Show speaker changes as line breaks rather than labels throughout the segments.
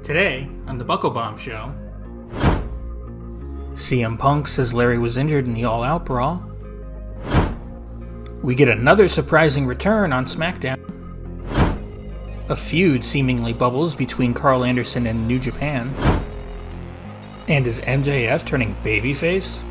Today, on the Buckle Bomb Show, CM Punk says Larry was injured in the All Out brawl. We get another surprising return on SmackDown. A feud seemingly bubbles between Karl Anderson and New Japan. And is MJF turning babyface?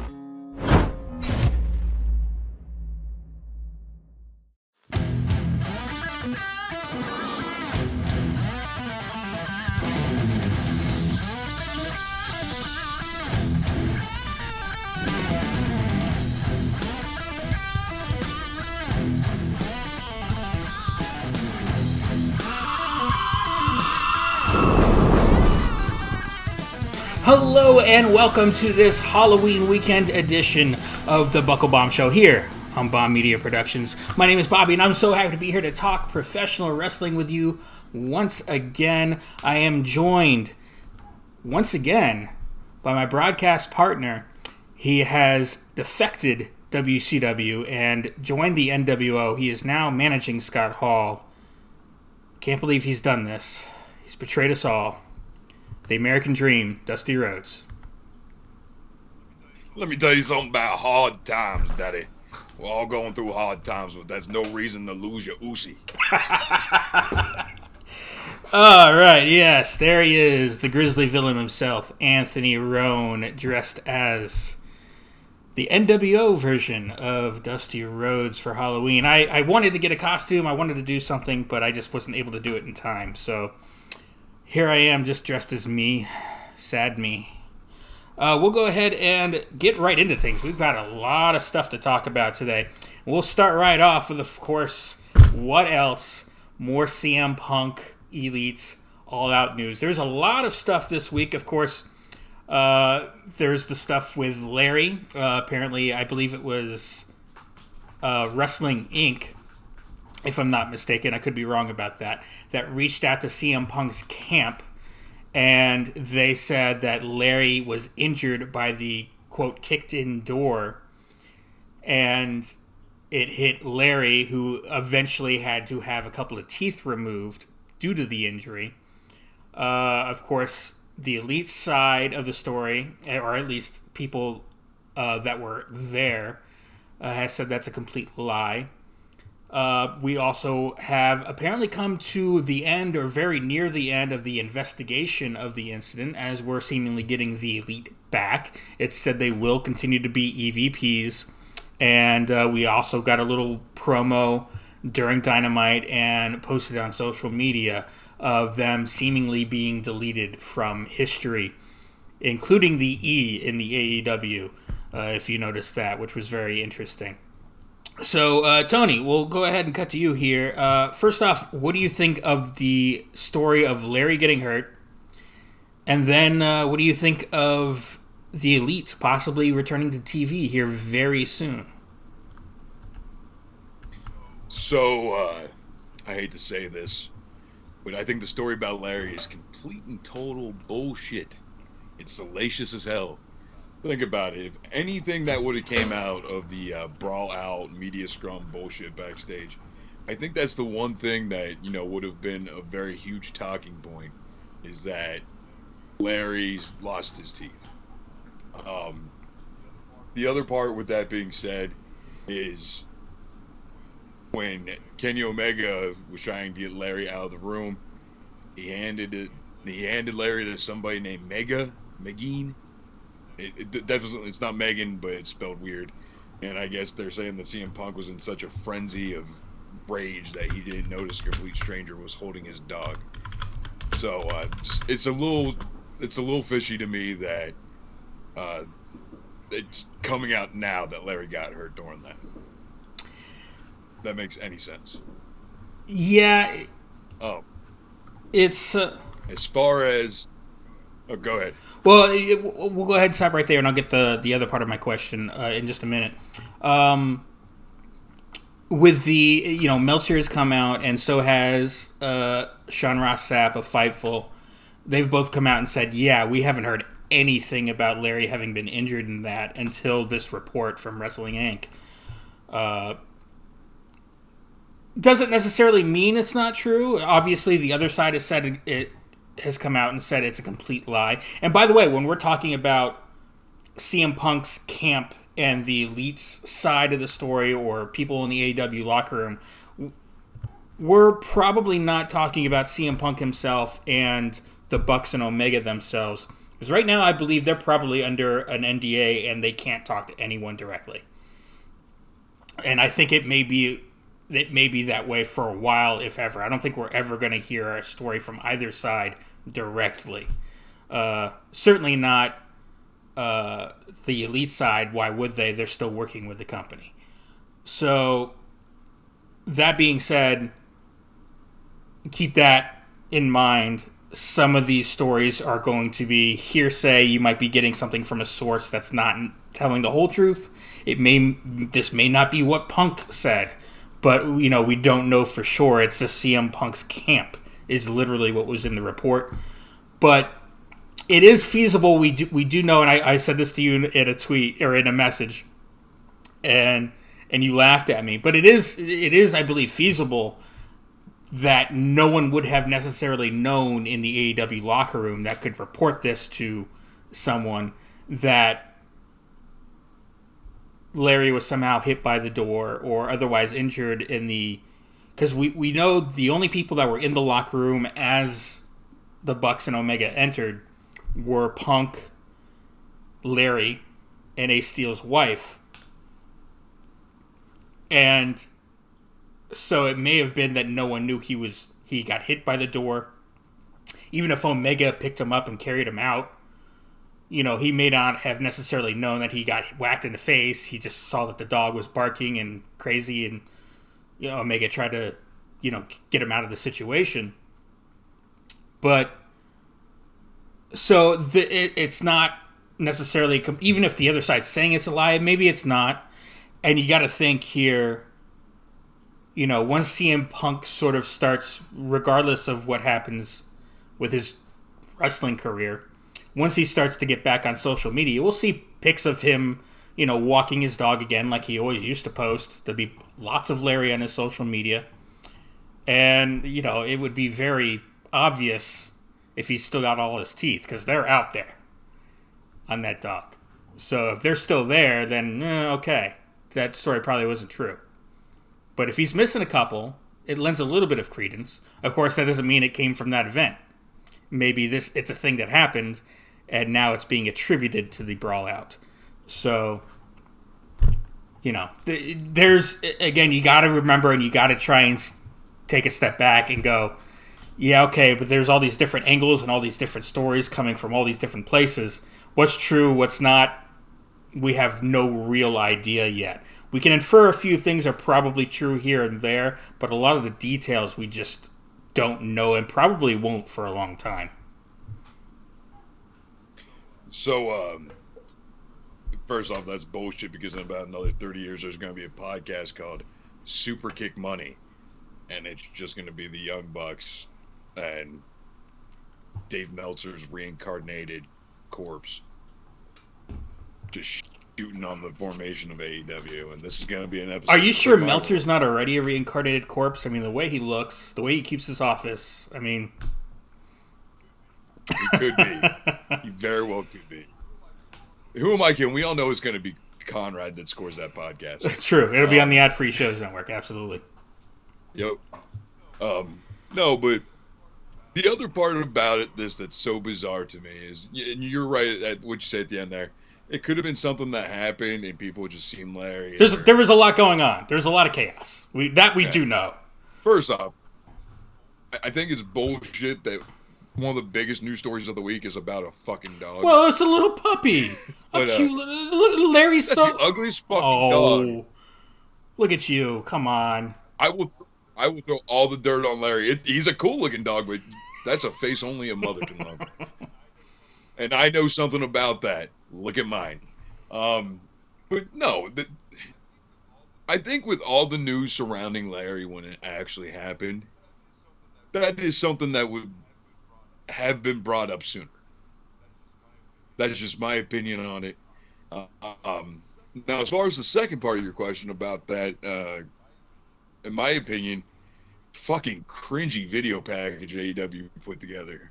Hello and welcome to this Halloween weekend edition of the Buckle Bomb Show here on Bomb Media Productions. My name is Bobby and I'm so happy to be here to talk professional wrestling with you once again. I am joined once again by my broadcast partner. He has defected WCW and joined the NWO. He is now managing Scott Hall. Can't believe he's done this. He's betrayed us all. The American Dream, Dusty Rhodes.
Let me tell you something about hard times, Daddy. We're all going through hard times, but that's no reason to lose your Uzi.
All right, yes, there he is, the grizzly villain himself, Anthony Roan, dressed as the NWO version of Dusty Rhodes for Halloween. I wanted to get a costume, I wanted to do something, but I just wasn't able to do it in time, so here I am, just dressed as me. Sad me. We'll go ahead and get right into things. We've got a lot of stuff to talk about today. We'll start right off with, of course, what else? More CM Punk, Elite, All Out news. There's a lot of stuff this week, of course. There's the stuff with Larry. Apparently, I believe it was Wrestling Inc., if I'm not mistaken, I could be wrong about that reached out to CM Punk's camp, and they said that Larry was injured by the, quote, kicked-in door, and it hit Larry, who eventually had to have a couple of teeth removed due to the injury. Of course, the Elite side of the story, or at least people that were there, has said that's a complete lie. We also have apparently come to the end or very near the end of the investigation of the incident, as we're seemingly getting the Elite back. It's said they will continue to be EVPs, and we also got a little promo during Dynamite and posted on social media of them seemingly being deleted from history, including the E in the AEW, if you noticed that, which was very interesting. So, Tony, we'll go ahead and cut to you here. First off, what do you think of the story of Larry getting hurt? And then, what do you think of the Elite possibly returning to TV here very soon?
So, I hate to say this, but I think the story about Larry is complete and total bullshit. It's salacious as hell. Think about it. If anything that would have came out of the brawl out media scrum bullshit backstage, I think that's the one thing that, would have been a very huge talking point, is that Larry's lost his teeth. The other part with that being said is when Kenny Omega was trying to get Larry out of the room, he handed Larry to somebody named Megine. It's not Megan, but it's spelled weird. And I guess they're saying that CM Punk was in such a frenzy of rage that he didn't notice a complete stranger was holding his dog. So it's a little fishy to me that it's coming out now that Larry got hurt during that. That makes any sense?
Yeah.
Oh.
It's
as far as. Oh, go ahead.
Well, we'll go ahead and stop right there, and I'll get the other part of my question in just a minute. With the, Meltzer has come out, and so has Sean Ross Sapp of Fightful. They've both come out and said, yeah, we haven't heard anything about Larry having been injured in that until this report from Wrestling Inc. Doesn't necessarily mean it's not true. Obviously, the other side has said it has come out and said it's a complete lie. And by the way, when we're talking about CM Punk's camp and the Elite's side of the story, or people in the AEW locker room, we're probably not talking about CM Punk himself and the Bucks and Omega themselves. Because right now, I believe they're probably under an NDA and they can't talk to anyone directly. And I think it may be that way for a while, if ever. I don't think we're ever going to hear a story from either side directly. Certainly not the Elite side. Why would they? They're still working with the company. So, that being said, keep that in mind. Some of these stories are going to be hearsay. You might be getting something from a source that's not telling the whole truth. This may not be what Punk said, but we don't know for sure. It's a CM Punk's camp is literally what was in the report. But it is feasible. We do know, and I said this to you in a tweet or in a message, and you laughed at me. But it is I believe feasible that no one would have necessarily known in the AEW locker room that could report this to someone, that Larry was somehow hit by the door or otherwise injured because we know the only people that were in the locker room as the Bucks and Omega entered were Punk, Larry, and Ace Steel's wife. And so it may have been that no one knew he got hit by the door. Even if Omega picked him up and carried him out, he may not have necessarily known that he got whacked in the face. He just saw that the dog was barking and crazy, and Omega tried to get him out of the situation. But so it's not necessarily, even if the other side's saying it's a lie, maybe it's not. And you got to think here, once CM Punk sort of starts, regardless of what happens with his wrestling career, once he starts to get back on social media, we'll see pics of him, walking his dog again like he always used to post. There'll be lots of Larry on his social media. And, it would be very obvious if he's still got all his teeth, because they're out there on that dog. So if they're still there, then, okay, that story probably wasn't true. But if he's missing a couple, it lends a little bit of credence. Of course, that doesn't mean it came from that event. Maybe it's a thing that happened, and now it's being attributed to the Brawl Out. So, there's, again, you got to remember, and you got to try and take a step back and go, yeah, okay, but there's all these different angles and all these different stories coming from all these different places. What's true, what's not, we have no real idea yet. We can infer a few things are probably true here and there, but a lot of the details we just don't know and probably won't for a long time.
So, first off, that's bullshit, because in about another 30 years, there's going to be a podcast called Super Kick Money, and it's just going to be the Young Bucks and Dave Meltzer's reincarnated corpse just shooting on the formation of AEW, and this is going to be an episode.
Are you sure Meltzer's not already a reincarnated corpse? I mean, the way he looks, the way he keeps his office, I mean...
He could be. He very well could be. Who am I kidding? We all know it's going to be Conrad that scores that podcast.
True. It'll be on the Ad-Free Shows Network, absolutely.
Yep. No, but the other part about it, that's so bizarre to me is, and you're right at what you say at the end there, it could have been something that happened and people just seen Larry.
There was a lot going on. There's a lot of chaos. We do know.
First off, I think it's bullshit that one of the biggest news stories of the week is about a fucking dog.
Well, it's a little puppy.
But,
a cute little Larry's
that's
so...
the ugliest fucking dog.
Look at you. Come on.
I will throw all the dirt on Larry. He's a cool looking dog, but that's a face only a mother can love. And I know something about that. Look at mine. But no, I think with all the news surrounding Larry when it actually happened, that is something that would have been brought up sooner. That's just my opinion on it. Now, as far as the second part of your question about that, in my opinion, fucking cringy video package AEW put together.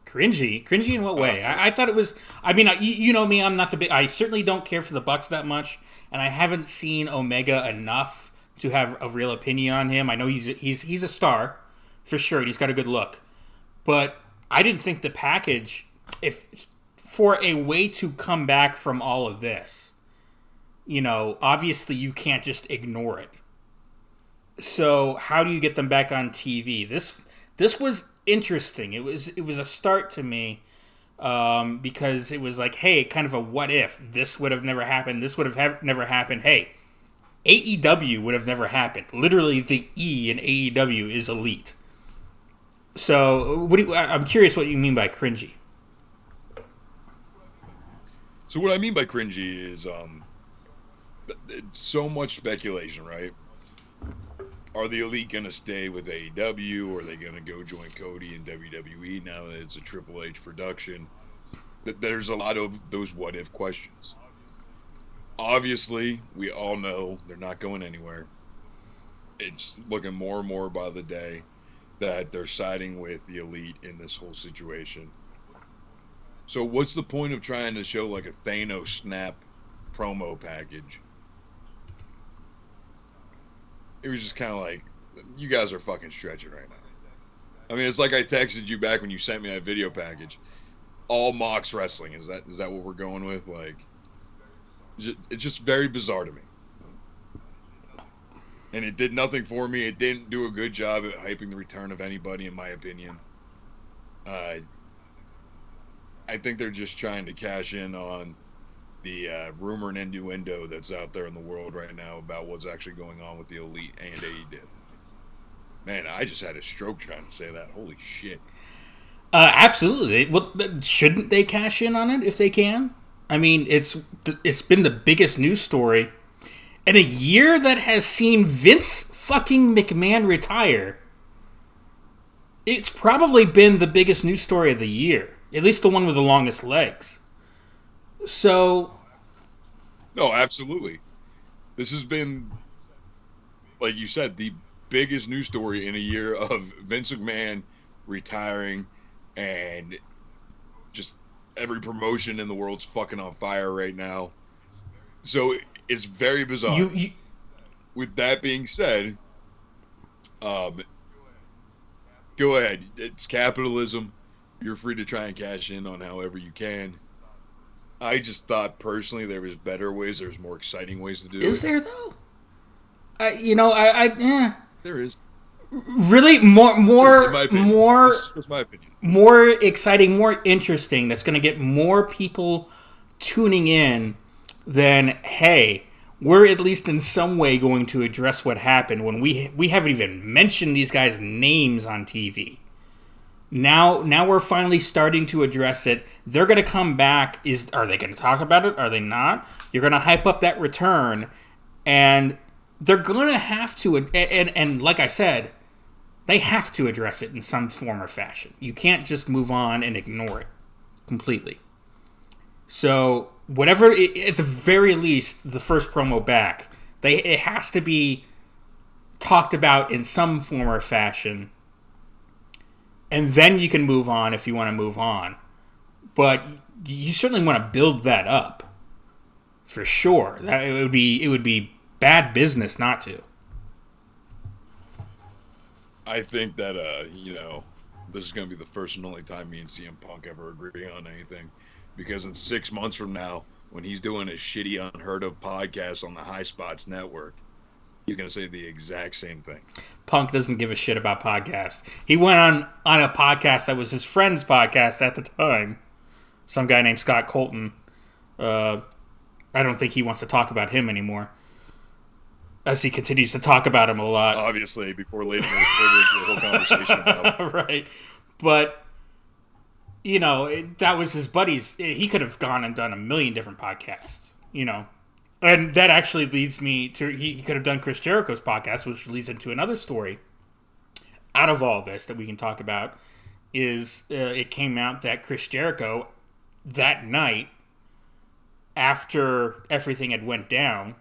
Cringy in what way? I thought it was. I mean, you know me. I'm not the big. I certainly don't care for the Bucks that much, and I haven't seen Omega enough to have a real opinion on him. I know he's a star for sure, and he's got a good look, but I didn't think the package, if for a way to come back from all of this, obviously you can't just ignore it. So how do you get them back on TV? This was interesting. It was a start to me, because it was like, hey, kind of a what if. This would have never happened. This would have never happened. Hey, AEW would have never happened. Literally, the E in AEW is elite. So I'm curious what you mean by cringy.
So what I mean by cringy is it's so much speculation, right? Are the Elite going to stay with AEW, or are they going to go join Cody in WWE now that it's a Triple H production? There's a lot of those what-if questions. Obviously, we all know they're not going anywhere. It's looking more and more by the day that they're siding with the Elite in this whole situation. So what's the point of trying to show like a Thanos snap promo package? It was just kind of like, you guys are fucking stretching right now. I mean, it's like I texted you back when you sent me that video package. All Mox wrestling. Is that what we're going with? Like, it's just very bizarre to me. And it did nothing for me. It didn't do a good job at hyping the return of anybody, in my opinion. I think they're just trying to cash in on the rumor and innuendo that's out there in the world right now about what's actually going on with the Elite and AEW. Man, I just had a stroke trying to say that. Holy shit.
Absolutely. Well, shouldn't they cash in on it if they can? I mean, it's been the biggest news story in a year that has seen Vince fucking McMahon retire. It's probably been the biggest news story of the year. At least the one with the longest legs. So,
no, absolutely. This has been, like you said, the biggest news story in a year of Vince McMahon retiring, and just every promotion in the world's fucking on fire right now. So it's very bizarre. With that being said, go ahead. It's capitalism. You're free to try and cash in on however you can. I just thought personally there was better ways. There's more exciting ways to do it.
Is there though?
There is.
Really, more,
That's my opinion.
More exciting, more interesting. That's going to get more people tuning in than, hey, we're at least in some way going to address what happened when we haven't even mentioned these guys' names on TV. Now we're finally starting to address it. They're going to come back. Are they going to talk about it? Are they not? You're going to hype up that return, and they're going to have to. And like I said, they have to address it in some form or fashion. You can't just move on and ignore it completely. So whatever, at the very least, the first promo back, it has to be talked about in some form or fashion. And then you can move on if you want to move on. But you certainly want to build that up. For sure. It would be bad business not to.
I think that, this is going to be the first and only time me and CM Punk ever agree on anything. Because in 6 months from now, when he's doing a shitty, unheard of podcast on the High Spots Network, he's going to say the exact same thing.
Punk doesn't give a shit about podcasts. He went on a podcast that was his friend's podcast at the time. Some guy named Scott Colton. I don't think he wants to talk about him anymore, as he continues to talk about him a lot.
Obviously, before later into the whole conversation about
right. But, that was his buddies. He could have gone and done a million different podcasts, And that actually leads me to, he could have done Chris Jericho's podcast, which leads into another story out of all this that we can talk about, is it came out that Chris Jericho, that night, after everything had went down,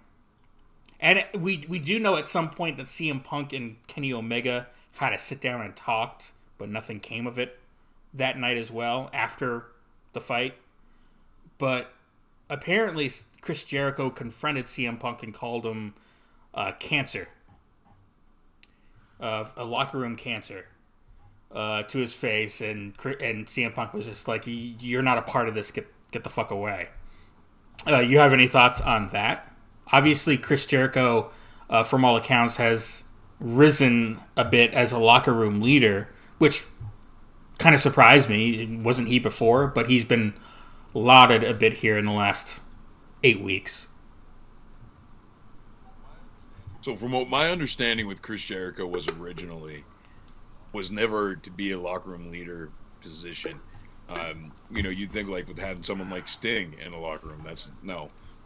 and we do know at some point that CM Punk and Kenny Omega had to sit down and talked, but nothing came of it. that night as well after the fight. But apparently Chris Jericho confronted CM Punk and called him cancer. A locker room cancer to his face. And CM Punk was just like, you're not a part of this. Get the fuck away. You have any thoughts on that? Obviously, Chris Jericho, from all accounts, has risen a bit as a locker room leader, which kind of surprised me. It wasn't he before, but he's been lauded a bit here in the last 8 weeks.
So from what my understanding with Chris Jericho was never to be a locker room leader position. You'd think like with having someone like Sting in a locker room,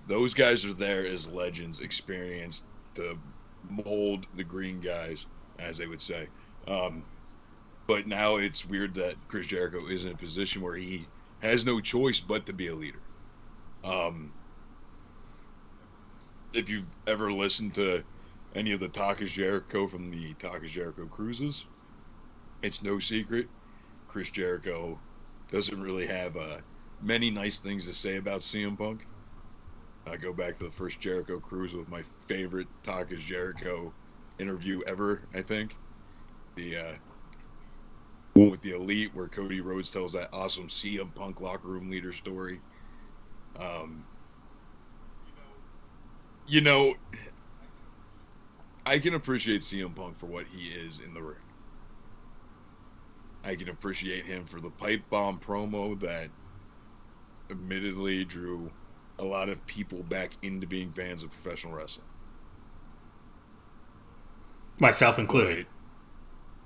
those guys are there as legends, experienced to mold the green guys, as they would say. But now it's weird that Chris Jericho is in a position where he has no choice but to be a leader. If you've ever listened to any of the Talk is Jericho from the Talk is Jericho cruises, it's no secret Chris Jericho doesn't really have many nice things to say about CM Punk. I go back to the first Jericho cruise with my favorite Talk is Jericho interview ever, I think. The one with the Elite where Cody Rhodes tells that awesome CM Punk locker room leader story. I can appreciate CM Punk for what he is in the ring. I can appreciate him for the pipe bomb promo that admittedly drew a lot of people back into being fans of professional wrestling.
Myself included.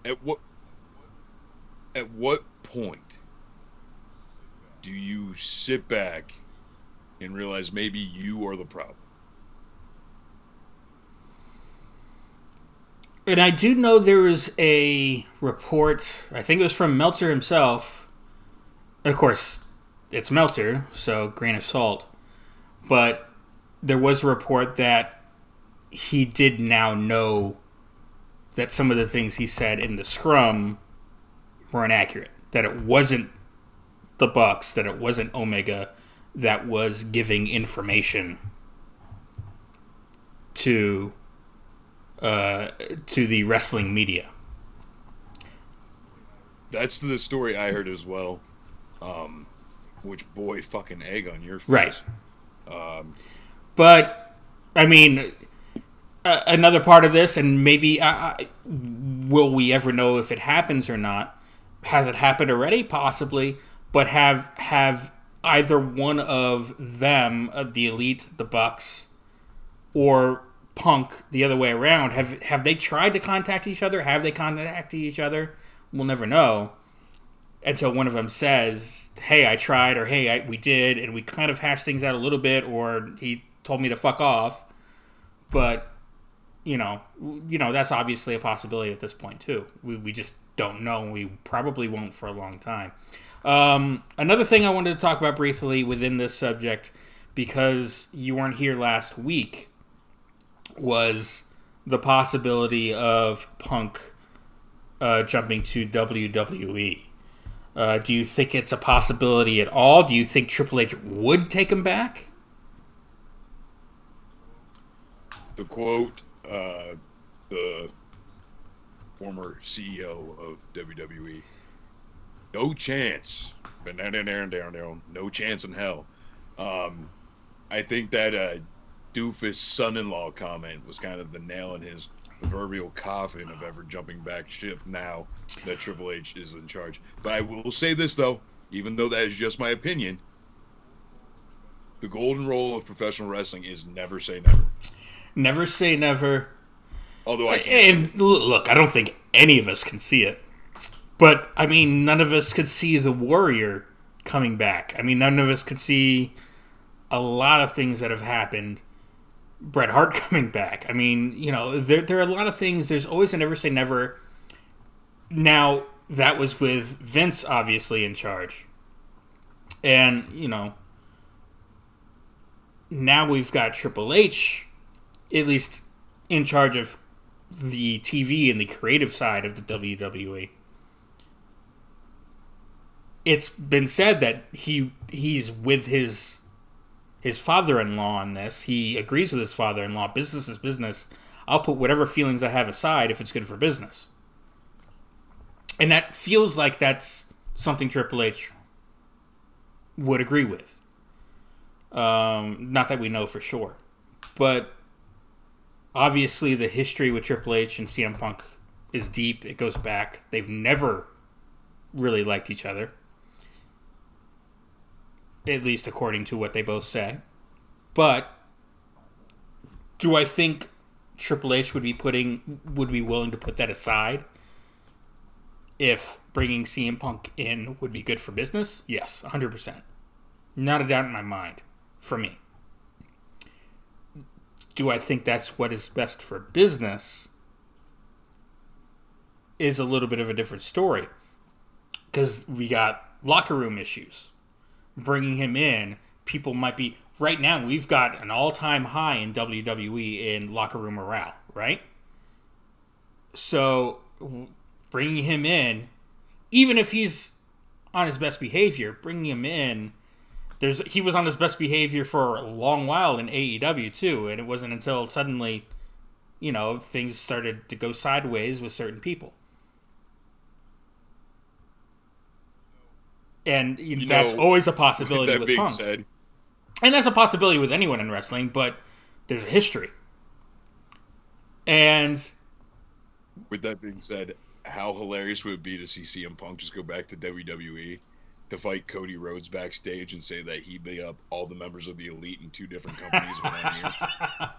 But at what point do you sit back and realize maybe you are the problem?
And I do know there was a report, I think it was from Meltzer himself. And of course, it's Meltzer, so grain of salt. But there was a report that he did now know that some of the things he said in the scrum were inaccurate. That it wasn't the Bucks, that it wasn't Omega that was giving information to the wrestling media.
That's the story I heard as well. Which boy, fucking egg on your face.
Right. But I mean, another part of this, and maybe will we ever know if it happens or not? Has it happened already? Possibly. But have either one of them, the Elite, the Bucks, or Punk the other way around, have they tried to contact each other? Have they contacted each other? We'll never know until one of them says, hey, I tried, or hey, we did, and we kind of hashed things out a little bit, or he told me to fuck off. But you know that's obviously a possibility at this point too. We just don't know. We probably won't for a long time. Another thing I wanted to talk about briefly within this subject, because you weren't here last week, was the possibility of Punk jumping to WWE. Do you think it's a possibility at all? Do you think Triple H would take him back?
To quote the former CEO of WWE, no chance. No chance in hell. I think that doofus son-in-law comment was kind of the nail in his proverbial coffin of ever jumping back ship now that Triple H is in charge. But I will say this, though, even though that is just my opinion, the golden rule of professional wrestling is never say never.
Never say never.
Although
look, I don't think any of us can see it. But, I mean, none of us could see the Warrior coming back. I mean, none of us could see a lot of things that have happened. Bret Hart coming back. I mean, there are a lot of things. There's always a never say never. Now, that was with Vince, obviously, in charge. And, now we've got Triple H, at least in charge of the TV and the creative side of the WWE. it's been said that he's with his father-in-law on this. He agrees with his father-in-law. Business is business. I'll put whatever feelings I have aside if it's good for business. And that feels like that's something Triple H would agree with. Not that we know for sure. But obviously the history with Triple H and CM Punk is deep. It goes back. They've never really liked each other. At least according to what they both say. But do I think Triple H would be willing to put that aside if bringing CM Punk in would be good for business? Yes, 100%. Not a doubt in my mind, for me. Do I think that's what is best for business? Is a little bit of a different story. Because we got locker room issues. Bringing him in, people might be... Right now, we've got an all-time high in WWE in locker room morale, right? So, bringing him in, even if he's on his best behavior, bringing him in... He was on his best behavior for a long while in AEW, too, and it wasn't until suddenly, things started to go sideways with certain people. And that's always a possibility with Punk. Said, and that's a possibility with anyone in wrestling, but there's a history. And
with that being said, how hilarious would it be to see CM Punk just go back to WWE to fight Cody Rhodes backstage and say that he beat up all the members of the Elite in 2 different companies in 1 year?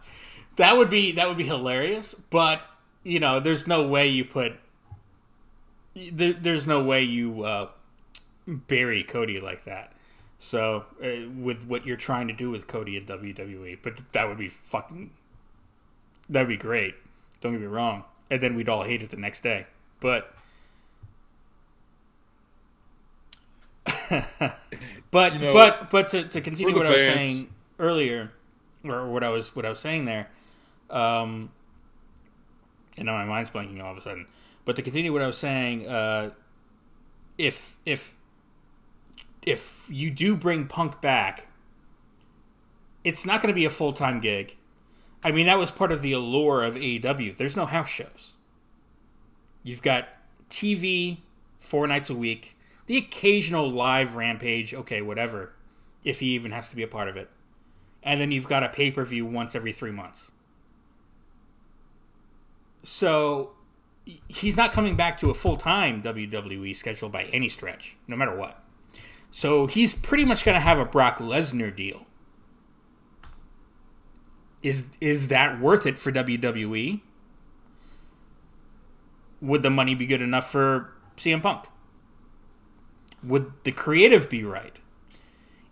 That would be hilarious, but there's no way you put there's no way you bury Cody like that. So with what you're trying to do with Cody in WWE, but that'd be great. Don't get me wrong. And then we'd all hate it the next day. But but to continue what I was saying earlier, or what I was saying there, and now my mind's blanking all of a sudden. But to continue what I was saying, if you do bring Punk back, it's not going to be a full-time gig. I mean, that was part of the allure of AEW. There's no house shows. You've got TV 4 nights a week, the occasional live Rampage, okay, whatever, if he even has to be a part of it. And then you've got a pay-per-view once every 3 months. So he's not coming back to a full-time WWE schedule by any stretch, no matter what. So he's pretty much going to have a Brock Lesnar deal. Is that worth it for WWE? Would the money be good enough for CM Punk? Would the creative be right?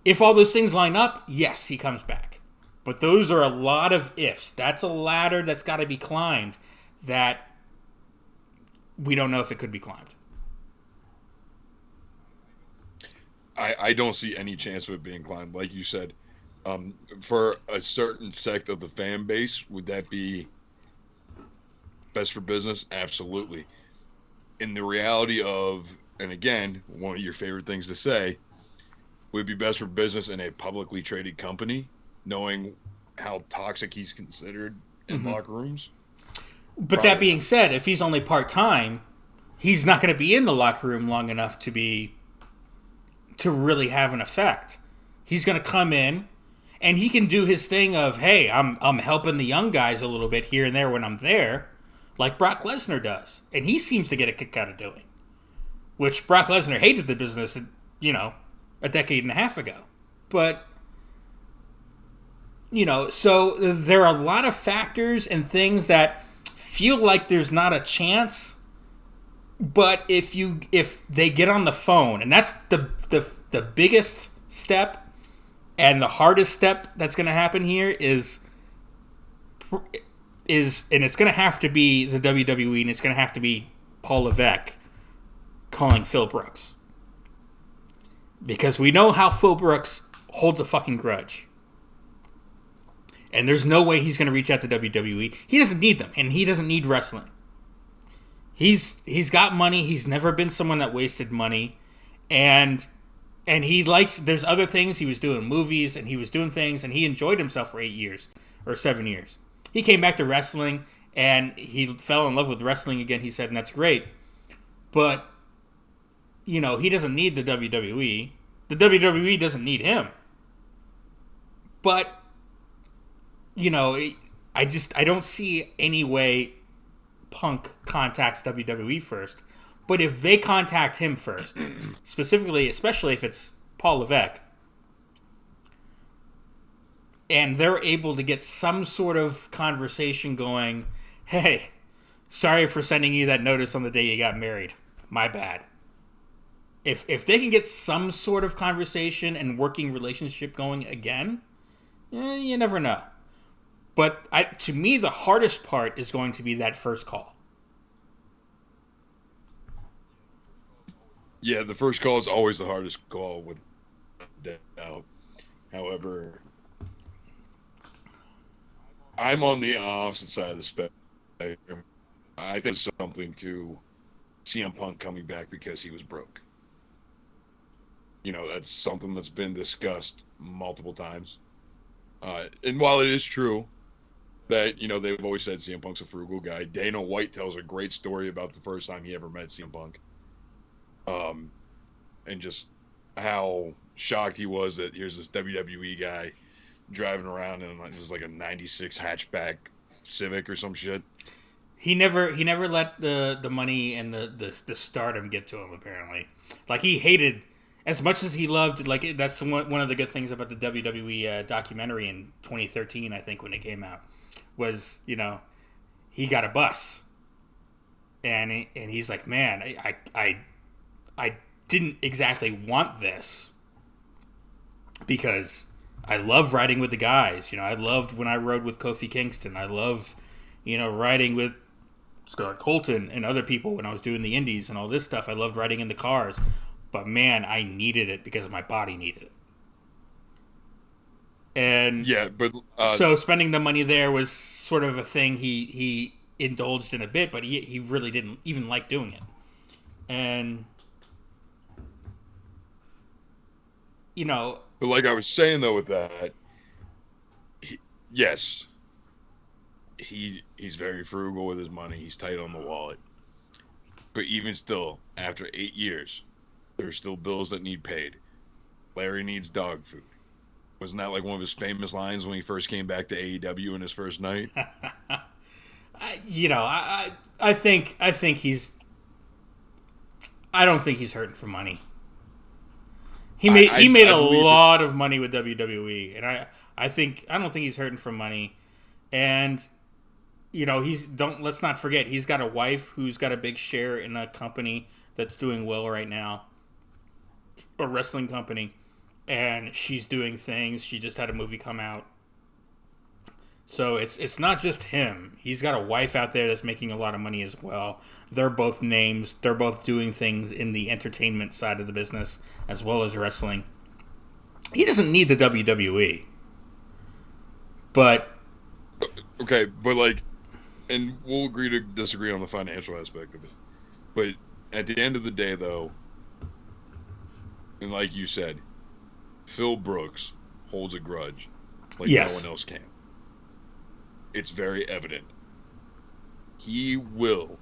If all those things line up, yes, he comes back. But those are a lot of ifs. That's a ladder that's got to be climbed that we don't know if it could be climbed.
I don't see any chance of it being climbed. Like you said, for a certain sect of the fan base, would that be best for business? Absolutely. In the reality of, and again, one of your favorite things to say, would it be best for business in a publicly traded company, knowing how toxic he's considered in locker rooms?
But that being said, if he's only part-time, he's not going to be in the locker room long enough to really have an effect. He's going to come in, and he can do his thing of, hey, I'm helping the young guys a little bit here and there when I'm there, like Brock Lesnar does. And he seems to get a kick out of doing. Which Brock Lesnar hated the business, a decade and a half ago. But, so there are a lot of factors and things that feel like there's not a chance. But if they get on the phone, and that's the biggest step and the hardest step that's going to happen here is and it's going to have to be the WWE, and it's going to have to be Paul Levesque calling Phil Brooks. Because we know how Phil Brooks holds a fucking grudge. And there's no way he's going to reach out to WWE. He doesn't need them, and he doesn't need wrestling. He's got money. He's never been someone that wasted money. and he likes. There's other things. He was doing movies and he was doing things, and he enjoyed himself for 8 years or 7 years. He came back to wrestling and he fell in love with wrestling again. He said, and that's great, but he doesn't need the WWE. The WWE doesn't need him. But I don't see any way Punk contacts WWE first. But if they contact him first, specifically, especially if it's Paul Levesque, and they're able to get some sort of conversation going, hey, sorry for sending you that notice on the day you got married. My bad. If they can get some sort of conversation and working relationship going again, you never know. But to me, the hardest part is going to be that first call.
Yeah, the first call is always the hardest call with doubt. However, I'm on the opposite side of the spectrum. I think it's something to CM Punk coming back because he was broke. That's something that's been discussed multiple times. And while it is true that, they've always said CM Punk's a frugal guy, Dana White tells a great story about the first time he ever met CM Punk. And just how shocked he was that here's this WWE guy driving around in just like a 96 hatchback Civic or some shit.
He never let the money and the stardom get to him, apparently. Like, he hated, as much as he loved, like, that's one of the good things about the WWE documentary in 2013, I think, when it came out, was, he got a bus. And he's like, man, I didn't exactly want this because I love riding with the guys. I loved when I rode with Kofi Kingston. I love, riding with Scott Colton and other people when I was doing the indies and all this stuff. I loved riding in the cars. But, man, I needed it because my body needed it. And
yeah, but
so spending the money there was sort of a thing he indulged in a bit, but he really didn't even like doing it. And
but like I was saying though with that, yes, he's very frugal with his money. He's tight on the wallet. But even still, after 8 years, there are still bills that need paid. Larry needs dog food. Wasn't that like one of his famous lines when he first came back to AEW in his first night?
I think he's. I don't think he's hurting for money. He made a lot of money with WWE, and I don't think he's hurting for money. And let's not forget, he's got a wife who's got a big share in a company that's doing well right now, a wrestling company, and she's doing things. She just had a movie come out. So it's not just him. He's got a wife out there that's making a lot of money as well. They're both names. They're both doing things in the entertainment side of the business as well as wrestling. He doesn't need the WWE. But
okay, but like, and we'll agree to disagree on the financial aspect of it. But at the end of the day, though, and like you said, Phil Brooks holds a grudge like no one else can. It's very evident. He will,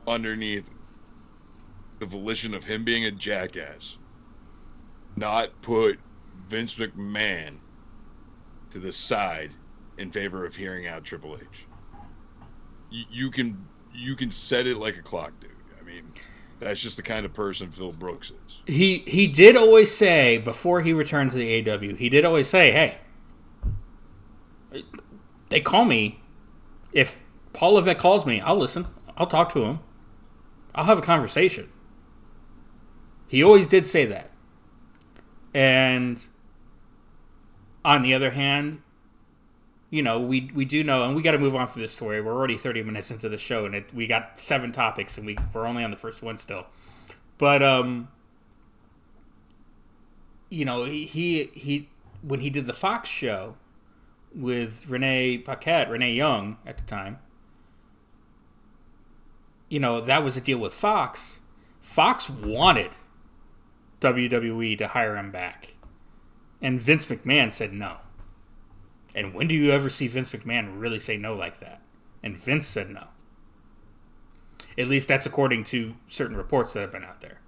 underneath the volition of him being a jackass, not put Vince McMahon to the side in favor of hearing out Triple H. You can set it like a clock, dude. I mean, that's just the kind of person Phil Brooks is.
He did always say, before he returned to the AEW, he did always say, hey, they call me. If Paul Levesque calls me, I'll listen. I'll talk to him. I'll have a conversation. He always did say that. And on the other hand, we do know, and we got to move on for this story. We're already 30 minutes into the show, and we got 7 topics, and we're only on the first one still. But he when he did the Fox show with Renee Young at the time, that was a deal with Fox. Fox wanted WWE to hire him back. And Vince McMahon said no. And when do you ever see Vince McMahon really say no like that? And Vince said no. At least that's according to certain reports that have been out there.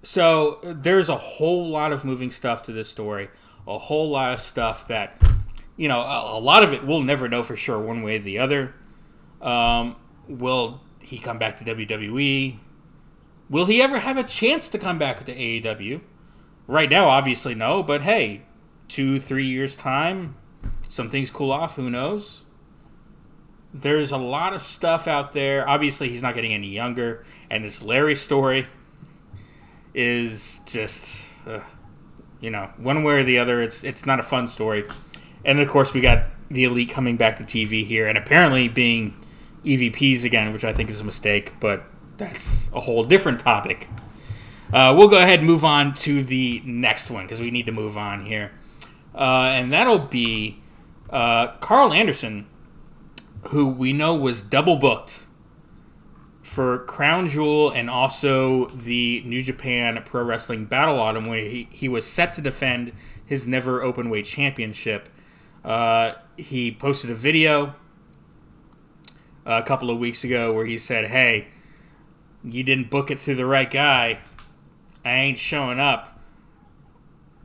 So there's a whole lot of moving stuff to this story. A whole lot of stuff that, a lot of it we'll never know for sure one way or the other. Will he come back to WWE? Will he ever have a chance to come back to AEW? Right now, obviously no, but hey, 2-3 years' time, some things cool off, who knows? There's a lot of stuff out there. Obviously, he's not getting any younger, and this Larry story is just, one way or the other, it's not a fun story. And of course, we got the Elite coming back to TV here, and apparently being EVPs again, which I think is a mistake, but that's a whole different topic. We'll go ahead and move on to the next one, because we need to move on here. And that'll be Karl Anderson, who we know was double booked for Crown Jewel and also the New Japan Pro Wrestling Battle Autumn, where he was set to defend his Never Openweight Championship. He posted a video a couple of weeks ago where he said, hey, you didn't book it through the right guy. I ain't showing up.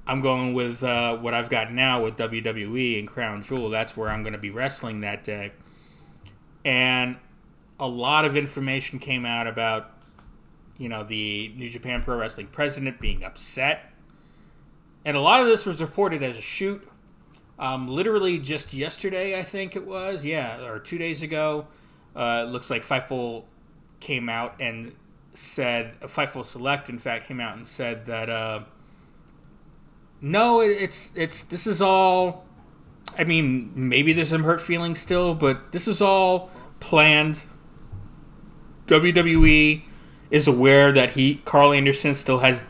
I'm going with what I've got now with WWE and Crown Jewel. That's where I'm going to be wrestling that day. And a lot of information came out about, the New Japan Pro Wrestling president being upset. And a lot of this was reported as a shoot. Literally just yesterday, I think it was. Yeah, or 2 days ago. It looks like Fightful came out and said, Fightful Select, in fact, came out and said that, no, this is all, I mean, maybe there's some hurt feelings still, but this is all planned. WWE is aware that Karl Anderson still has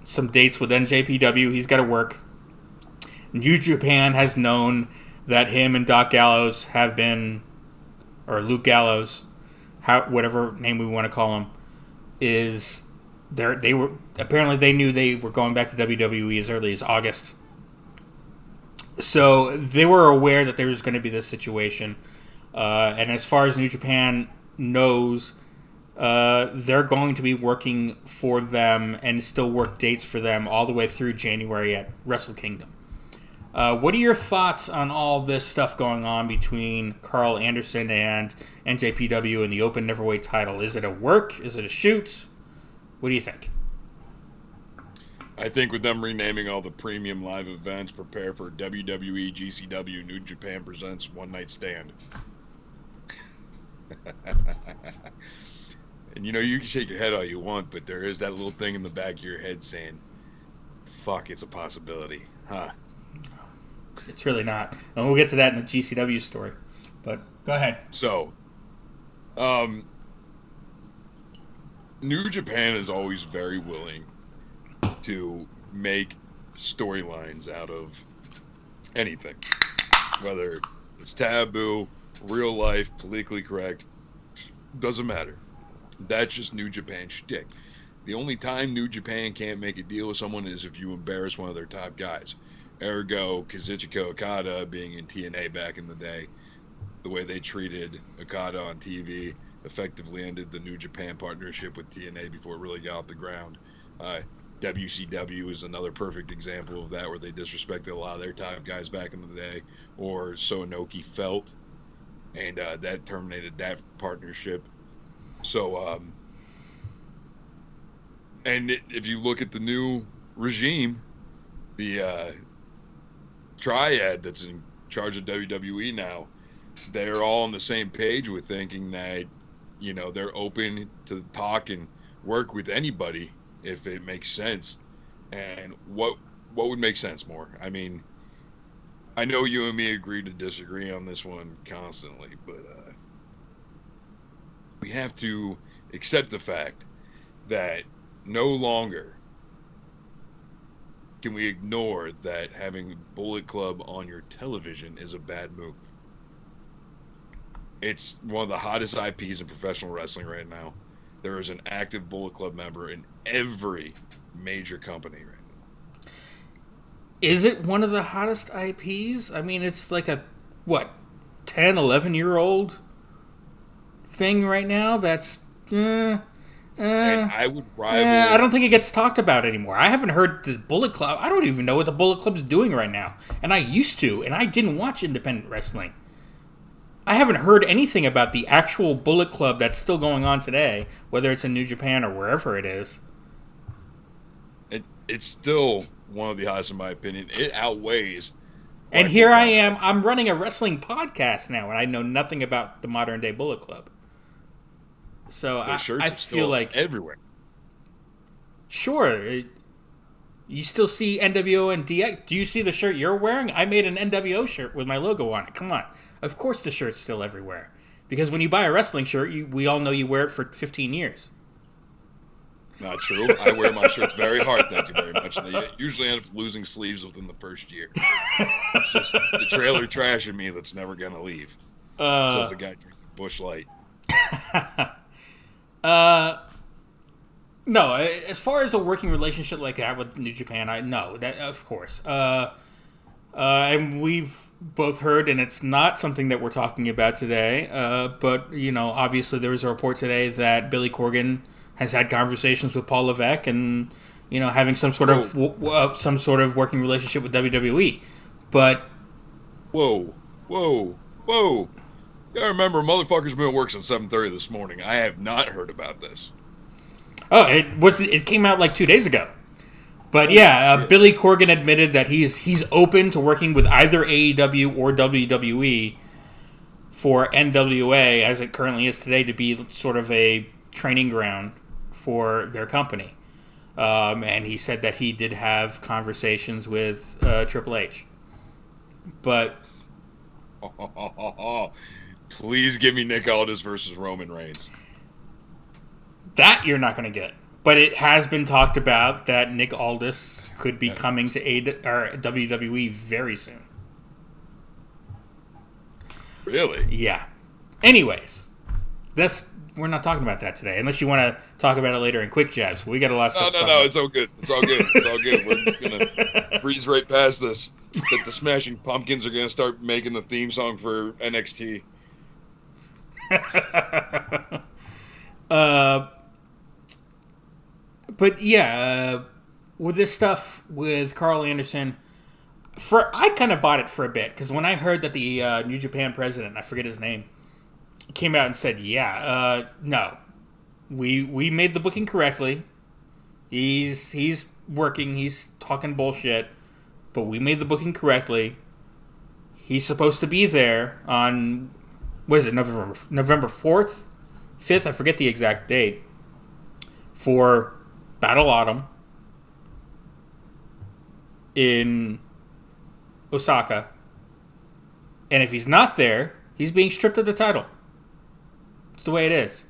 some dates with NJPW. He's got to work. New Japan has known that him and Doc Gallows have been, or Luke Gallows, whatever name we want to call him, is they were apparently they knew they were going back to WWE as early as August. So they were aware that there was going to be this situation. And as far as New Japan knows, they're going to be working for them and still work dates for them all the way through January at Wrestle Kingdom. What are your thoughts on all this stuff going on between Karl Anderson and NJPW and the Open Neverweight title? Is it a work? Is it a shoot? What do you think?
I think with them renaming all the premium live events, prepare for WWE GCW New Japan Presents One Night Stand. And you can shake your head all you want, but there is that little thing in the back of your head saying, fuck, it's a possibility, huh?
It's really not. And we'll get to that in the GCW story. But go ahead.
So, New Japan is always very willing to make storylines out of anything. Whether it's taboo, real life, politically correct, doesn't matter. That's just New Japan shtick. The only time New Japan can't make a deal with someone is if you embarrass one of their top guys. Ergo, Kazuchika Okada being in TNA back in the day, the way they treated Okada on TV effectively ended the New Japan partnership with TNA before it really got off the ground. WCW is another perfect example of that, where they disrespected a lot of their top guys back in the day, or so Inoki felt, and that terminated that partnership. So, if you look at the new regime, the triad that's in charge of WWE now, they're all on the same page with thinking that, they're open to talk and work with anybody if it makes sense. And what would make sense more? I mean, I know you and me agree to disagree on this one constantly, but we have to accept the fact that no longer can we ignore that having Bullet Club on your television is a bad move. It's one of the hottest IPs in professional wrestling right now. There is an active Bullet Club member in every major company right now.
Is it one of the hottest IPs? I mean, it's like a, 10, 11-year-old thing right now that's...
And I would rival...
I don't think it gets talked about anymore. I haven't heard the Bullet Club. I don't even know what the Bullet Club's doing right now. And I used to, and I didn't watch independent wrestling. I haven't heard anything about the actual Bullet Club that's still going on today, whether it's in New Japan or wherever it is.
It's still one of the hottest in my opinion. It outweighs...
And here I am. I'm running a wrestling podcast now, and I know nothing about the modern day Bullet Club. So I feel like
everywhere.
Sure, you still see NWO and DX. Do you see the shirt you're wearing? I made an NWO shirt with my logo on it. Come on, of course the shirt's still everywhere. Because when you buy a wrestling shirt, we all know you wear it for 15 years.
Not true. I wear my shirts very hard, thank you very much. And they usually end up losing sleeves within the first year. It's just the trailer trash in me that's never going to leave. Says the guy drinking Busch Light.
No, as far as a working relationship like that with New Japan, no, that of course. And we've both heard, and it's not something that we're talking about today, but, obviously there was a report today that Billy Corgan has had conversations with Paul Levesque and, having some sort of working relationship with WWE. But...
Whoa. You gotta remember, motherfuckers been at work since 7:30 this morning. I have not heard about this.
Oh, it came out like 2 days ago. But Billy Corgan admitted that he's open to working with either AEW or WWE for NWA, as it currently is today, to be sort of a training ground for their company. And he said that he did have conversations with Triple H. But...
Please give me Nick Aldis versus Roman Reigns.
That you're not going to get. But it has been talked about that Nick Aldis could be coming to WWE very soon.
Really?
Yeah. Anyways, we're not talking about that today, unless you want to talk about it later in quick jabs. We got a lot of stuff.
No, it's all good. It's all good. We're just going to breeze right past this. That the Smashing Pumpkins are going to start making the theme song for NXT.
But with this stuff with Karl Anderson, I kind of bought it for a bit, because when I heard that the New Japan president, I forget his name, came out and said, no, we made the booking correctly. He's working, he's talking bullshit, but we made the booking correctly. He's supposed to be there on, what is it, November 4th? 5th? I forget the exact date. For Battle Autumn in Osaka. And if he's not there, he's being stripped of the title. It's the way it is.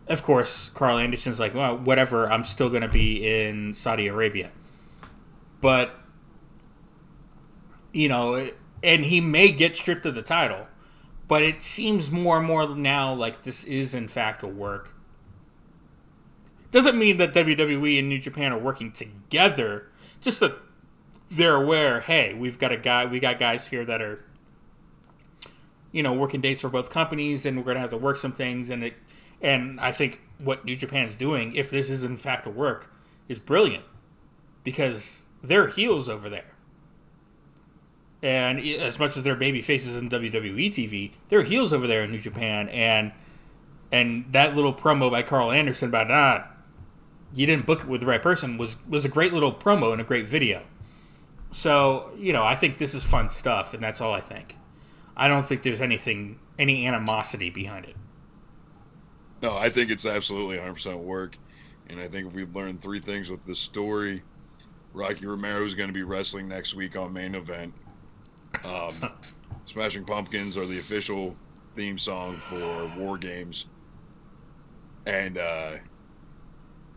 Of course, Karl Anderson's like, well, whatever, I'm still going to be in Saudi Arabia. But, and he may get stripped of the title, but it seems more and more now like this is, in fact, a work. Doesn't mean that WWE and New Japan are working together, just that they're aware, hey, we got guys here that are, working dates for both companies, and we're going to have to work some things, and I think what New Japan's doing, if this is in fact a work, is brilliant, because they're heels over there. And as much as they're baby faces in WWE TV, they're heels over there in New Japan. And that little promo by Karl Anderson about, you didn't book it with the right person was a great little promo and a great video. So, I think this is fun stuff, and that's all I think. I don't think there's any animosity behind it.
No, I think it's absolutely 100% work. And I think if we learn three things with this story, Rocky Romero is going to be wrestling next week on Main Event. Smashing Pumpkins are the official theme song for War Games. And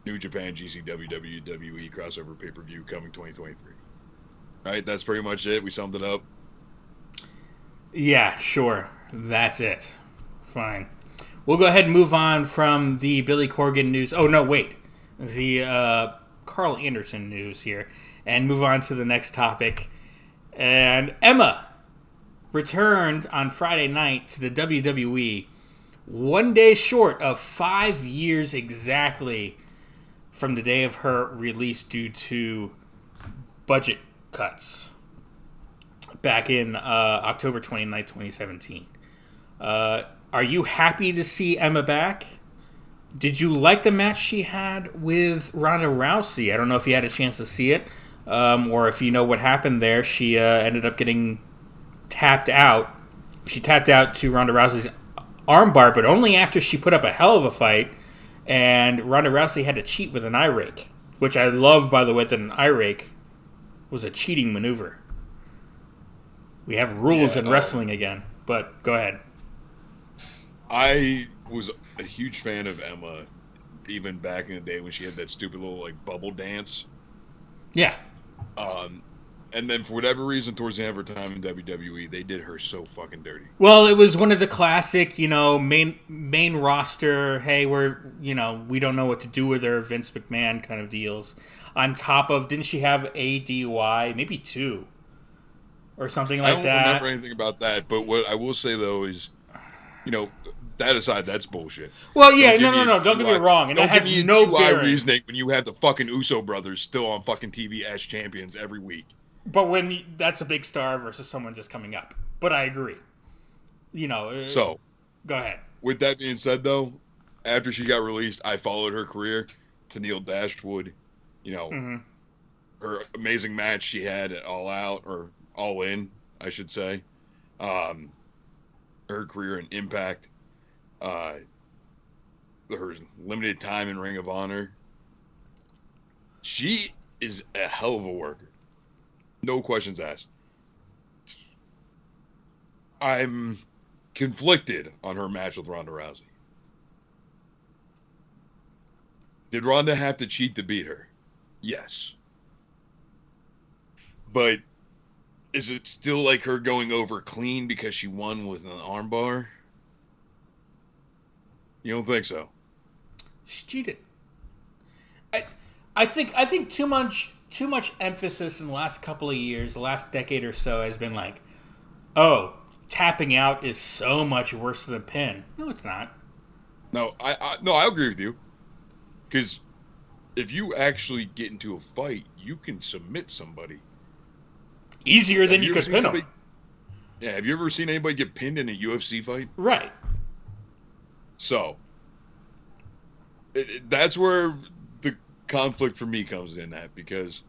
New Japan GCW WWE crossover pay-per-view coming 2023. All right, that's pretty much it. We summed it up.
Yeah, sure. That's it. Fine. We'll go ahead and move on from the Billy Corgan news. Oh, no, wait. the Karl Anderson news here and move on to the next topic. And Emma returned on Friday night to the WWE, 1 day short of 5 years exactly from the day of her release due to budget cuts back in October 29th, 2017. Are you happy to see Emma back? Did you like the match she had with Ronda Rousey? I don't know if you had a chance to see it, or if you know what happened there. She ended up getting tapped out. She tapped out to Ronda Rousey's armbar, but only after she put up a hell of a fight, and Ronda Rousey had to cheat with an eye rake, which I love, by the way, that an eye rake was a cheating maneuver. We have rules in wrestling again, but go ahead.
I was a huge fan of Emma, even back in the day when she had that stupid little like bubble dance.
Yeah.
And then for whatever reason, towards the end of her time in WWE, they did her so fucking dirty.
Well, it was one of the classic, main roster. Hey, we don't know what to do with her, Vince McMahon kind of deals. On top of, didn't she have a DUI, maybe 2, or something like that? I
don't remember anything about that. But what I will say though is, that aside, that's bullshit.
Well, yeah, no. Don't get me wrong. And that has no bearing.
Reasoning when you have the fucking Uso brothers still on fucking TV as champions every week.
But when that's a big star versus someone just coming up. But I agree. So, go ahead.
With that being said, though, after she got released, I followed her career to Neil Dashwood. Her amazing match she had at All Out, or All In, I should say. Her career in Impact. Her limited time in Ring of Honor. She is a hell of a worker. No questions asked. I'm conflicted on her match with Ronda Rousey. Did Ronda have to cheat to beat her? Yes. But is it still like her going over clean because she won with an armbar? You don't think so?
She cheated. I think too much emphasis in the last couple of years, the last decade or so, has been like, oh, tapping out is so much worse than a pin. No, it's not.
No, I agree with you. Because if you actually get into a fight, you can submit somebody
easier than you could pin them.
Yeah, have you ever seen anybody get pinned in a UFC fight?
Right.
So, that's where the conflict for me comes in at, because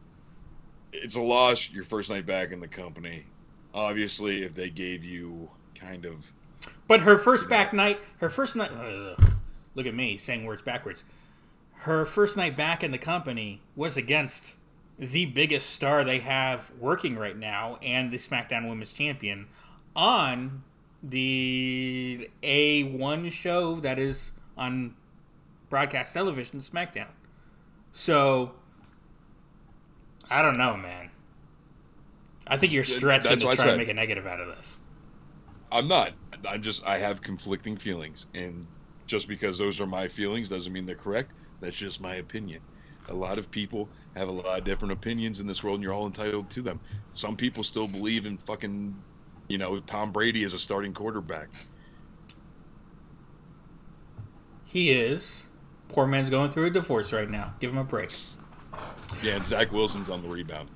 it's a loss your first night back in the company. Obviously, if they gave you kind of...
But her first night... Look at me saying words backwards. Her first night back in the company was against the biggest star they have working right now and the SmackDown Women's Champion on the A1 show that is on broadcast television, SmackDown. So, I don't know, man. I think you're stretching to try to make a negative out of this.
I'm not. I have conflicting feelings. And just because those are my feelings doesn't mean they're correct. That's just my opinion. A lot of people have a lot of different opinions in this world, and you're all entitled to them. Some people still believe in fucking, Tom Brady as a starting quarterback.
He is. Poor man's going through a divorce right now. Give him a break.
Yeah, and Zach Wilson's on the rebound.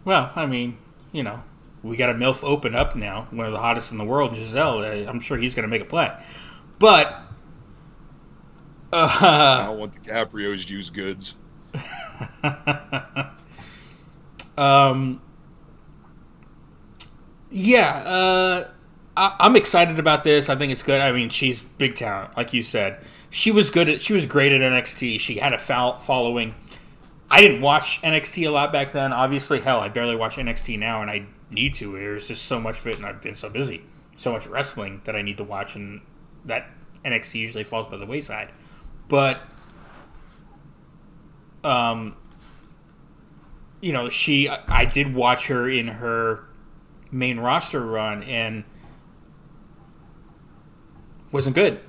Well, I mean, we got a MILF open up now. One of the hottest in the world, Giselle. I'm sure he's going to make a play. But...
I don't want DiCaprio's used goods.
I'm excited about this. I think it's good. I mean, she's big talent, like you said. She was great at NXT. She had a following. I didn't watch NXT a lot back then. Obviously, hell, I barely watch NXT now, and I need to. There's just so much of it, and I've been so busy. So much wrestling that I need to watch, and that NXT usually falls by the wayside. But, I did watch her in her main roster run, and wasn't good.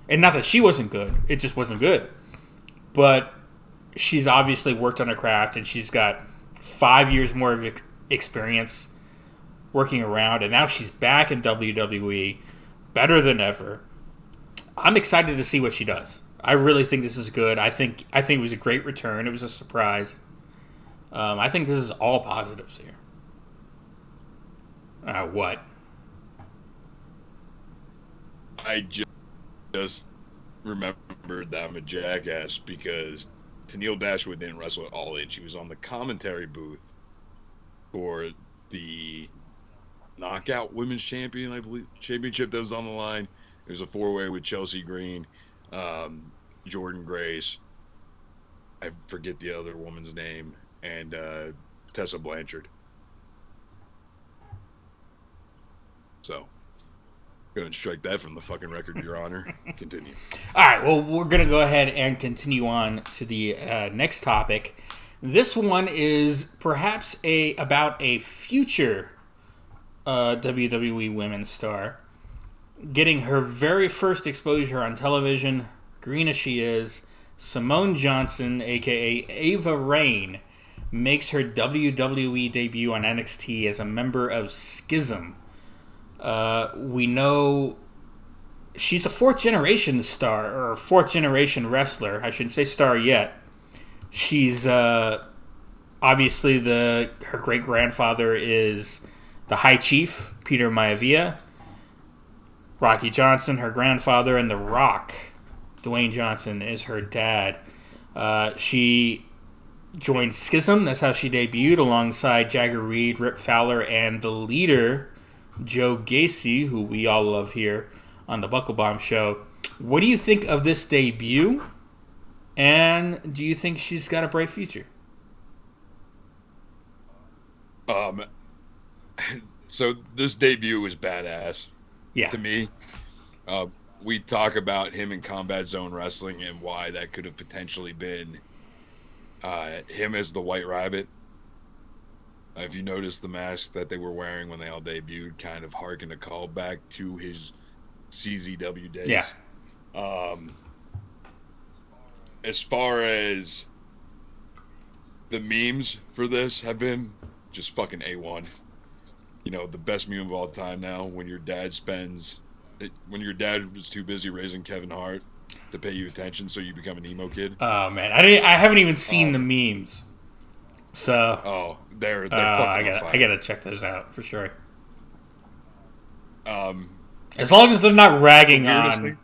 And not that she wasn't good, it just wasn't good. but she's obviously worked on her craft, and she's got 5 years more of experience working around, and now she's back in WWE, better than ever. I'm excited to see what she does. I really think this is good. I think it was a great return. It was a surprise. I think this is all positives here. What?
I just remembered that I'm a jackass because Tenille Dashwood didn't wrestle at All In. She was on the commentary booth for the Knockout Women's Champion, I believe, championship that was on the line. It was a 4-way with Chelsea Green, Jordan Grace, I forget the other woman's name, and Tessa Blanchard. So, go and strike that from the fucking record, Your Honor. Continue.
All right, well, we're going to go ahead and continue on to the next topic. This one is perhaps about a future WWE women's star getting her very first exposure on television. Green as she is, Simone Johnson, a.k.a. Ava Raine, makes her WWE debut on NXT as a member of Schism. We know she's a fourth-generation star, or fourth-generation wrestler. I shouldn't say star yet. She's obviously her great-grandfather is the High Chief, Peter Maivia. Rocky Johnson, her grandfather, and The Rock, Dwayne Johnson, is her dad. She joined Schism. That's how she debuted, alongside Jagger Reed, Rip Fowler, and the leader, Joe Gacy, who we all love here on the Buckle Bomb Show. What do you think of this debut? And do you think she's got a bright future?
So this debut was badass.
Yeah.
To me. We talk about him in Combat Zone Wrestling and why that could have potentially been him as the White Rabbit. If you noticed the mask that they were wearing when they all debuted, kind of harkened a call back to his CZW days.
Yeah.
As far as the memes for this have been, just fucking A1. You know, the best meme of all time now, when your dad was too busy raising Kevin Hart to pay you attention, so you become an emo kid.
Oh, man. I haven't even seen the memes. So
they're fucking on fire.
I gotta check those out for sure.
As
long as they're not ragging on,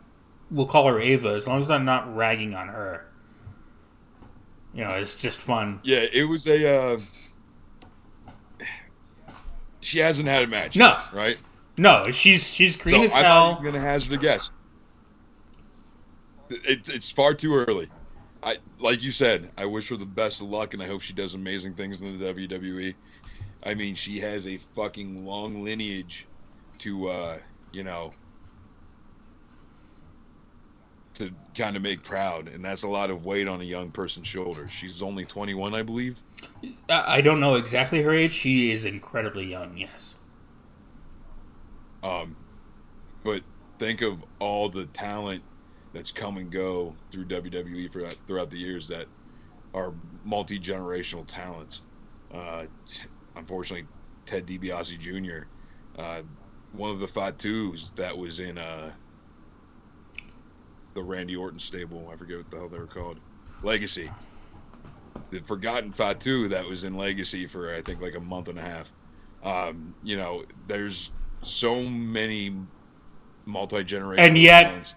we'll call her Ava. As long as they're not ragging on her, it's just fun.
Yeah, it was a. She hasn't had a match.
No,
yet, right?
No, she's green as hell.
I'm gonna hazard a guess. It's far too early. Like you said, I wish her the best of luck, and I hope she does amazing things in the WWE. I mean, she has a fucking long lineage to, to kind of make proud, and that's a lot of weight on a young person's shoulders. She's only 21, I believe.
I don't know exactly her age. She is incredibly young, yes.
But think of all the talent that's come and go through WWE throughout the years that are multi-generational talents. Unfortunately, Ted DiBiase Jr., one of the Fatus that was in the Randy Orton stable. I forget what the hell they were called. Legacy. The forgotten Fatu that was in Legacy for, I think, like a month and a half. There's so many multi-generational
and yet,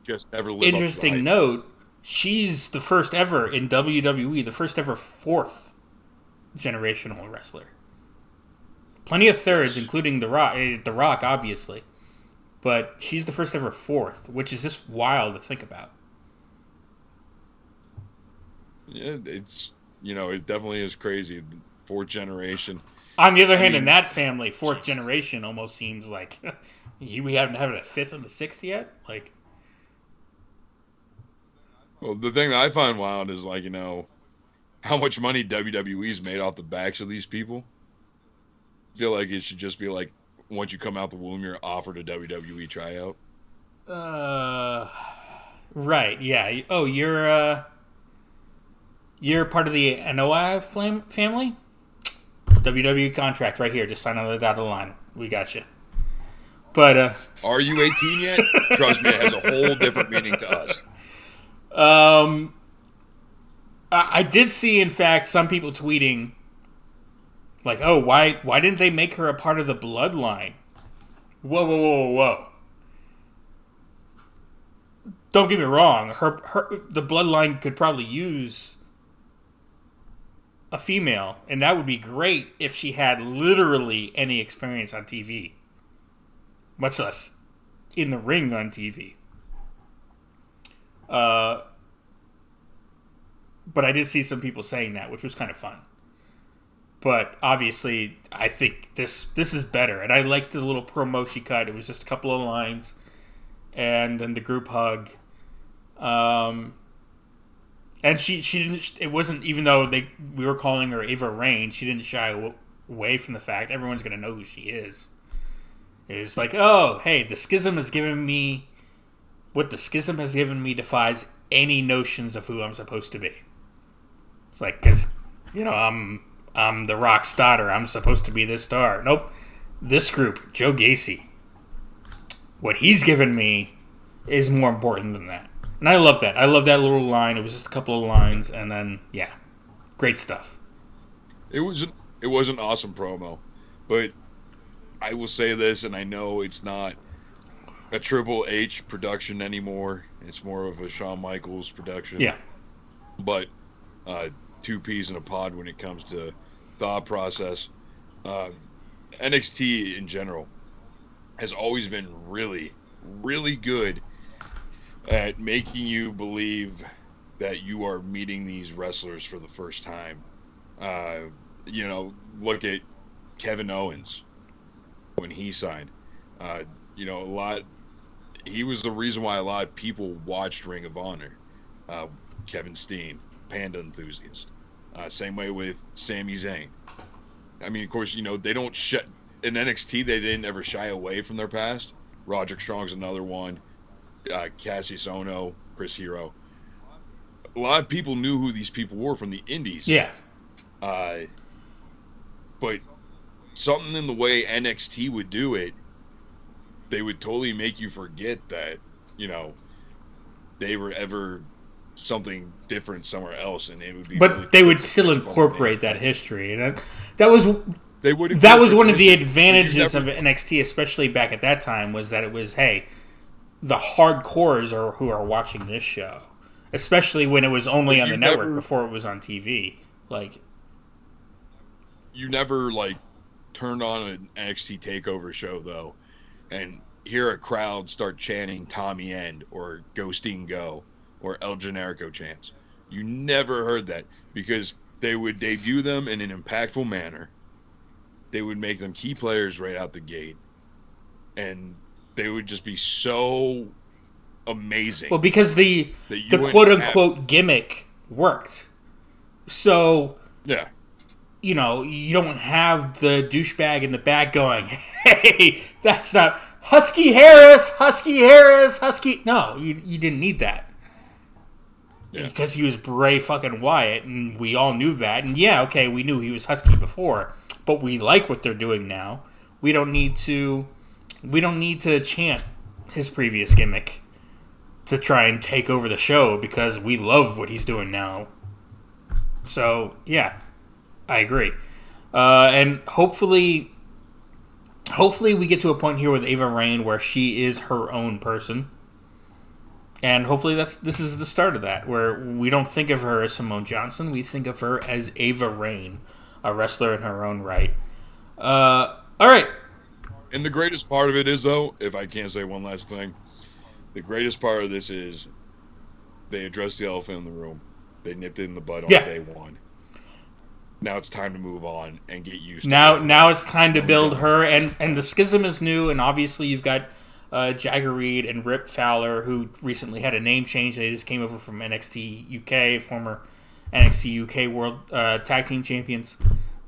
just never live
interesting
up to
note, she's the first ever in WWE, the first ever fourth generational wrestler. Plenty of thirds, including The Rock, obviously. But she's the first ever fourth, which is just wild to think about.
Yeah, it definitely is crazy. Fourth generation.
On the other hand, in that family, fourth generation almost seems like we haven't had a fifth and a sixth yet. Like,
well, the thing that I find wild is how much money WWE's made off the backs of these people. I feel like it should just be like, once you come out the womb, you're offered a WWE tryout.
Right, yeah. Oh, you're you're part of the NOI family. WWE contract right here. Just sign on the dotted line. We got you. But
are you 18 yet? Trust me, it has a whole different meaning to us.
I did see, in fact, some people tweeting like, "Oh, why didn't they make her a part of the bloodline?" Whoa. Don't get me wrong. The bloodline could probably use a female, and that would be great if she had literally any experience on TV, much less in the ring on TV. But I did see some people saying that, which was kind of fun. But obviously, I think this is better, and I liked the little promo she cut. It was just a couple of lines, and then the group hug. And she didn't. It wasn't, even though we were calling her Ava Raine, she didn't shy away from the fact everyone's gonna know who she is. It was like, oh, hey, the schism has given me what the schism has given me defies any notions of who I'm supposed to be. It's like, because I'm the Rock's daughter. I'm supposed to be this star. Nope. This group, Joe Gacy, what he's given me is more important than that. And I love that. I love that little line. It was just a couple of lines, and then, yeah, great stuff.
It was an awesome promo. But I will say this, and I know it's not a Triple H production anymore. It's more of a Shawn Michaels production.
Yeah.
But two peas in a pod when it comes to thought process. NXT in general has always been really, really good at making you believe that you are meeting these wrestlers for the first time. Look at Kevin Owens when he signed. He was the reason why a lot of people watched Ring of Honor. Kevin Steen, Panda enthusiast. Same way with Sami Zayn. I mean, of course, they don't in NXT, they didn't ever shy away from their past. Roderick Strong's another one. Cassius Ohno, Chris Hero. A lot of people knew who these people were from the indies.
Yeah.
But something in the way NXT would do it, they would totally make you forget that, they were ever something different somewhere else, and it would be.
But
really
they would still incorporate that history, and that was one of the advantages of NXT, especially back at that time, was that it was, hey, the hardcores are who are watching this show, especially when it was only on the network before it was on TV. Like,
you never turned on an NXT Takeover show though, and hear a crowd start chanting Tommy End or Ghosting Go or El Generico chants. You never heard that, because they would debut them in an impactful manner. They would make them key players right out the gate, and they would just be so amazing.
Well, because the quote-unquote gimmick worked. So,
yeah,
you don't have the douchebag in the back going, hey, that's not Husky Harris. No, you didn't need that. Yeah. Because he was Bray fucking Wyatt, and we all knew that. And yeah, okay, we knew he was Husky before, but we like what they're doing now. We don't need to chant his previous gimmick to try and take over the show, because we love what he's doing now. So, yeah, I agree. And hopefully we get to a point here with Ava Raine where she is her own person. And hopefully this is the start of that, where we don't think of her as Simone Johnson. We think of her as Ava Raine, a wrestler in her own right. All right.
And the greatest part of it is, though, if I can't say one last thing, the greatest part of this is they addressed the elephant in the room. They nipped it in the bud on day one. Now it's time to move on and get used to it.
Now it's time to build her, and the schism is new, and obviously you've got Jagger Reed and Rip Fowler, who recently had a name change. They just came over from NXT UK, former NXT UK World Tag Team Champions.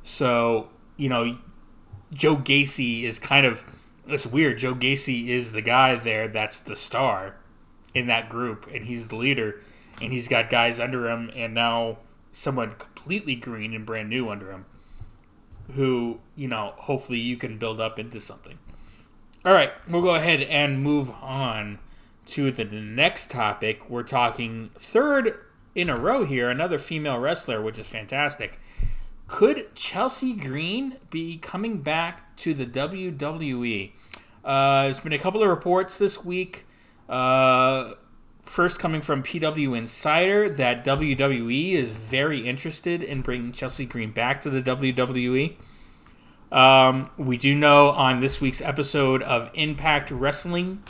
So, Joe Gacy is kind of... It's weird. Joe Gacy is the guy there that's the star in that group, and he's the leader, and he's got guys under him, and now someone completely green and brand new under him, who, hopefully you can build up into something. All right, we'll go ahead and move on to the next topic. We're talking third in a row here, another female wrestler, which is fantastic. Could Chelsea Green be coming back to the WWE? There's been a couple of reports this week. First coming from PW Insider that WWE is very interested in bringing Chelsea Green back to the WWE. We do know on this week's episode of Impact Wrestling,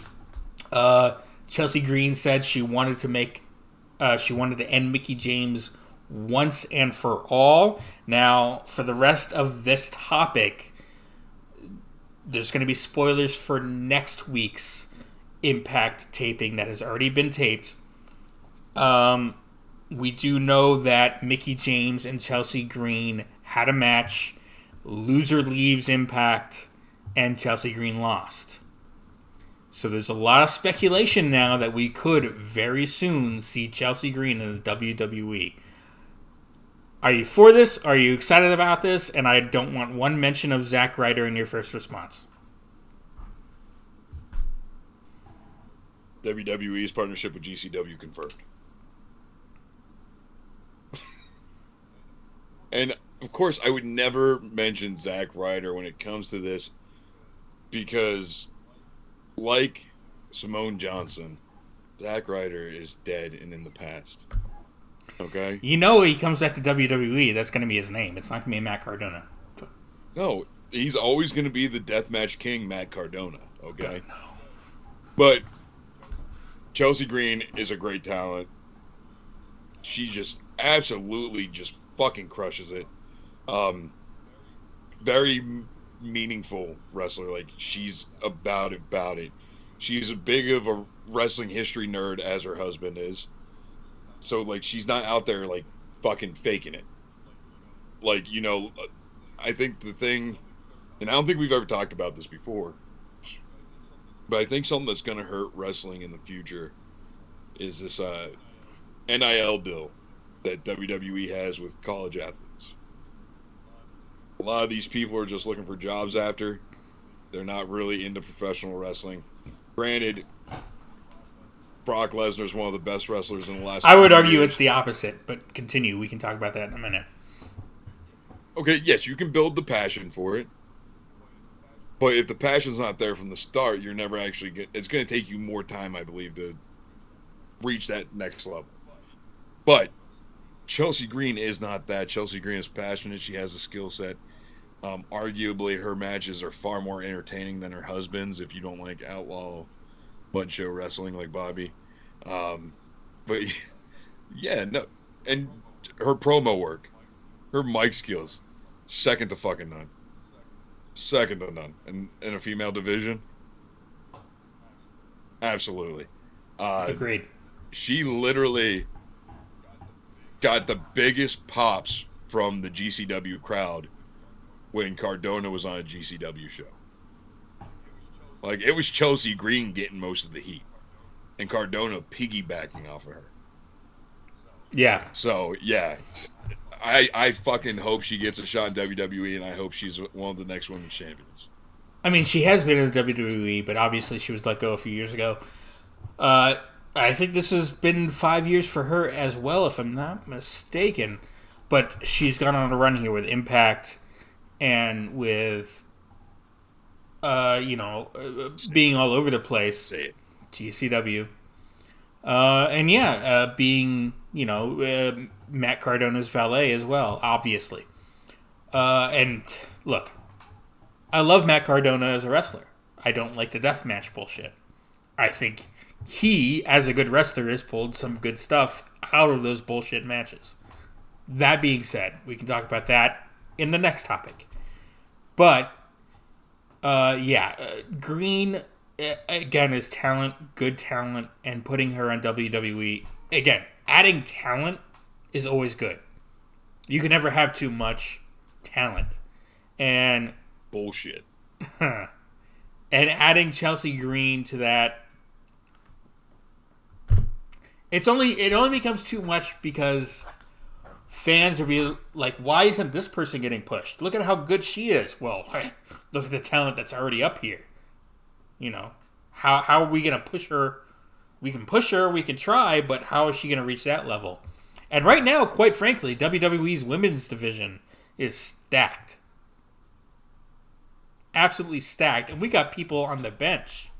Chelsea Green said she wanted to end Mickie James once and for all. Now, for the rest of this topic, there's going to be spoilers for next week's Impact taping that has already been taped. We do know that Mickie James and Chelsea Green had a match. Loser leaves Impact, and Chelsea Green lost. So there's a lot of speculation now that we could very soon see Chelsea Green in the WWE. Are you for this? Are you excited about this? And I don't want one mention of Zack Ryder in your first response.
WWE's partnership with GCW confirmed. And, of course, I would never mention Zack Ryder when it comes to this because, like Simone Johnson, Zack Ryder is dead and in the past. Okay?
He comes back to WWE, that's going to be his name. It's not going to be Matt Cardona.
No, he's always going to be the Deathmatch King, Matt Cardona. Okay?
No.
But Chelsea Green is a great talent. She just absolutely just fucking crushes it. Very meaningful wrestler. Like, she's about it. She's as big of a wrestling history nerd as her husband is. So, like, she's not out there, like, fucking faking it. Like, I think the thing, and I don't think we've ever talked about this before, but I think something that's going to hurt wrestling in the future is this NIL deal that WWE has with college athletes. A lot of these people are just looking for jobs after. They're not really into professional wrestling. Granted, Brock Lesnar's one of the best wrestlers in the last
I would argue
years.
it's the opposite, but continue. We can talk about that in a minute.
Okay, yes, you can build the passion for it. But if the passion's not there from the start, you're never actually it's going to take you more time, I believe, to reach that next level. But Chelsea Green is not that. Chelsea Green is passionate. She has a skill set. Arguably, her matches are far more entertaining than her husband's if you don't like outlaw mud show wrestling like Bobby. But, yeah, no. And her promo work, her mic skills, second to fucking none. Second to none. In a female division, absolutely.
Agreed.
She literally got the biggest pops from the GCW crowd when Cardona was on a GCW show. Like, it was Chelsea Green getting most of the heat, and Cardona piggybacking off of her.
Yeah.
So, yeah. I fucking hope she gets a shot in WWE, and I hope she's one of the next women's champions.
I mean, she has been in the WWE, but obviously she was let go a few years ago. I think this has been 5 years for her as well, if I'm not mistaken. But she's gone on a run here with Impact and with, being all over the place.
Say it.
GCW. Being, Matt Cardona's valet as well, obviously. And look, I love Matt Cardona as a wrestler. I don't like the deathmatch bullshit. I think he, as a good wrestler, has pulled some good stuff out of those bullshit matches. That being said, we can talk about that in the next topic. But, Green, again, is talent, good talent, and putting her on WWE. Again, adding talent is always good. You can never have too much talent. And
bullshit.
And adding Chelsea Green to that, it only becomes too much because fans would be like, why isn't this person getting pushed? Look at how good she is. Well, look at the talent that's already up here. You know, how are we going to push her? We can push her, we can try, but how is she going to reach that level? And right now, quite frankly, WWE's women's division is stacked. Absolutely stacked. And we got people on the bench,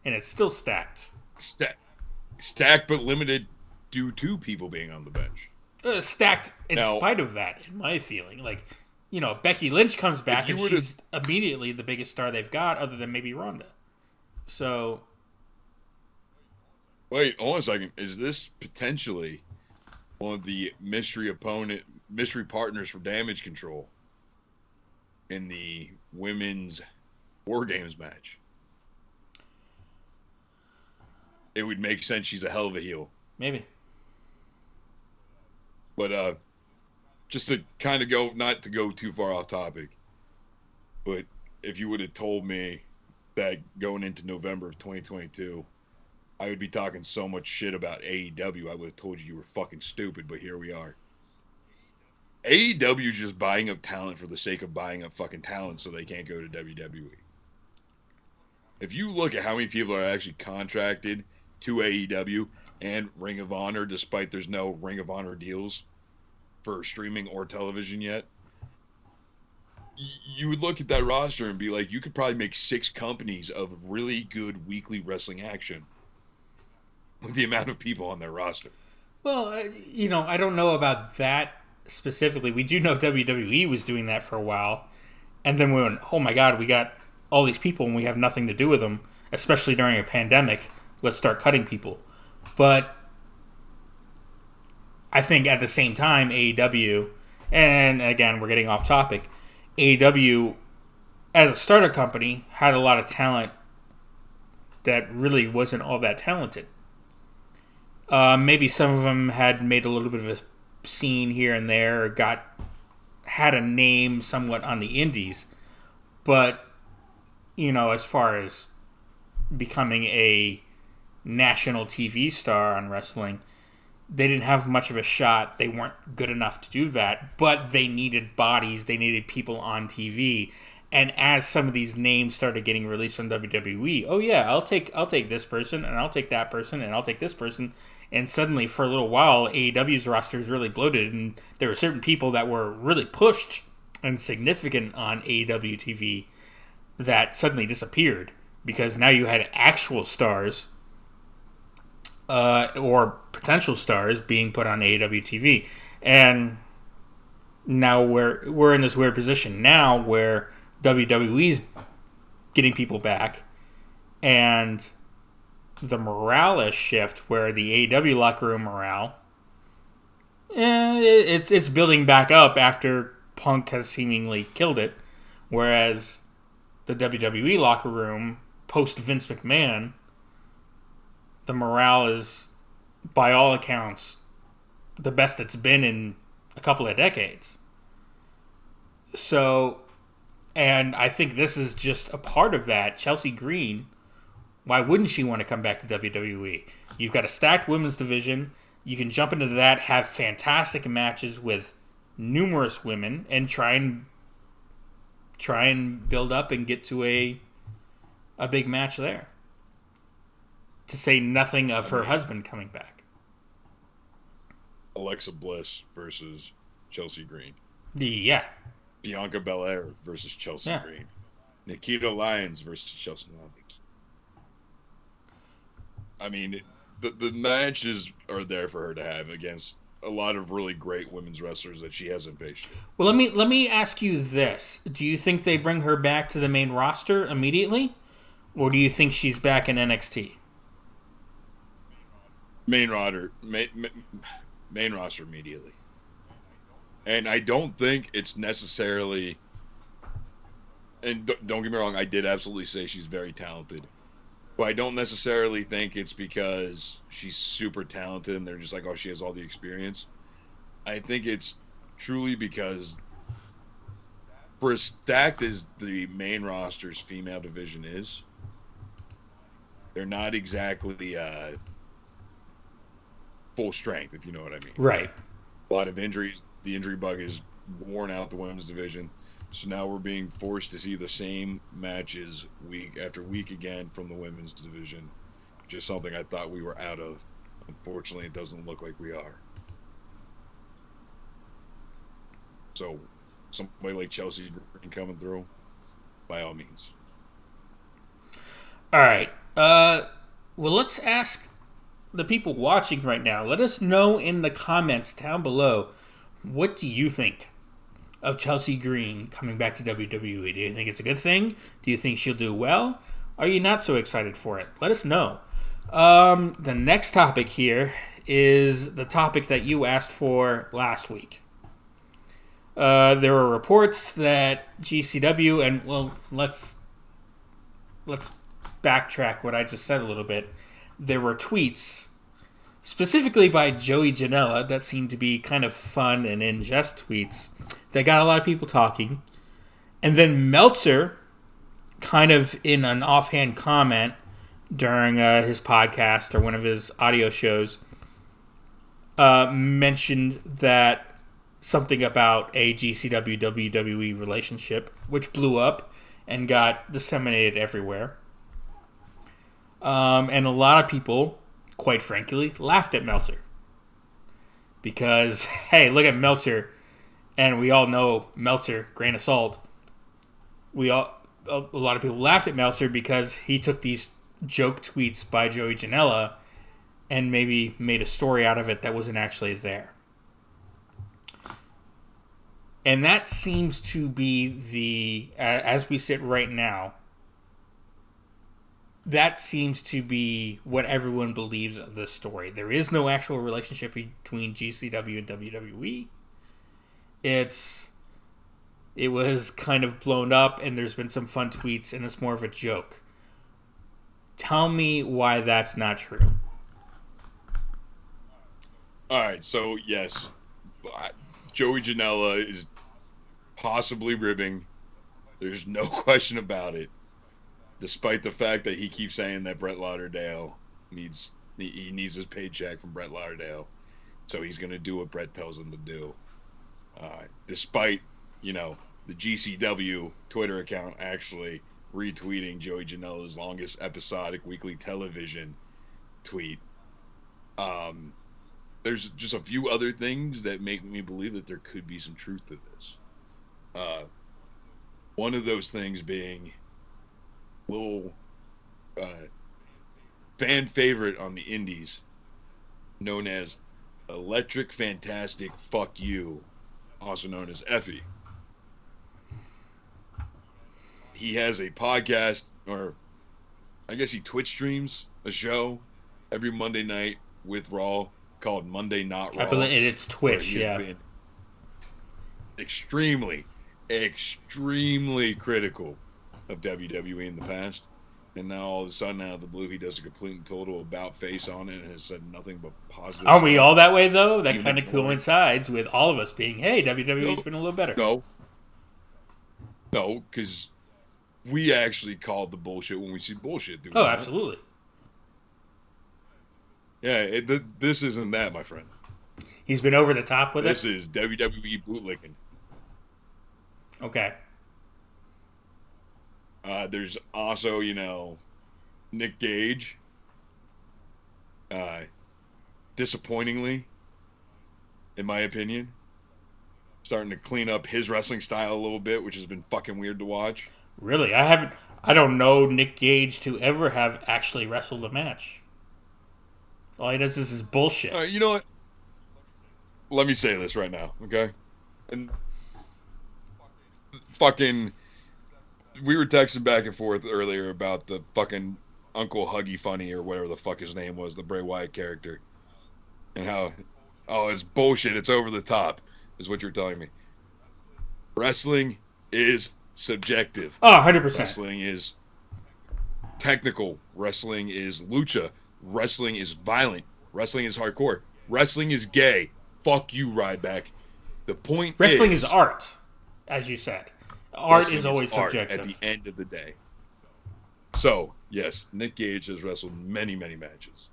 and it's still stacked.
Stacked but limited due to people being on the bench.
Stacked in spite of that, in my feeling. Like, you know, Becky Lynch comes back and she's immediately the biggest star they've got, other than maybe Ronda. So...
Wait, hold on a second. Is this potentially one of the mystery partners for Damage Control in the women's War Games match? It would make sense. She's a hell of a heel.
Maybe.
But just to kind of go, not to go too far off topic, but if you would have told me that going into November of 2022, I would be talking so much shit about AEW, I would have told you were fucking stupid, but here we are. AEW is just buying up talent for the sake of buying up fucking talent so they can't go to WWE. If you look at how many people are actually contracted to AEW and Ring of Honor, despite there's no Ring of Honor deals for streaming or television yet, you would look at that roster and be like, you could probably make 6 companies of really good weekly wrestling action with the amount of people on their roster.
Well, you know, I don't know about that specifically. We do know WWE was doing that for a while. And then we went, oh my God, we got all these people and we have nothing to do with them, especially during a pandemic. Let's start cutting people. But I think at the same time, AEW, and again, we're getting off topic, AEW, as a startup company, had a lot of talent that really wasn't all that talented. Maybe some of them had made a little bit of a scene here and there, or had a name somewhat on the indies. But, you know, as far as becoming a national TV star on wrestling, they didn't have much of a shot. They weren't good enough to do that, but they needed bodies. They needed people on TV. And as some of these names started getting released from WWE, oh yeah, I'll take this person, and I'll take that person, and I'll take this person. And suddenly, for a little while, AEW's roster is really bloated, and there were certain people that were really pushed and significant on AEW TV that suddenly disappeared because now you had actual stars or potential stars being put on AEW TV. And now we're in this weird position now where WWE's getting people back, and the morale is shift where the AEW locker room morale, it's building back up after Punk has seemingly killed it, whereas the WWE locker room post Vince McMahon, the morale is by all accounts the best it's been in a couple of decades. So, and I think this is just a part of that. Chelsea Green, why wouldn't she want to come back to WWE? You've got a stacked women's division. You can jump into that, have fantastic matches with numerous women, and try and build up and get to a big match there. To say nothing of her husband coming back.
Alexa Bliss versus Chelsea Green.
Yeah.
Bianca Belair versus Chelsea Green. Nikita Lyons versus Chelsea Green. I mean, the matches are there for her to have against a lot of really great women's wrestlers that she hasn't faced.
Well, let me ask you this: do you think they bring her back to the main roster immediately, or do you think she's back in NXT?
Main roster immediately. And I don't think it's necessarily, and don't get me wrong, I did absolutely say she's very talented. But I don't necessarily think it's because she's super talented and they're just like, oh, she has all the experience. I think it's truly because for as stacked as the main roster's female division is, they're not exactly full strength, if you know what I mean.
Right.
A lot of injuries. the injury bug has worn out the women's division. So now we're being forced to see the same matches week after week again from the women's division. Just something I thought we were out of. Unfortunately, it doesn't look like we are. So, somebody like Chelsea Green coming through, by all means.
All right. Well, let's ask the people watching right now. Let us know in the comments down below. What do you think of Chelsea Green coming back to WWE? Do you think it's a good thing? Do you think she'll do well? Are you not so excited for it? Let us know. The next topic here is the topic that you asked for last week. There were reports that GCW, and well, let's backtrack what I just said a little bit. There were tweets, specifically by Joey Janela, that seemed to be kind of fun and in jest tweets that got a lot of people talking. And then Meltzer, kind of in an offhand comment during his podcast or one of his audio shows, mentioned that something about a GCW WWE relationship, which blew up and got disseminated everywhere. And a lot of people, quite frankly, laughed at Meltzer. Because, hey, look at Meltzer, and we all know Meltzer, grain of salt. A lot of people laughed at Meltzer because he took these joke tweets by Joey Janela and maybe made a story out of it that wasn't actually there. And that seems to be as we sit right now, that seems to be what everyone believes of this story. There is no actual relationship between GCW and WWE. It was kind of blown up, and there's been some fun tweets, and it's more of a joke. Tell me why that's not true.
All right, so yes, Joey Janela is possibly ribbing. There's no question about it. Despite the fact that he keeps saying that Brett Lauderdale needs his paycheck from Brett Lauderdale, so he's going to do what Brett tells him to do. Despite, the GCW Twitter account actually retweeting Joey Janela's longest episodic weekly television tweet. There's just a few other things that make me believe that there could be some truth to this. One of those things being little fan favorite on the indies known as Electric Fantastic Fuck You, also known as Effie. He has a podcast, or I guess he Twitch streams a show every Monday night with Raw called Monday Not Raw.
I believe it's Twitch, yeah.
Been extremely critical of WWE in the past, and now all of a sudden, out of the blue, he does a complete and total about face on it and has said nothing but positive.
Aren't we all that way, though? That kind of coincides with all of us being, hey, WWE's been a little better.
No, because we actually called the bullshit when we see bullshit.
Oh, absolutely.
Yeah, this isn't that, my friend.
He's been over the top with
this
it?
This is WWE bootlicking.
Okay.
There's also, Nick Gage. Disappointingly, in my opinion, starting to clean up his wrestling style a little bit, which has been fucking weird to watch.
Really? I don't know Nick Gage to ever have actually wrestled a match. All he does is his bullshit.
You know what? Let me say this right now, okay? And fucking, we were texting back and forth earlier about the fucking Uncle Huggy Funny or whatever the fuck his name was, the Bray Wyatt character, and how, it's bullshit, it's over the top, is what you're telling me. Wrestling is subjective.
Oh, 100%.
Wrestling is technical. Wrestling is lucha. Wrestling is violent. Wrestling is hardcore. Wrestling is gay. Fuck you, Ryback. The point
wrestling is art, as you said. Art is always subjective.
At the end of the day. So, yes, Nick Gage has wrestled many, many matches.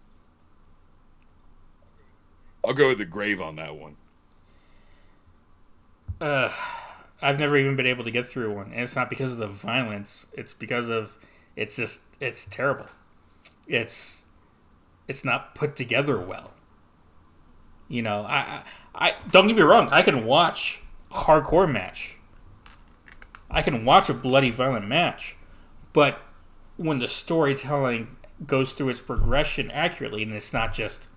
I'll go with the grave on that one.
I've never even been able to get through one, and it's not because of the violence. It's because of it's terrible. It's not put together well. You know, I don't get me wrong. I can watch a hardcore match. I can watch a bloody, violent match, but when the storytelling goes through its progression accurately, and it's not just,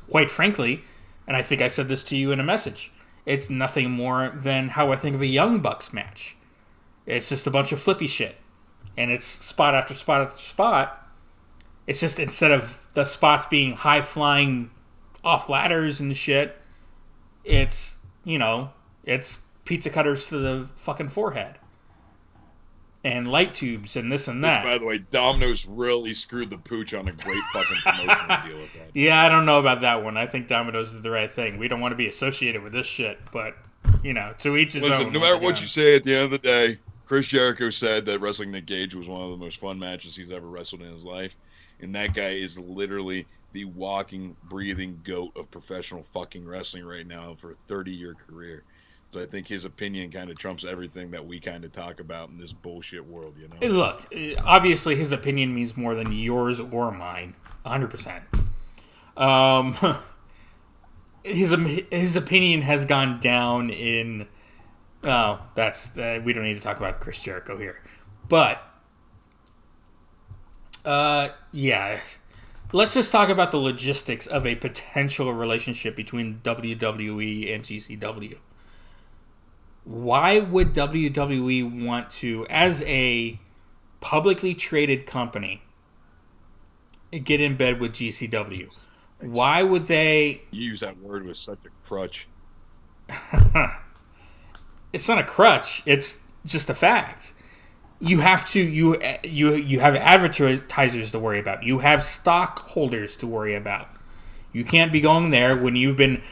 quite frankly, and I think I said this to you in a message, it's nothing more than how I think of a Young Bucks match. It's just a bunch of flippy shit, and it's spot after spot after spot. It's just, instead of the spots being high flying off ladders and shit, it's, you know, it's pizza cutters to the fucking forehead and light tubes and this and that.
Which, by the way, Domino's really screwed the pooch on a great fucking promotional deal with that.
Yeah, I don't know about that one. I think Domino's did the right thing. We don't want to be associated with this shit, but, you know, to each his own.
Listen, no matter what you say, at the end of the day, Chris Jericho said that wrestling Nick Gage was one of the most fun matches he's ever wrestled in his life. And that guy is literally the walking, breathing goat of professional fucking wrestling right now for a 30-year career. So I think his opinion kind of trumps everything that we kind of talk about in this bullshit world, you know?
Hey, look, obviously his opinion means more than yours or mine. 100%. His opinion has gone down in... Oh, that's... we don't need to talk about Chris Jericho here. But... yeah. Let's just talk about the logistics of a potential relationship between WWE and GCW. Why would WWE want to, as a publicly traded company, get in bed with GCW? Why would they...
You use that word with such a crutch.
It's not a crutch. It's just a fact. You have to you have advertisers to worry about. You have stockholders to worry about. You can't be going there when you've been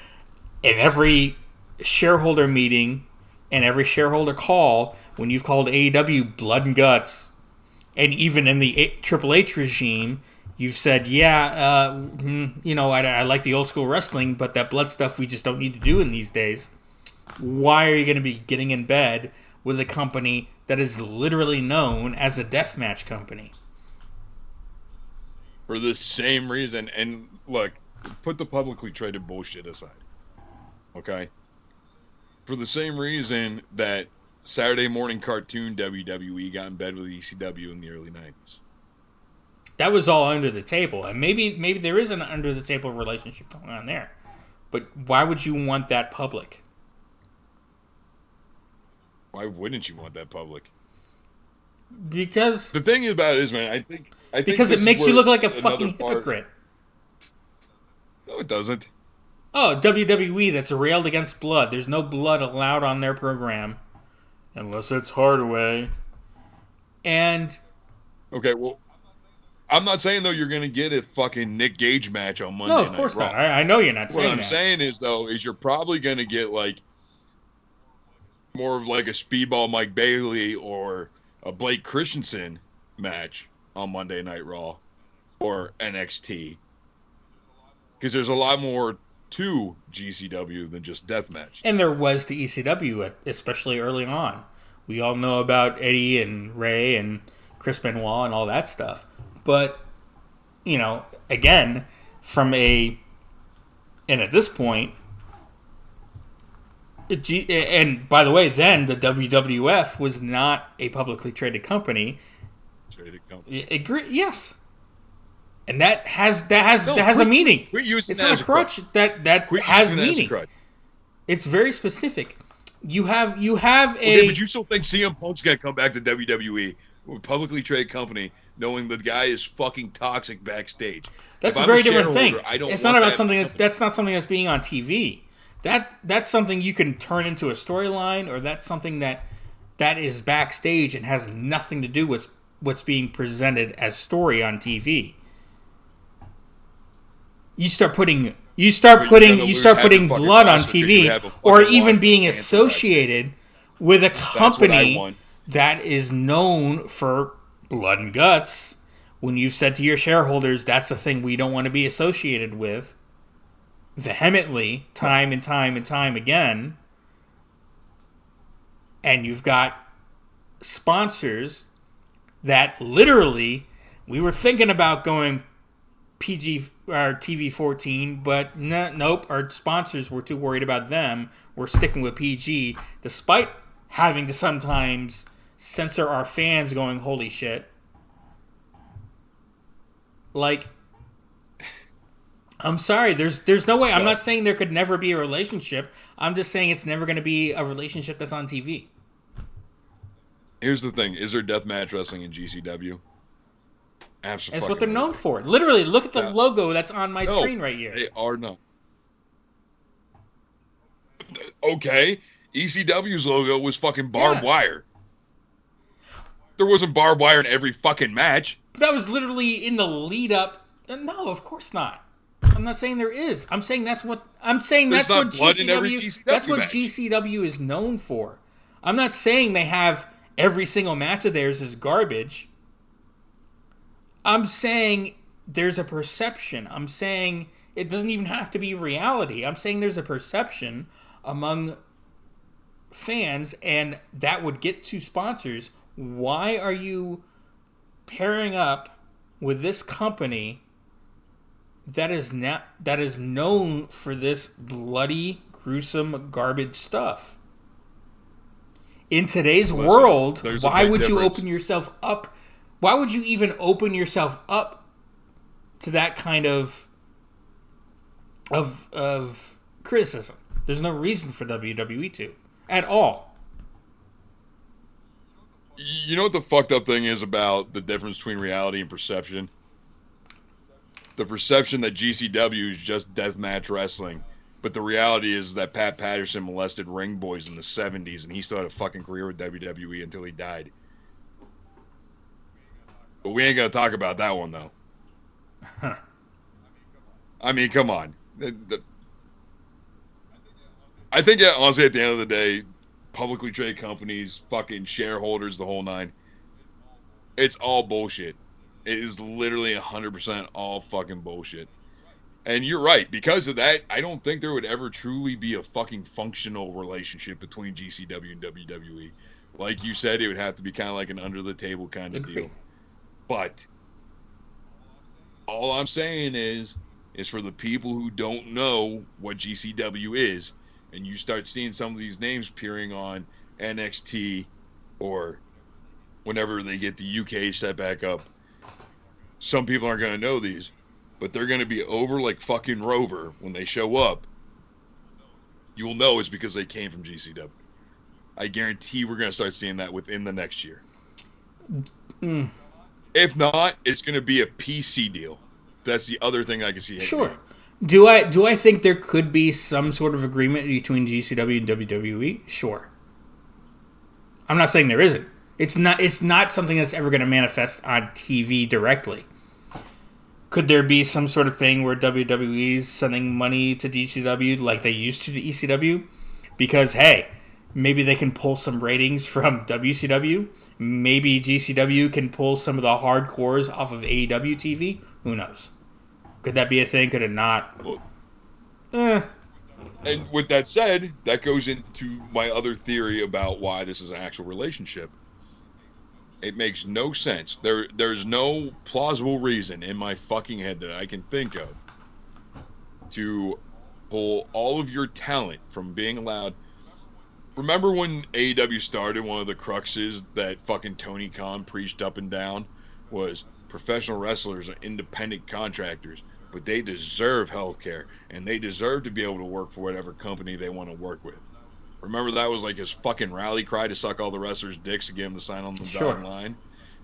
in every shareholder meeting and every shareholder call, when you've called AEW blood and guts, and even in the Triple H regime, you've said, yeah, you know, I like the old school wrestling, but that blood stuff we just don't need to do in these days. Why are you going to be getting in bed with a company that is literally known as a deathmatch company?
For the same reason, and look, put the publicly traded bullshit aside, okay? For the same reason that Saturday morning cartoon WWE got in bed with ECW in the early 90s.
That was all under the table, and maybe there is an under the table relationship going on there. But why would you want that public?
Why wouldn't you want that public?
Because
the thing about it is, man, I think
because it makes you look like a fucking hypocrite.
No, it doesn't.
Oh, WWE that's railed against blood. There's no blood allowed on their program unless it's Hardaway. And
okay, well, I'm not saying though you're going to get a fucking Nick Gage match on Monday.
No, of course not. I know you're not saying that.
What I'm saying is though is you're probably going to get like more of like a Speedball Mike Bailey or a Blake Christensen match on Monday Night Raw or NXT. Because there's a lot more to GCW than just deathmatch.
And there was to ECW, especially early on. We all know about Eddie and Ray and Chris Benoit and all that stuff. But, you know, again, and at this point, and by the way, then the WWF was not a publicly traded company. Yes. And that has a meaning. It's not a crutch. That has meaning. It's very specific. You have a.
Okay, but you still think CM Punk's gonna come back to WWE, a publicly traded company, knowing the guy is fucking toxic backstage?
That's a very different thing. It's not about something that's not something that's being on TV. That's something you can turn into a storyline, or that's something that is backstage and has nothing to do with what's being presented as story on TV. You start putting blood on TV, or even being associated with a company that is known for blood and guts. When you've said to your shareholders, that's a thing we don't want to be associated with, vehemently, time and time and time again, And you've got sponsors that literally we were thinking about going PG or TV 14, but nope, our sponsors were too worried about them. We're sticking with PG, despite having to sometimes censor our fans going, holy shit. Like, I'm sorry, there's no way. I'm not saying there could never be a relationship. I'm just saying it's never going to be a relationship that's on TV.
Here's the thing. Is there deathmatch wrestling in GCW? Absolutely.
That's what they're known for. Literally, look at the logo that's on my screen right here.
They are not. Okay. ECW's logo was fucking barbed wire. There wasn't barbed wire in every fucking match.
But that was literally in the lead up. No, of course not. I'm not saying there is. I'm saying that's what GCW. That's what GCW is known for. I'm not saying they have every single match of theirs is garbage. I'm saying there's a perception. I'm saying it doesn't even have to be reality. I'm saying there's a perception among fans, and that would get to sponsors. Why are you pairing up with this company that is known for this bloody, gruesome, garbage stuff? In today's world, why would you open yourself up? Why would you even open yourself up to that kind of criticism? There's no reason for WWE to at all.
You know what the fucked up thing is about the difference between reality and perception? The perception that GCW is just deathmatch wrestling, but the reality is that Pat Patterson molested ring boys in the 70s, and he still had a fucking career with WWE until he died. But we ain't gonna talk about that one, though.
Huh.
I mean, come on. I think, honestly, at the end of the day, publicly traded companies, fucking shareholders, the whole nine, it's all bullshit. It is literally 100% all fucking bullshit. And you're right. Because of that, I don't think there would ever truly be a fucking functional relationship between GCW and WWE. Like you said, it would have to be kind of like an under-the-table kind of deal. But all I'm saying is for the people who don't know what GCW is, and you start seeing some of these names appearing on NXT or whenever they get the UK set back up, some people aren't going to know these, but they're going to be over like fucking Rover when they show up. You will know it's because they came from GCW. I guarantee we're going to start seeing that within the next year. If not, it's going to be a PC deal. That's the other thing I can see.
Sure. Do I think there could be some sort of agreement between GCW and WWE? Sure. I'm not saying there isn't. It's not something that's ever going to manifest on TV directly. Could there be some sort of thing where WWE is sending money to GCW like they used to ECW? Because, hey, maybe they can pull some ratings from WCW. Maybe GCW can pull some of the hardcores off of AEW TV. Who knows? Could that be a thing? Could it not?
And with that said, that goes into my other theory about why this is an actual relationship. It makes no sense. There's no plausible reason in my fucking head that I can think of to pull all of your talent from being allowed. Remember when AEW started, one of the cruxes that fucking Tony Khan preached up and down was professional wrestlers are independent contractors, but they deserve health care, and they deserve to be able to work for whatever company they want to work with. Remember that was like his fucking rally cry to suck all the wrestlers' dicks to get them to sign on the dotted line?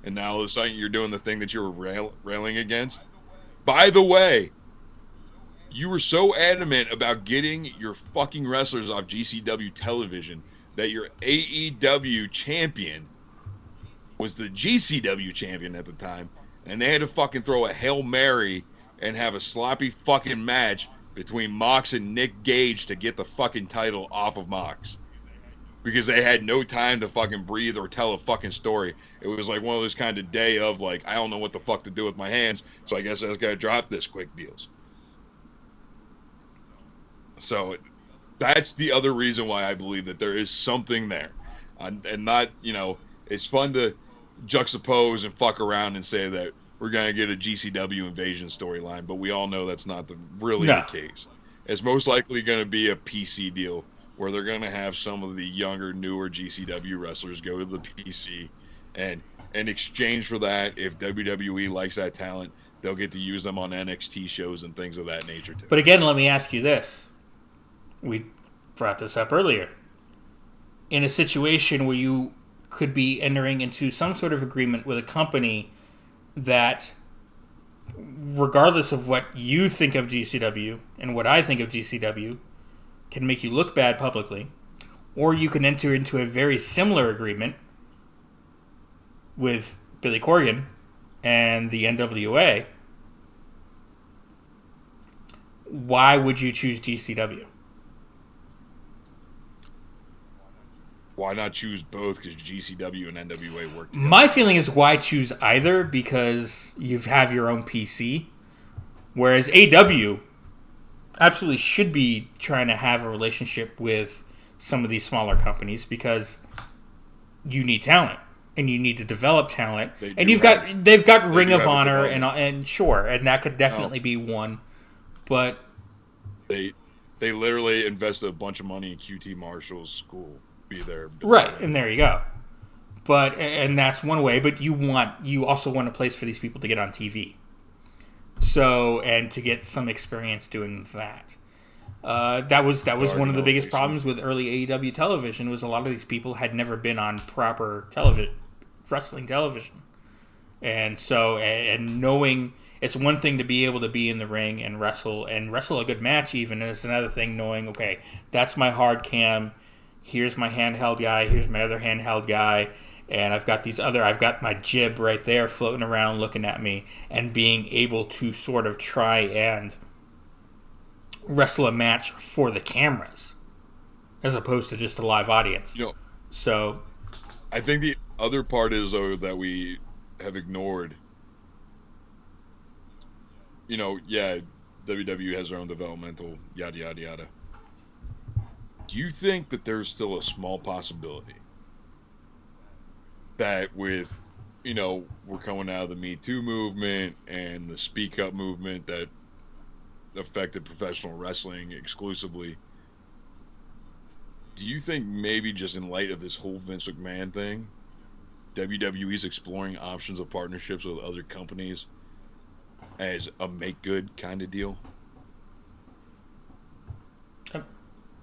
And now all of a sudden you're doing the thing that you were railing against? By the way, you were so adamant about getting your fucking wrestlers off GCW television that your AEW champion was the GCW champion at the time, and they had to fucking throw a Hail Mary and have a sloppy fucking match between Mox and Nick Gage to get the fucking title off of Mox. Because they had no time to fucking breathe or tell a fucking story. It was like one of those kind of day of like, I don't know what the fuck to do with my hands, so I guess I just gotta drop this quick deals. So that's the other reason why I believe that there is something there. And not, it's fun to juxtapose and fuck around and say that we're going to get a GCW invasion storyline, but we all know that's not really the
No.
case. It's most likely going to be a PC deal where they're going to have some of the younger, newer GCW wrestlers go to the PC, and in exchange for that, if WWE likes that talent, they'll get to use them on NXT shows and things of that nature too.
But again, let me ask you this. We brought this up earlier. In a situation where you could be entering into some sort of agreement with a company that, regardless of what you think of GCW and what I think of GCW, can make you look bad publicly, or you can enter into a very similar agreement with Billy Corgan and the NWA, why would you choose GCW?
Why not choose both? Because GCW and NWA work together.
My feeling is why choose either, because you have your own PC, whereas AEW absolutely should be trying to have a relationship with some of these smaller companies because you need talent and you need to develop talent, and they've got Ring of Honor and sure, and that could definitely be one, but
they literally invested a bunch of money in QT Marshall's school. Be there,
right, and there you go. But and that's one way. But you also want a place for these people to get on TV. So and to get some experience doing that. That was one of the biggest problems with early AEW television was a lot of these people had never been on proper wrestling television, and so and knowing it's one thing to be able to be in the ring and wrestle a good match even, and it's another thing knowing okay that's my hard cam. Here's my handheld guy, here's my other handheld guy, and I've got my jib right there floating around looking at me, and being able to sort of try and wrestle a match for the cameras as opposed to just a live audience. So
I think the other part is, though, that we have ignored. WWE has their own developmental yada, yada, yada. Do you think that there's still a small possibility that with, we're coming out of the Me Too movement and the Speak Up movement that affected professional wrestling exclusively, do you think maybe just in light of this whole Vince McMahon thing, WWE's exploring options of partnerships with other companies as a make good kind of deal?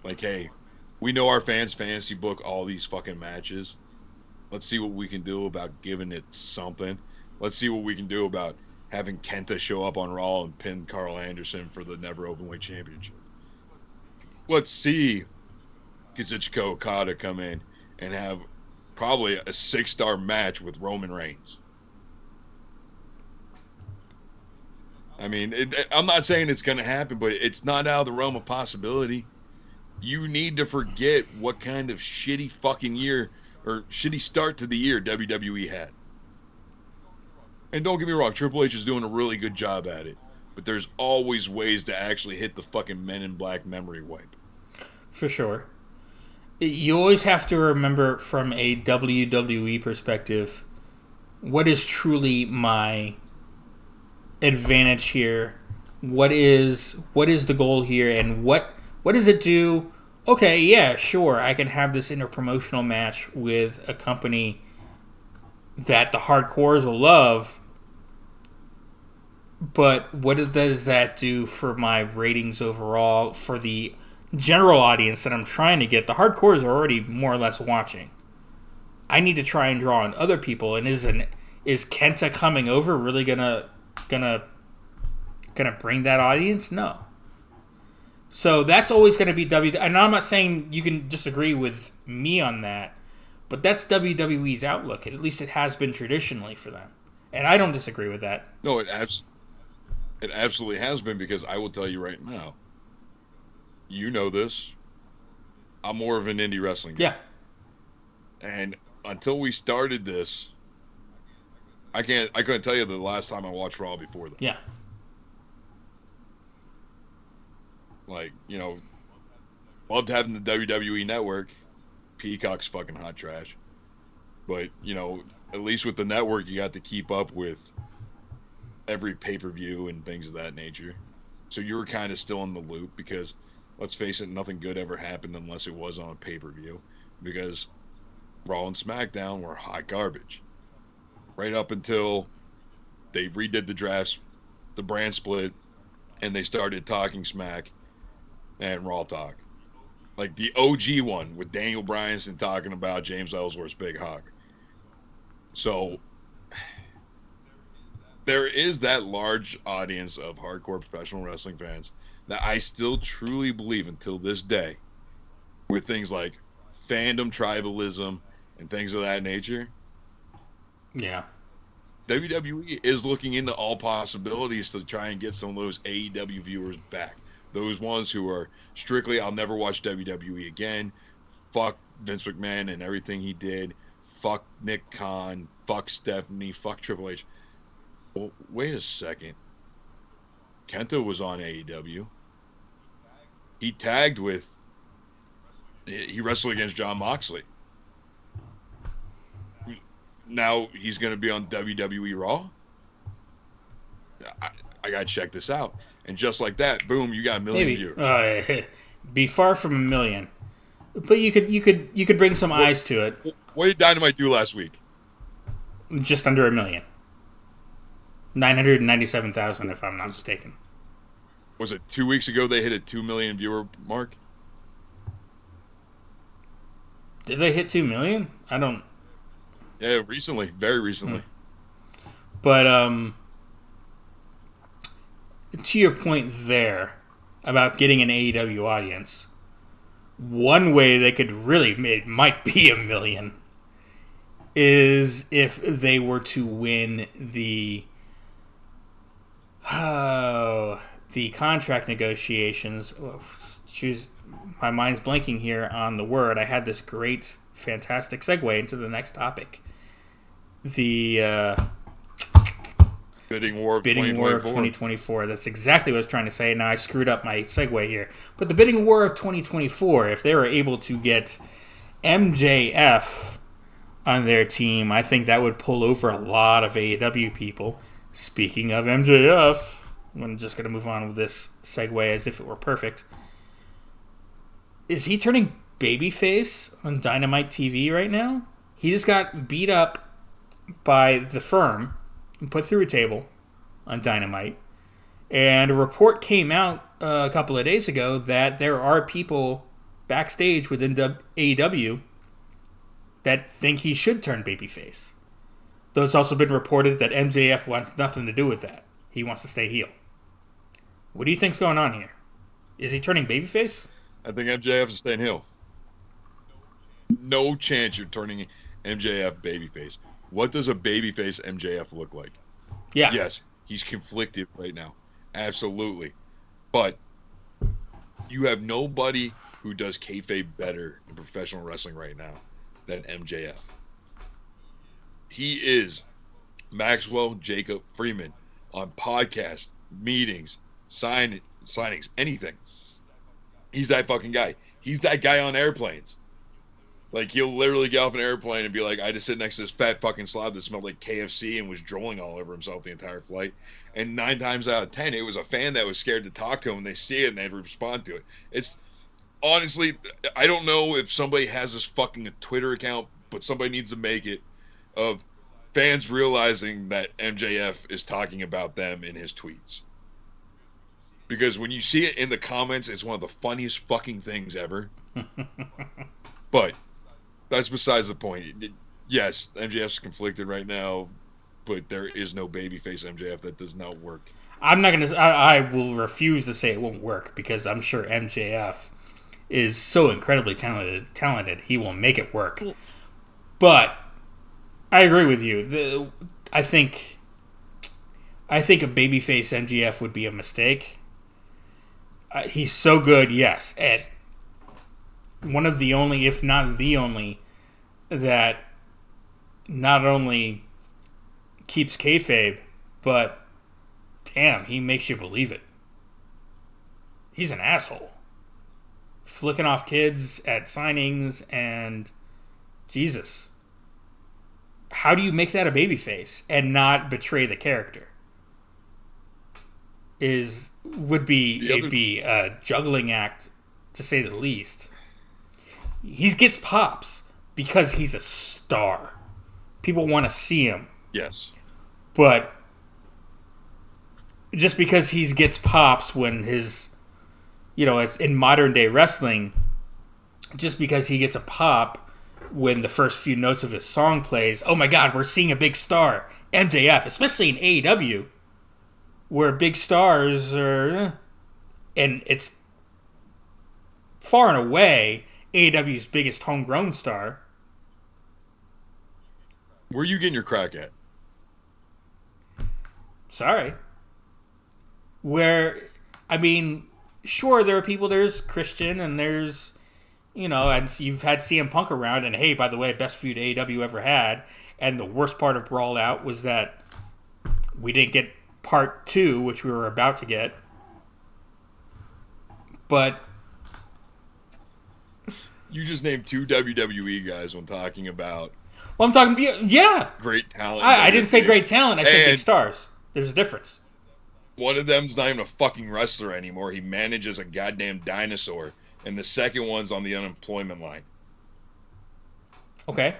Like, hey, we know our fans fantasy book all these fucking matches. Let's see what we can do about giving it something. Let's see what we can do about having Kenta show up on Raw and pin Karl Anderson for the Never Openweight Championship. Let's see Kazuchika Okada come in and have probably a 6-star match with Roman Reigns. I mean, I'm not saying it's going to happen, but it's not out of the realm of possibility. You need to forget what kind of shitty fucking year or shitty start to the year WWE had. And don't get me wrong, Triple H is doing a really good job at it. But there's always ways to actually hit the fucking Men in Black memory wipe.
For sure. You always have to remember from a WWE perspective, what is truly my advantage here? What is the goal here? And what does it do? Okay, yeah, sure, I can have this interpromotional match with a company that the hardcores will love, but what does that do for my ratings overall, for the general audience that I'm trying to get? The hardcores are already more or less watching. I need to try and draw in other people, and is Kenta coming over really gonna bring that audience? No. So that's always going to be WWE. And I'm not saying you can disagree with me on that, but that's WWE's outlook. At least it has been traditionally for them. And I don't disagree with that.
No, it absolutely has been, because I will tell you right now, you know this, I'm more of an indie wrestling guy.
Yeah.
And until we started this, I couldn't tell you the last time I watched Raw before that.
Yeah.
Like, loved having the WWE Network, Peacock's fucking hot trash. But, at least with the network, you got to keep up with every pay-per-view and things of that nature. So you were kind of still in the loop because, let's face it, nothing good ever happened unless it was on a pay-per-view because Raw and SmackDown were hot garbage. Right up until they redid the drafts, the brand split, and they started talking smack and Raw talk. Like the OG one with Daniel Bryanson talking about James Ellsworth's big hug. So there is that large audience of hardcore professional wrestling fans that I still truly believe until this day, with things like fandom tribalism and things of that nature.
Yeah.
WWE is looking into all possibilities to try and get some of those AEW viewers back. Those ones who are strictly, I'll never watch WWE again. Fuck Vince McMahon and everything he did. Fuck Nick Khan. Fuck Stephanie. Fuck Triple H. Well, wait a second. Kenta was on AEW. He tagged with... He wrestled against Jon Moxley. Now he's going to be on WWE Raw? I got to check this out. And just like that, boom, you got a million viewers.
Be far from a million. But you could bring some eyes to it.
What did Dynamite do last week?
Just under a million. 997,000, if I'm not mistaken.
Was it 2 weeks ago they hit a 2 million viewer mark?
Did they hit 2 million? I don't...
Yeah, recently. Very recently.
But, to your point there about getting an AEW audience, one way they could really, it might be a million, is if they were to win the contract negotiations. My mind's blanking here on the word. I had this great, fantastic segue into the next topic. The
Bidding War of
2024. That's exactly what I was trying to say. Now I screwed up my segue here. But the Bidding War of 2024, if they were able to get MJF on their team, I think that would pull over a lot of AEW people. Speaking of MJF, I'm just going to move on with this segue as if it were perfect. Is he turning babyface on Dynamite TV right now? He just got beat up by the Firm and put through a table on Dynamite. And a report came out a couple of days ago that there are people backstage within AEW that think he should turn babyface. Though it's also been reported that MJF wants nothing to do with that. He wants to stay heel. What do you think's going on here? Is he turning babyface?
I think MJF is staying heel. No chance you're turning MJF babyface. What does a babyface MJF look like?
Yeah.
Yes, he's conflicted right now. Absolutely. But you have nobody who does kayfabe better in professional wrestling right now than MJF. He is Maxwell Jacob Freeman on podcasts, meetings, signings, anything. He's that fucking guy. He's that guy on airplanes. Like, he'll literally get off an airplane and be like, I just sit next to this fat fucking slob that smelled like KFC and was drooling all over himself the entire flight. And 9 times out of 10, it was a fan that was scared to talk to him, and they see it and they respond to it. It's, honestly, I don't know if somebody has this fucking Twitter account, but somebody needs to make it, of fans realizing that MJF is talking about them in his tweets. Because when you see it in the comments, it's one of the funniest fucking things ever. But that's besides the point. Yes, MJF's conflicted right now, but there is no babyface MJF. That does not work.
I will refuse to say it won't work, because I'm sure MJF is so incredibly talented. He will make it work. But I agree with you. I think a babyface MJF would be a mistake. He's so good, yes, at one of the only, if not the only, that not only keeps kayfabe, but damn, he makes you believe it. He's an asshole. flicking off kids at signings, and Jesus. How do you make that a babyface and not betray the character? Would be a juggling act, to say the least. He gets pops because he's a star. People want to see him.
Yes.
But just because he gets pops when his, in modern day wrestling, just because he gets a pop when the first few notes of his song plays, oh my God, we're seeing a big star. MJF, especially in AEW, where big stars are, and it's far and away AEW's biggest homegrown star.
Where are you getting your crack at?
Sorry. Sure, there are people, there's Christian, and there's, and you've had CM Punk around, and hey, by the way, best feud AEW ever had, and the worst part of Brawl Out was that we didn't get part 2, which we were about to get. But
you just named 2 WWE guys when talking about.
Well, I'm talking, yeah,
great talent.
I didn't say great talent. I said big stars. There's a difference.
One of them's not even a fucking wrestler anymore. He manages a goddamn dinosaur, and the second one's on the unemployment line.
Okay.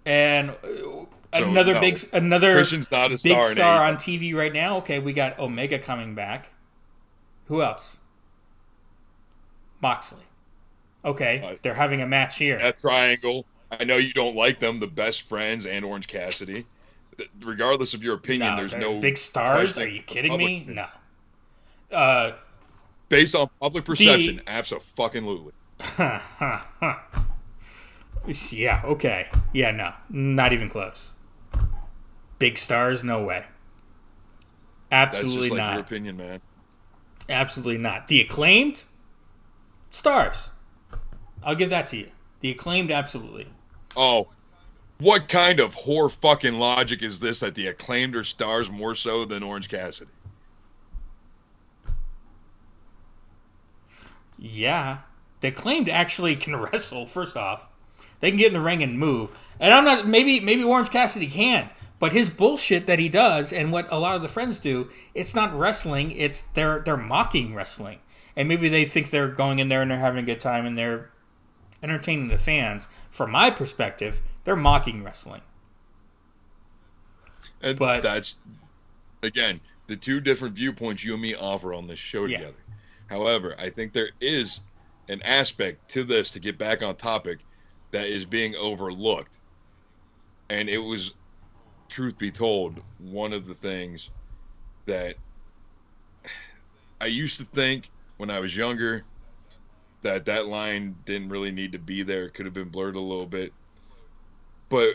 And
So,
another
no.
big
Christian's not a
big
star
star on TV right now. Okay, we got Omega coming back. Who else? Moxley. Okay, they're having a match here.
That triangle. I know you don't like them, the Best Friends and Orange Cassidy. Regardless of your opinion, there's no
big stars. Are you kidding me? No.
Based on public perception, abso-fucking-lutely.
Yeah. Okay. Yeah. No. Not even close. Big stars? No way. Absolutely
That's just
not.
Your opinion, man.
Absolutely not. The Acclaimed? Stars. I'll give that to you. The Acclaimed, absolutely.
Oh, what kind of whore fucking logic is this that the Acclaimed are stars more so than Orange Cassidy?
Yeah. The Acclaimed actually can wrestle, first off. They can get in the ring and move. And I'm not, maybe Orange Cassidy can, but his bullshit that he does and what a lot of the friends do, it's not wrestling, it's they're mocking wrestling. And maybe they think they're going in there and they're having a good time and they're entertaining the fans. From my perspective, they're mocking wrestling.
And that's, again, the 2 different viewpoints you and me offer on this show together. However, I think there is an aspect to this, to get back on topic, that is being overlooked. And it was, truth be told, one of the things that I used to think when I was younger that line didn't really need to be there. It could have been blurred a little bit. But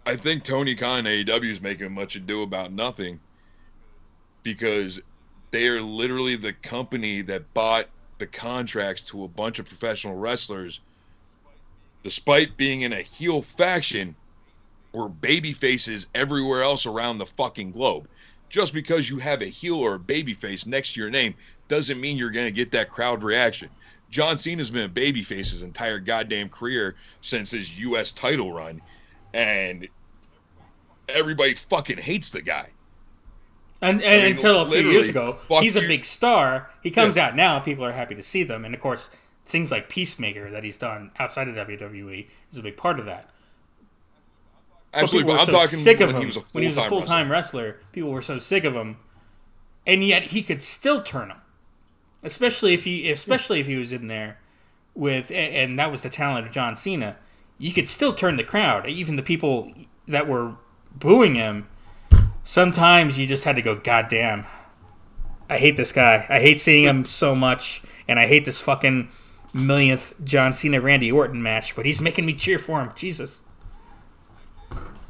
I think Tony Khan and AEW is making much ado about nothing, because they are literally the company that bought the contracts to a bunch of professional wrestlers, despite being in a heel faction, or baby faces everywhere else around the fucking globe. Just because you have a heel or a baby face next to your name doesn't mean you're going to get that crowd reaction. John Cena's been a baby face his entire goddamn career since his U.S. title run, and everybody fucking hates the guy.
And until a few years ago, he's a big star. He comes out now, people are happy to see them. And of course, things like Peacemaker that he's done outside of WWE is a big part of that.
Absolutely,
but
I'm talking
sick of
when
him.
When he was a
full-time wrestler, people were so sick of him, and yet he could still turn him. Especially if he was in there with, and that was the talent of John Cena. You could still turn the crowd, even the people that were booing him. Sometimes you just had to go, God damn, I hate this guy. I hate seeing him so much, and I hate this fucking millionth John Cena Randy Orton match, but he's making me cheer for him. Jesus.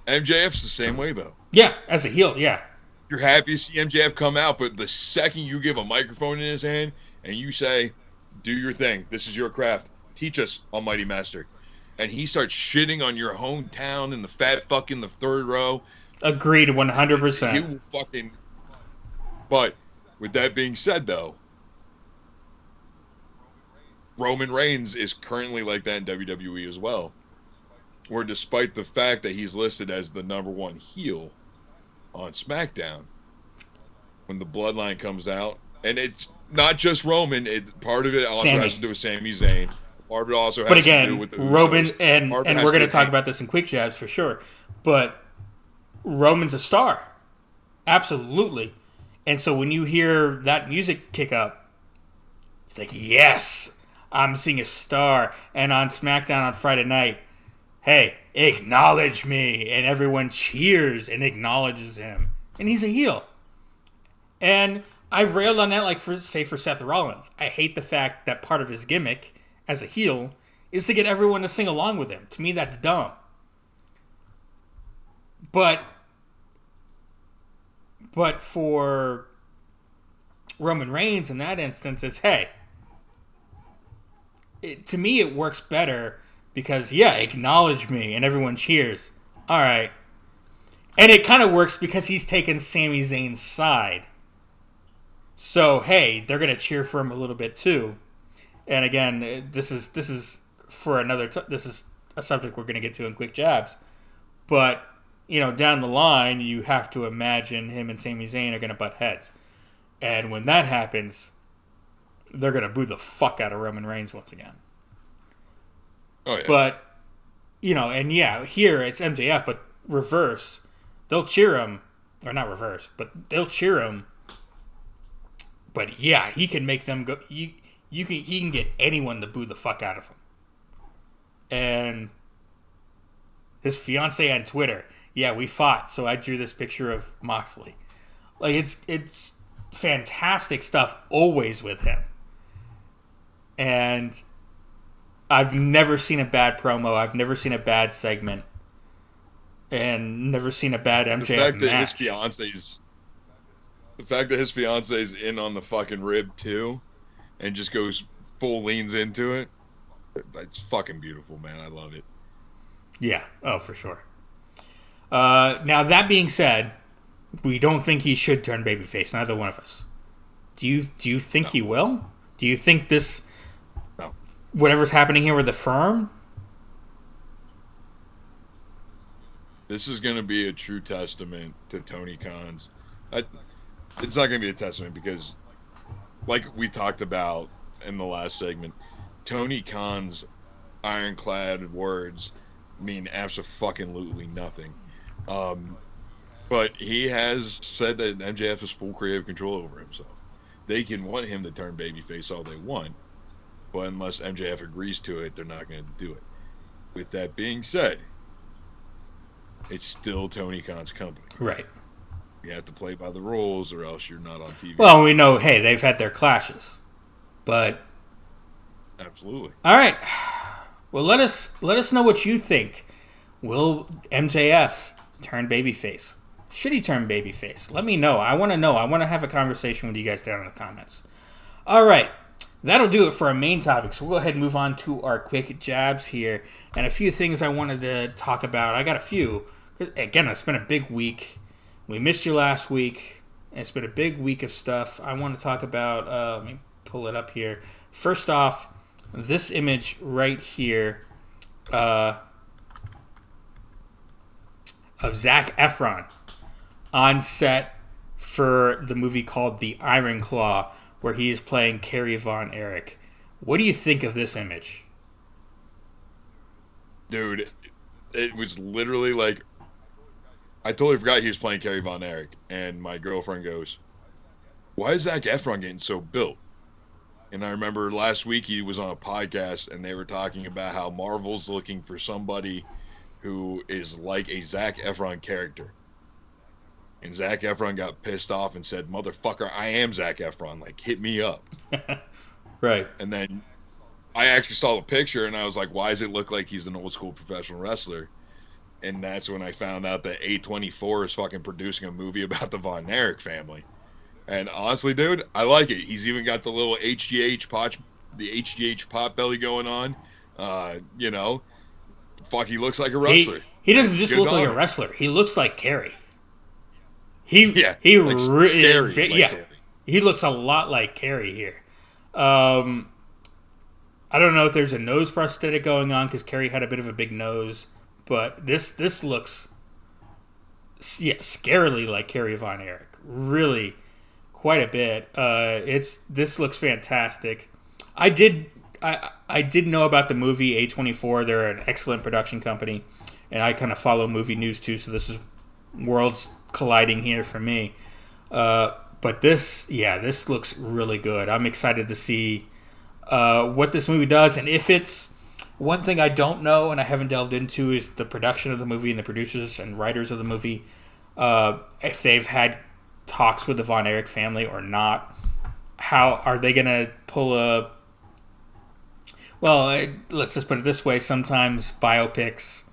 MJF's the same way, though.
Yeah, as a heel, yeah.
You're happy to see MJF come out, but the second you give a microphone in his hand and you say, do your thing, this is your craft, teach us, Almighty Master, and he starts shitting on your hometown and the fat fuck in the third row.
Agreed, 100%.
He will fucking... But, with that being said, though, Roman Reigns is currently like that in WWE as well. Where despite the fact that he's listed as the number one heel on SmackDown, when the Bloodline comes out, and it's not just Roman, part of it also has to do with Sami Zayn. Part of it also has to do with the
Roman, and we're going to talk about this in quick jabs for sure, but Roman's a star. Absolutely. And so when you hear that music kick up, it's like, yes, I'm seeing a star. And on SmackDown on Friday night, hey, acknowledge me. And everyone cheers and acknowledges him. And he's a heel. And I've railed on that, like, for Seth Rollins. I hate the fact that part of his gimmick as a heel is to get everyone to sing along with him. To me, that's dumb. But for Roman Reigns in that instance, it's, hey, to me it works better because, yeah, acknowledge me, and everyone cheers. All right. And it kind of works because he's taken Sami Zayn's side. So, hey, they're going to cheer for him a little bit too. And again, this is for another this is a subject we're going to get to in quick jabs. But, you know, down the line, you have to imagine him and Sami Zayn are going to butt heads. And when that happens, they're going to boo the fuck out of Roman Reigns once again.
Oh, yeah.
But, you know, and yeah, here it's MJF, but reverse. They'll cheer him. Or not reverse, but they'll cheer him. But yeah, he can make them go. He can get anyone to boo the fuck out of him. And his fiance on Twitter, yeah, we fought, so I drew this picture of Moxley. Like, it's fantastic stuff always with him. And I've never seen a bad promo. I've never seen a bad segment. And never seen a bad MJF match.
The fact that his fiance's in on the fucking rib too, and just goes full leans into it, that's fucking beautiful, man. I love it.
Yeah, oh, for sure. Now, that being said, we don't think he should turn babyface, neither one of us. Do you think he will? Do you think this, whatever's happening here with the firm?
This is going to be a true testament to Tony Khan's. It's not going to be a testament because, like we talked about in the last segment, Tony Khan's ironclad words mean absolutely nothing. But he has said that MJF has full creative control over himself. They can want him to turn babyface all they want, but unless MJF agrees to it, they're not going to do it. With that being said, it's still Tony Khan's company.
Right.
You have to play by the rules or else you're not on TV.
Well, we know, hey, they've had their clashes. But
absolutely.
All right. Well, let us know what you think. Will MJF turn babyface? Should he turn babyface? Let me know. I want to know. I want to have a conversation with you guys down in the comments. All right. That'll do it for our main topic. So we'll go ahead and move on to our quick jabs here. And a few things I wanted to talk about. I got a few. Again, it's been a big week. We missed you last week. It's been a big week of stuff. I want to talk about, let me pull it up here. First off, this image right here of Zac Efron on set for the movie called The Iron Claw, where he is playing Kerry Von Erich. What do you think of this image?
Dude, it was literally like, I totally forgot he was playing Kerry Von Erich, and my girlfriend goes, why is Zac Efron getting so built? And I remember last week he was on a podcast, and they were talking about how Marvel's looking for somebody who is like a Zac Efron character. And Zac Efron got pissed off and said, motherfucker, I am Zac Efron. Like, hit me up.
Right.
And then I actually saw the picture, and I was like, why does it look like he's an old school professional wrestler? And that's when I found out that A24 is fucking producing a movie about the Von Erich family. And honestly, dude, I like it. He's even got the little HGH pot belly going on. You know, fuck, he looks like a wrestler.
He doesn't just look like a wrestler. He looks like Kerry. He
scary
like Kerry. He looks a lot like Kerry here. I don't know if there's a nose prosthetic going on because Carrie had a bit of a big nose, but this looks scarily like Carrie Von Erich. Really, quite a bit. This looks fantastic. I did know about the movie A24. They're an excellent production company, and I kind of follow movie news too. So this is worlds colliding here for me. But this looks really good. I'm excited to see what this movie does, and if it's one thing I don't know and I haven't delved into is the production of the movie and the producers and writers of the movie. If they've had talks with the Von Erich family or not. How are they going to pull a... Well, let's just put it this way. Sometimes biopics,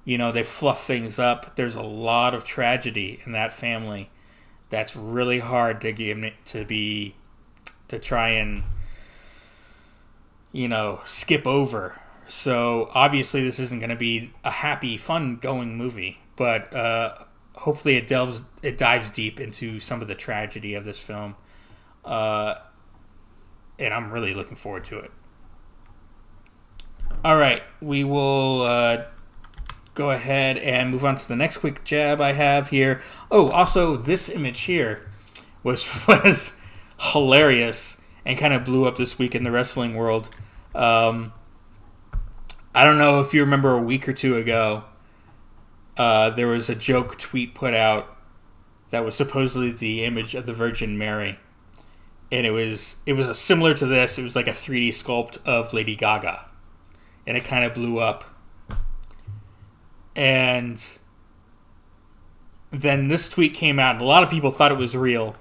they fluff things up. There's a lot of tragedy in that family that's really hard to try and, skip over. So obviously this isn't going to be a happy, fun-going movie, but hopefully it dives deep into some of the tragedy of this film, and I'm really looking forward to it. All right, we will go ahead and move on to the next quick jab I have here. Oh, also, this image here was hilarious and kind of blew up this week in the wrestling world. I don't know if you remember a week or two ago, there was a joke tweet put out that was supposedly the image of the Virgin Mary. And it was similar to this. It was like a 3D sculpt of Lady Gaga. And it kind of blew up. And then this tweet came out, and a lot of people thought it was real.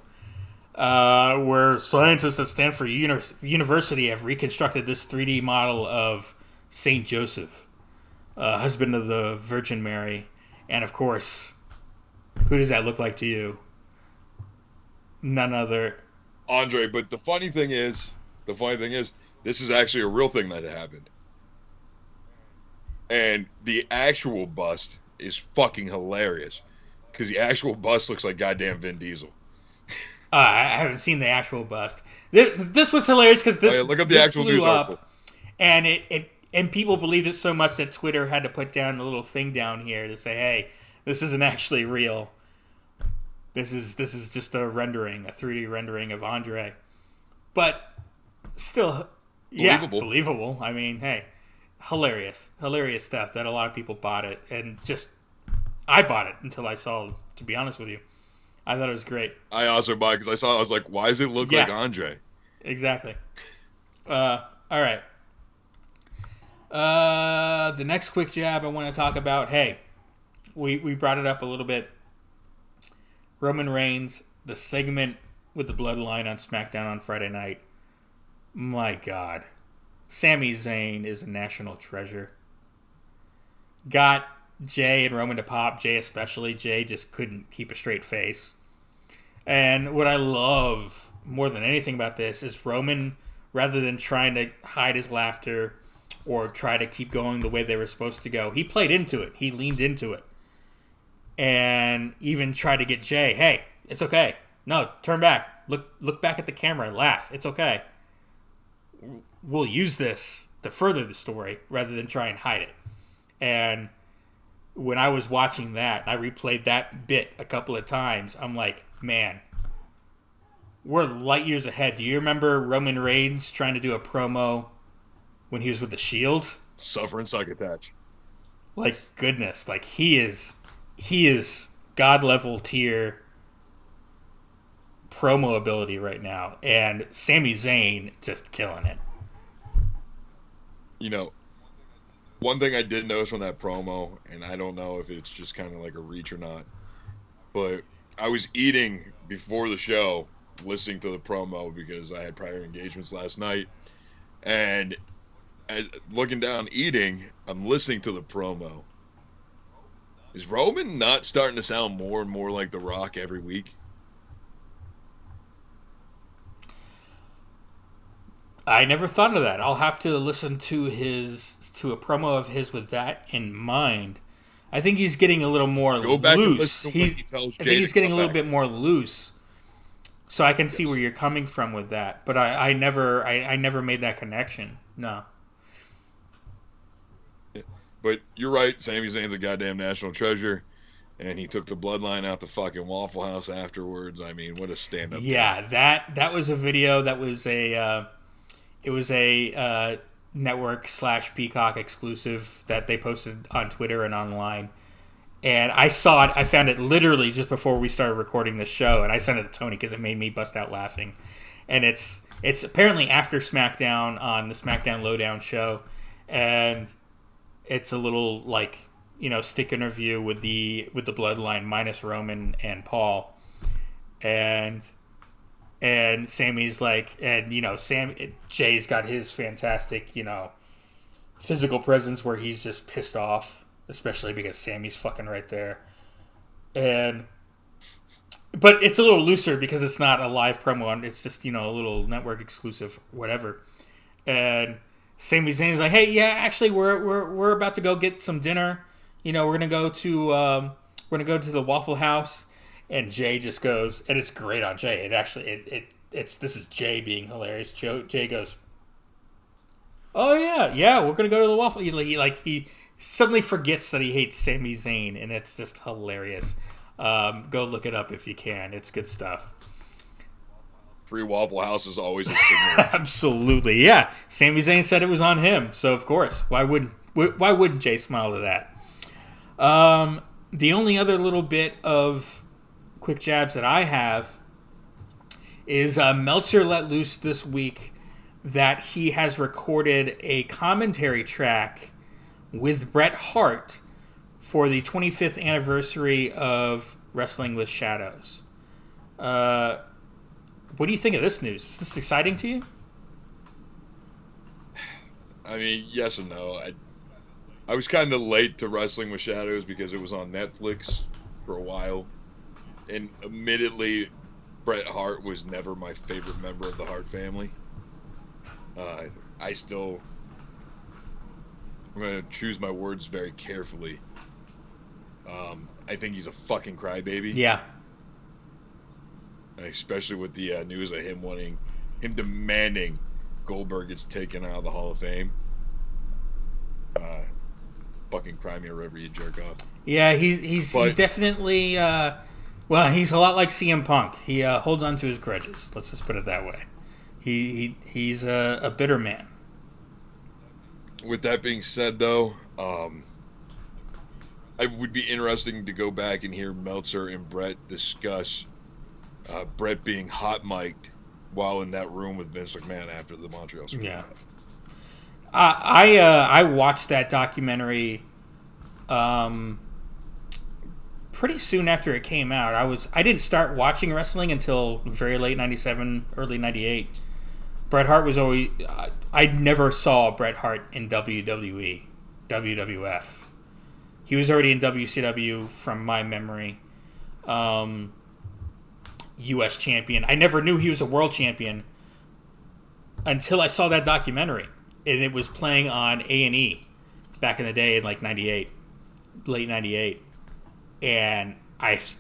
Where scientists at Stanford University have reconstructed this 3D model of Saint Joseph, husband of the Virgin Mary. And of course, who does that look like to you? None other.
Andre, but the funny thing is, this is actually a real thing that happened. And the actual bust is fucking hilarious. Because the actual bust looks like goddamn Vin Diesel.
I haven't seen the actual bust. This was hilarious because this,
look up the actual
blew
news
up,
article.
And and people believed it so much that Twitter had to put down a little thing down here to say, "Hey, this isn't actually real. This is just a 3D rendering of Andre." But still, believable. I mean, hey, hilarious stuff that a lot of people bought it, and just I bought it until I saw. To be honest with you, I thought it was great.
I also bought it because I was like, why does it look like Andre?
Exactly. All right. The next quick jab I want to talk about, hey, we brought it up a little bit. Roman Reigns, the segment with the Bloodline on SmackDown on Friday night. My God. Sami Zayn is a national treasure. Got Jay and Roman to pop, Jay especially. Jay just couldn't keep a straight face. And what I love more than anything about this is Roman, rather than trying to hide his laughter or try to keep going the way they were supposed to go, he played into it. He leaned into it. And even tried to get Jay, hey, it's okay. No, turn back. Look back at the camera. Laugh. It's okay. We'll use this to further the story rather than try and hide it. And when I was watching that, I replayed that bit a couple of times. I'm like, man, we're light years ahead. Do you remember Roman Reigns trying to do a promo when he was with the Shield?
Suffer and succotash.
Like, goodness. Like, he is God level tier promo ability right now. And Sami Zayn just killing it.
One thing I did notice from that promo, and I don't know if it's just kind of like a reach or not, but I was eating before the show, listening to the promo because I had prior engagements last night, and looking down eating, I'm listening to the promo. Is Roman not starting to sound more and more like The Rock every week?
I never thought of that. I'll have to listen to a promo of his with that in mind. I think he's getting a little more
Go back and
loose.
listen to what he tells Jay.
I think he's getting a little bit more loose. So I can see where you're coming from with that, but I never made that connection. No.
But you're right. Sami Zayn's a goddamn national treasure, and he took the bloodline out the fucking Waffle House afterwards. I mean, what a stand-up
Yeah,
guy.
that was a video that was it was a network / Peacock exclusive that they posted on Twitter and online. And I saw it. I found it literally just before we started recording this show, and I sent it to Tony because it made me bust out laughing. And it's apparently after SmackDown on the SmackDown Lowdown show, and it's a little like stick interview with the Bloodline minus Roman and Paul, and Sammy's like, and Jay's got his fantastic physical presence where he's just pissed off, especially because Sammy's fucking right there. But it's a little looser because it's not a live promo. It's just, a little network exclusive, whatever. And Sami Zayn's like, hey, yeah, actually, we're about to go get some dinner. We're gonna go to the Waffle House. And Jay just goes, and it's great on Jay. It actually, this is Jay being hilarious. Jay goes, oh yeah, we're gonna go to the Waffle. He suddenly forgets that he hates Sami Zayn, and it's just hilarious. Go look it up if you can. It's good stuff.
Free Waffle House is always a signal.
Absolutely, yeah. Sami Zayn said it was on him, so of course, why wouldn't Jay smile to that? The only other little bit of quick jabs that I have is Meltzer let loose this week that he has recorded a commentary track with Bret Hart for the 25th anniversary of Wrestling with Shadows. What do you think of this news? Is this exciting to you?
I mean, yes and no. I was kind of late to Wrestling with Shadows because it was on Netflix for a while. And admittedly, Bret Hart was never my favorite member of the Hart family. I'm going to choose my words very carefully. I think he's a fucking crybaby.
Yeah.
Especially with the news of him demanding Goldberg gets taken out of the Hall of Fame. Fucking cry me a river, you jerk off.
Yeah, he's definitely... well, he's a lot like CM Punk. He holds on to his grudges. Let's just put it that way. He's a bitter man.
With that being said, though, it would be interesting to go back and hear Meltzer and Bret discuss Bret being hot mic'd while in that room with Vince McMahon after the Montreal Screwjob.
Yeah. I watched that documentary pretty soon after it came out. I didn't start watching wrestling until very late 97, early 98. Bret Hart was always... I never saw Bret Hart in WWE, WWF. He was already in WCW from my memory. U.S. champion. I never knew he was a world champion until I saw that documentary. And it was playing on A&E back in the day in like 98, late 98. And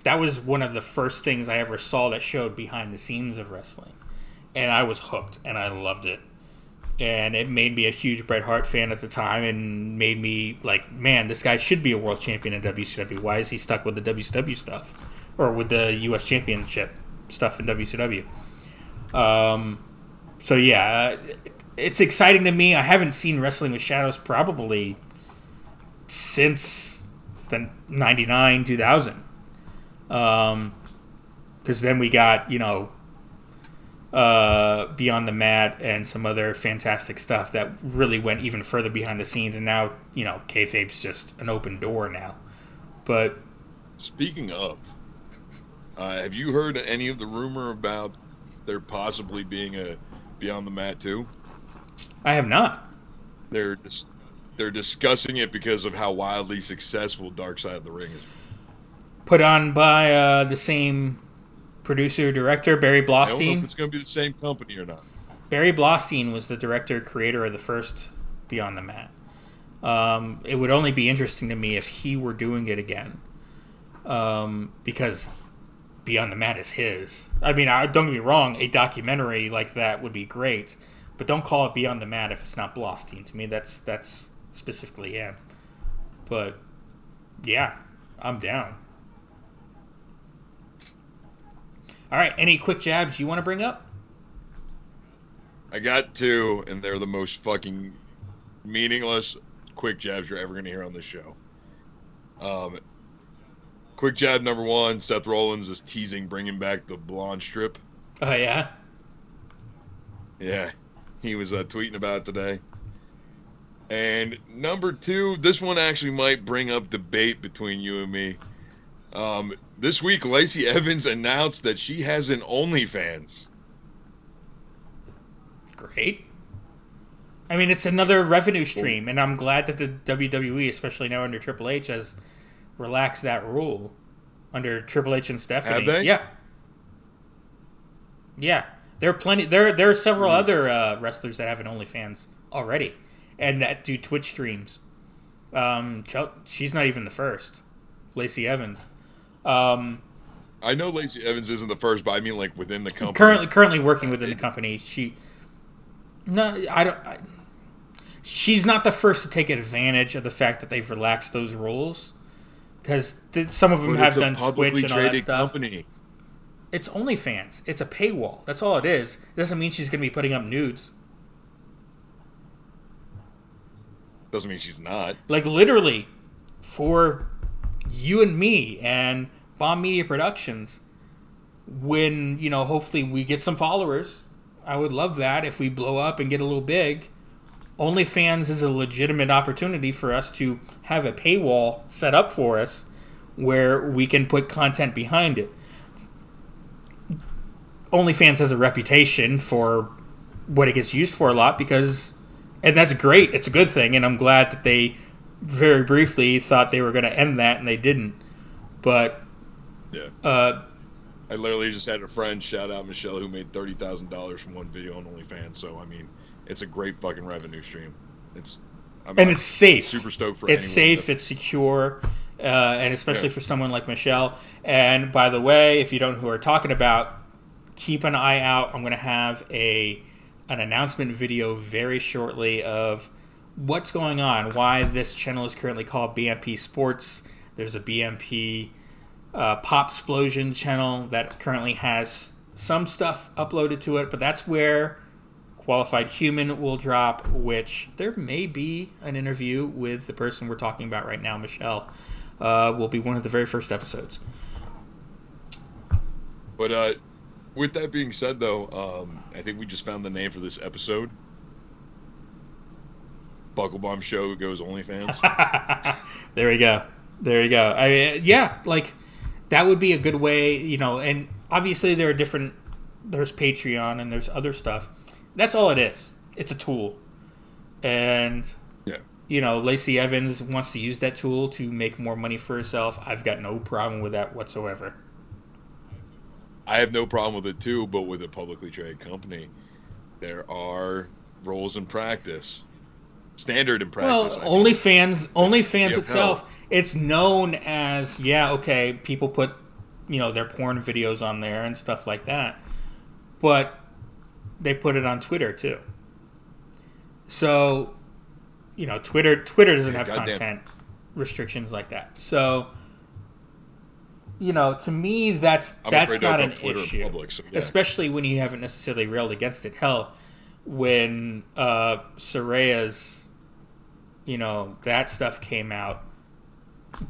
that was one of the first things I ever saw that showed behind the scenes of wrestling. And I was hooked, and I loved it. And it made me a huge Bret Hart fan at the time and made me like, man, this guy should be a world champion in WCW. Why is he stuck with the WCW stuff? Or with the U.S. Championship stuff in WCW? So, yeah, it's exciting to me. I haven't seen Wrestling with Shadows probably since the 99, 2000. Because then we got, Beyond the Mat and some other fantastic stuff that really went even further behind the scenes. And now, kayfabe's just an open door now. But
speaking of, have you heard any of the rumor about there possibly being a Beyond the Mat 2?
I have not.
They're discussing it because of how wildly successful Dark Side of the Ring is.
Put on by the same producer, director, Barry Blaustein.
I don't know if it's going to be the same company or not.
Barry Blaustein was the director, creator of the first Beyond the Mat. It would only be interesting to me if he were doing it again. Because Beyond the Mat is his. I mean, don't get me wrong, a documentary like that would be great. But don't call it Beyond the Mat if it's not Blostein. To me, that's specifically him. But yeah, I'm down. All right, any quick jabs you want to bring up?
I got two, and they're the most fucking meaningless quick jabs you're ever going to hear on this show. Quick jab number one, Seth Rollins is teasing bringing back the blonde strip.
Oh, yeah?
Yeah, he was tweeting about it today. And number two, this one actually might bring up debate between you and me. This week, Lacey Evans announced that she has an OnlyFans.
Great. I mean, it's another revenue stream, and I'm glad that the WWE, especially now under Triple H, has relaxed that rule under Triple H and Stephanie.
Have they?
Yeah. Yeah. There are plenty. There are several other wrestlers that have an OnlyFans already, and that do Twitch streams. She's not even the first. Lacey Evans.
I know Lacey Evans isn't the first, but I mean like within the company.
Currently working within the company. She's not the first to take advantage of the fact that they've relaxed those rules, because some of them have done Twitch and all that stuff. Company. It's OnlyFans. It's a paywall. That's all it is. It doesn't mean she's going to be putting up nudes.
Doesn't mean she's not.
Like, literally, for you and me and Bomb Media Productions, when, hopefully we get some followers, I would love that if we blow up and get a little big. OnlyFans is a legitimate opportunity for us to have a paywall set up for us where we can put content behind it. OnlyFans has a reputation for what it gets used for a lot and that's great. It's a good thing, and I'm glad that they very briefly thought they were going to end that, and they didn't. But
yeah, I literally just had a friend, shout out Michelle, who made $30,000 from one video on OnlyFans. So I mean, it's a great fucking revenue stream. It's
safe.
Super stoked for
it's safe. It's secure, and especially for someone like Michelle. And by the way, if you don't know who we're talking about, keep an eye out. I'm going to have an announcement video very shortly of what's going on, why this channel is currently called BMP Sports. There's a BMP Pop Explosion channel that currently has some stuff uploaded to it, but that's where Qualified Human will drop, which there may be an interview with the person we're talking about right now, Michelle. Will be one of the very first episodes.
But with that being said, though, I think we just found the name for this episode. Buckle Bomb Show goes OnlyFans.
There we go. I mean, yeah, like that would be a good way, and obviously there's Patreon and there's other stuff. That's all it is. It's a tool. And, Lacey Evans wants to use that tool to make more money for herself. I've got no problem with that whatsoever.
I have no problem with it too, but with a publicly traded company, there are rules in practice. Standard in practice.
Well, OnlyFans itself, it's known as, people put, their porn videos on there and stuff like that. But they put it on Twitter too. So, Twitter doesn't have content restrictions like that. So, to me, that's not an issue. Public, so yeah. Especially when you haven't necessarily railed against it. Hell, when Saraya's, that stuff came out,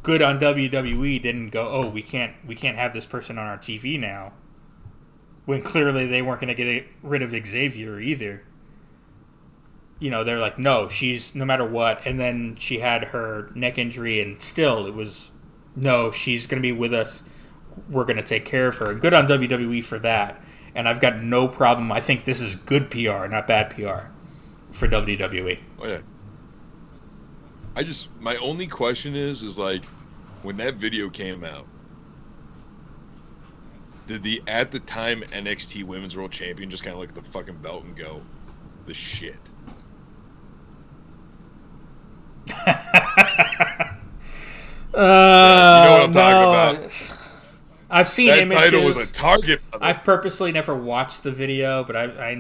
good on WWE didn't go, oh, we can't have this person on our TV now. When clearly they weren't going to get rid of Xavier either. They're like, no, she's no matter what. And then she had her neck injury, and still it was, no, she's going to be with us. We're going to take care of her. Good on WWE for that. And I've got no problem. I think this is good PR, not bad PR for WWE.
Oh, yeah. My only question is like, when that video came out, did the at the time NXT Women's World Champion just kind of look at the fucking belt and go, the shit?
You know what I'm talking about. I've seen
that
images.
title was a target.
I've purposely never watched the video, but I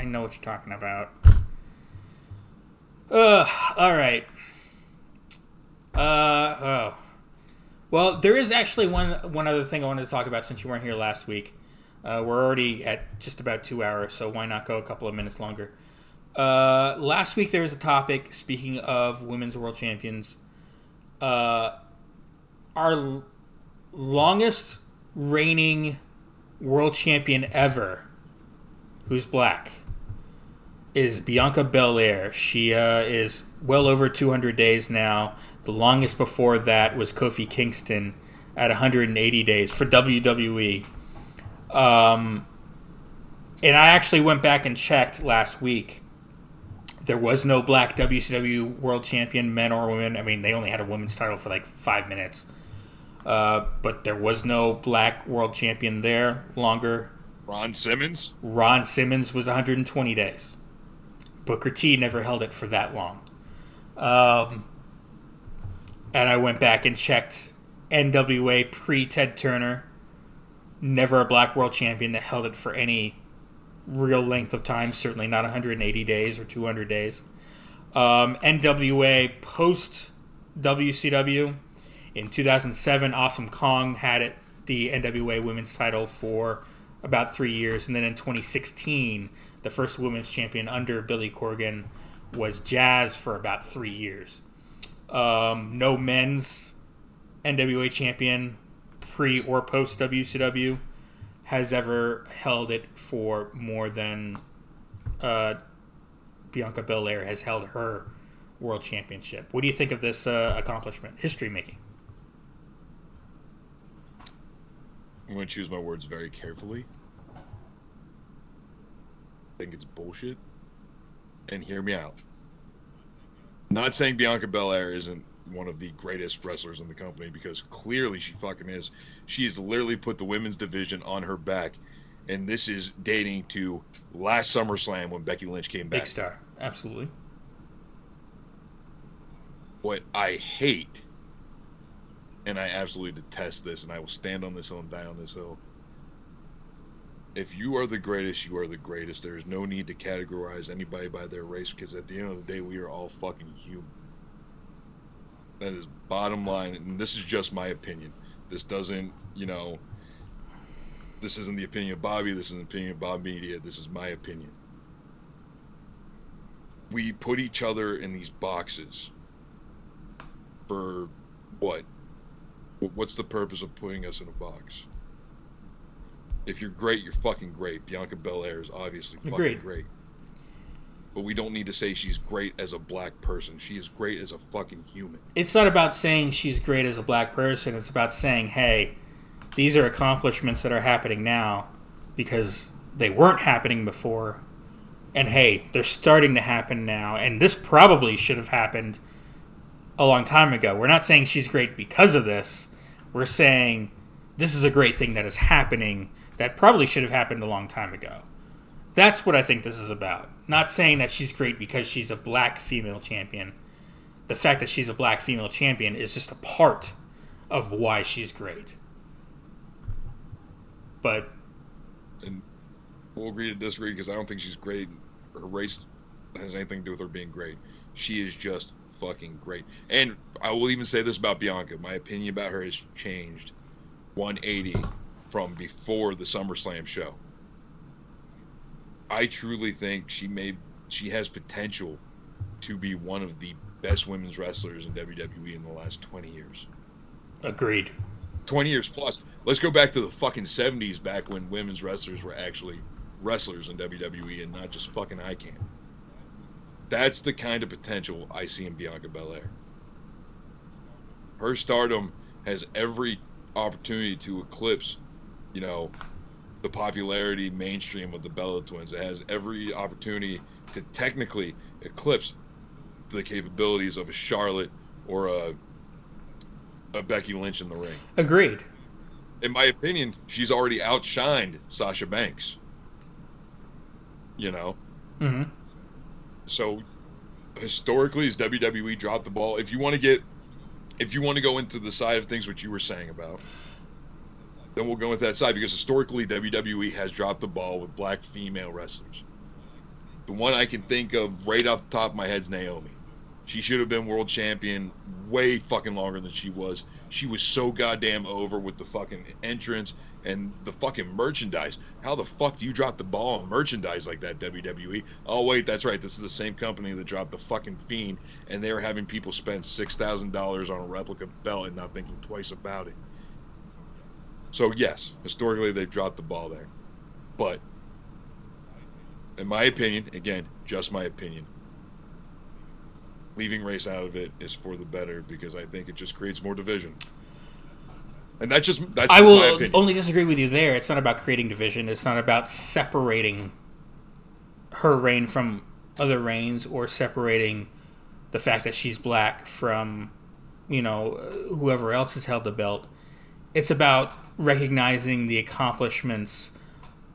know what you're talking about. All right. Well, there is actually one other thing I wanted to talk about since you weren't here last week. We're already at just about 2 hours, so why not go a couple of minutes longer? Last week there was a topic, speaking of women's world champions. Our longest reigning world champion ever, who's black, is Bianca Belair. She is well over 200 days now. The longest before that was Kofi Kingston at 180 days for WWE. And I actually went back and checked last week. There was no black WCW world champion, men or women. I mean, they only had a women's title for like 5 minutes. But there was no black world champion there longer.
Ron Simmons?
Ron Simmons was 120 days. Booker T never held it for that long. And I went back and checked NWA pre-Ted Turner. Never a black world champion that held it for any real length of time. Certainly not 180 days or 200 days. NWA post WCW. In 2007, Awesome Kong had the NWA women's title for about 3 years. And then in 2016, the first women's champion under Billy Corgan was Jazz for about 3 years. No men's NWA champion pre or post WCW has ever held it for more than Bianca Belair has held her world championship. What do you think of this accomplishment? History making.
I'm going to choose my words very carefully. I think it's bullshit. And hear me out. Not saying Bianca Belair isn't one of the greatest wrestlers in the company, because clearly she fucking is. She has literally put the women's division on her back. And this is dating to last SummerSlam when Becky Lynch came back.
Big star. Absolutely.
What I hate, and I absolutely detest this, and I will stand on this hill and die on this hill. If you are the greatest, you are the greatest. There is no need to categorize anybody by their race, because at the end of the day, we are all fucking human. That is bottom line, and this is just my opinion. This doesn't, this isn't the opinion of Bobby, this isn't the opinion of Bob Media, this is my opinion. We put each other in these boxes for what? What's the purpose of putting us in a box? If you're great, you're fucking great. Bianca Belair is obviously fucking great. But we don't need to say she's great as a black person. She is great as a fucking human.
It's not about saying she's great as a black person. It's about saying, hey, these are accomplishments that are happening now because they weren't happening before. And hey, they're starting to happen now. And this probably should have happened a long time ago. We're not saying she's great because of this. We're saying this is a great thing that is happening that probably should have happened a long time ago. That's what I think this is about. Not saying that she's great because she's a black female champion. The fact that she's a black female champion is just a part of why she's great. But...
And we'll agree to disagree, because I don't think she's great. Her race has anything to do with her being great. She is just fucking great. And I will even say this about Bianca. My opinion about her has changed 180 from before the SummerSlam show. I truly think she has potential to be one of the best women's wrestlers in WWE in the last 20 years.
Agreed.
20 years plus. Let's go back to the fucking 70s, back when women's wrestlers were actually wrestlers in WWE and not just fucking eye candy. That's the kind of potential I see in Bianca Belair. Her stardom has every opportunity to eclipse, the popularity mainstream of the Bella Twins. It has every opportunity to technically eclipse the capabilities of a Charlotte or a Becky Lynch in the ring.
Agreed.
In my opinion, she's already outshined Sasha Banks.
Mm-hmm.
So historically, has WWE dropped the ball? If you want to go into the side of things, what you were saying about, then we'll go with that side, because historically WWE has dropped the ball with black female wrestlers. The one I can think of right off the top of my head is Naomi. She should have been world champion way fucking longer than she was. She was so goddamn over with the fucking entrance and the fucking merchandise. How the fuck do you drop the ball on merchandise like that, WWE? Oh, wait, that's right. This is the same company that dropped the fucking Fiend, and they were having people spend $6,000 on a replica belt and not thinking twice about it. So, yes, historically, they've dropped the ball there. But, in my opinion, again, just my opinion, leaving race out of it is for the better, because I think it just creates more division. And that's just my opinion.
I will only disagree with you there. It's not about creating division. It's not about separating her reign from other reigns, or separating the fact that she's black from, whoever else has held the belt. It's about recognizing the accomplishments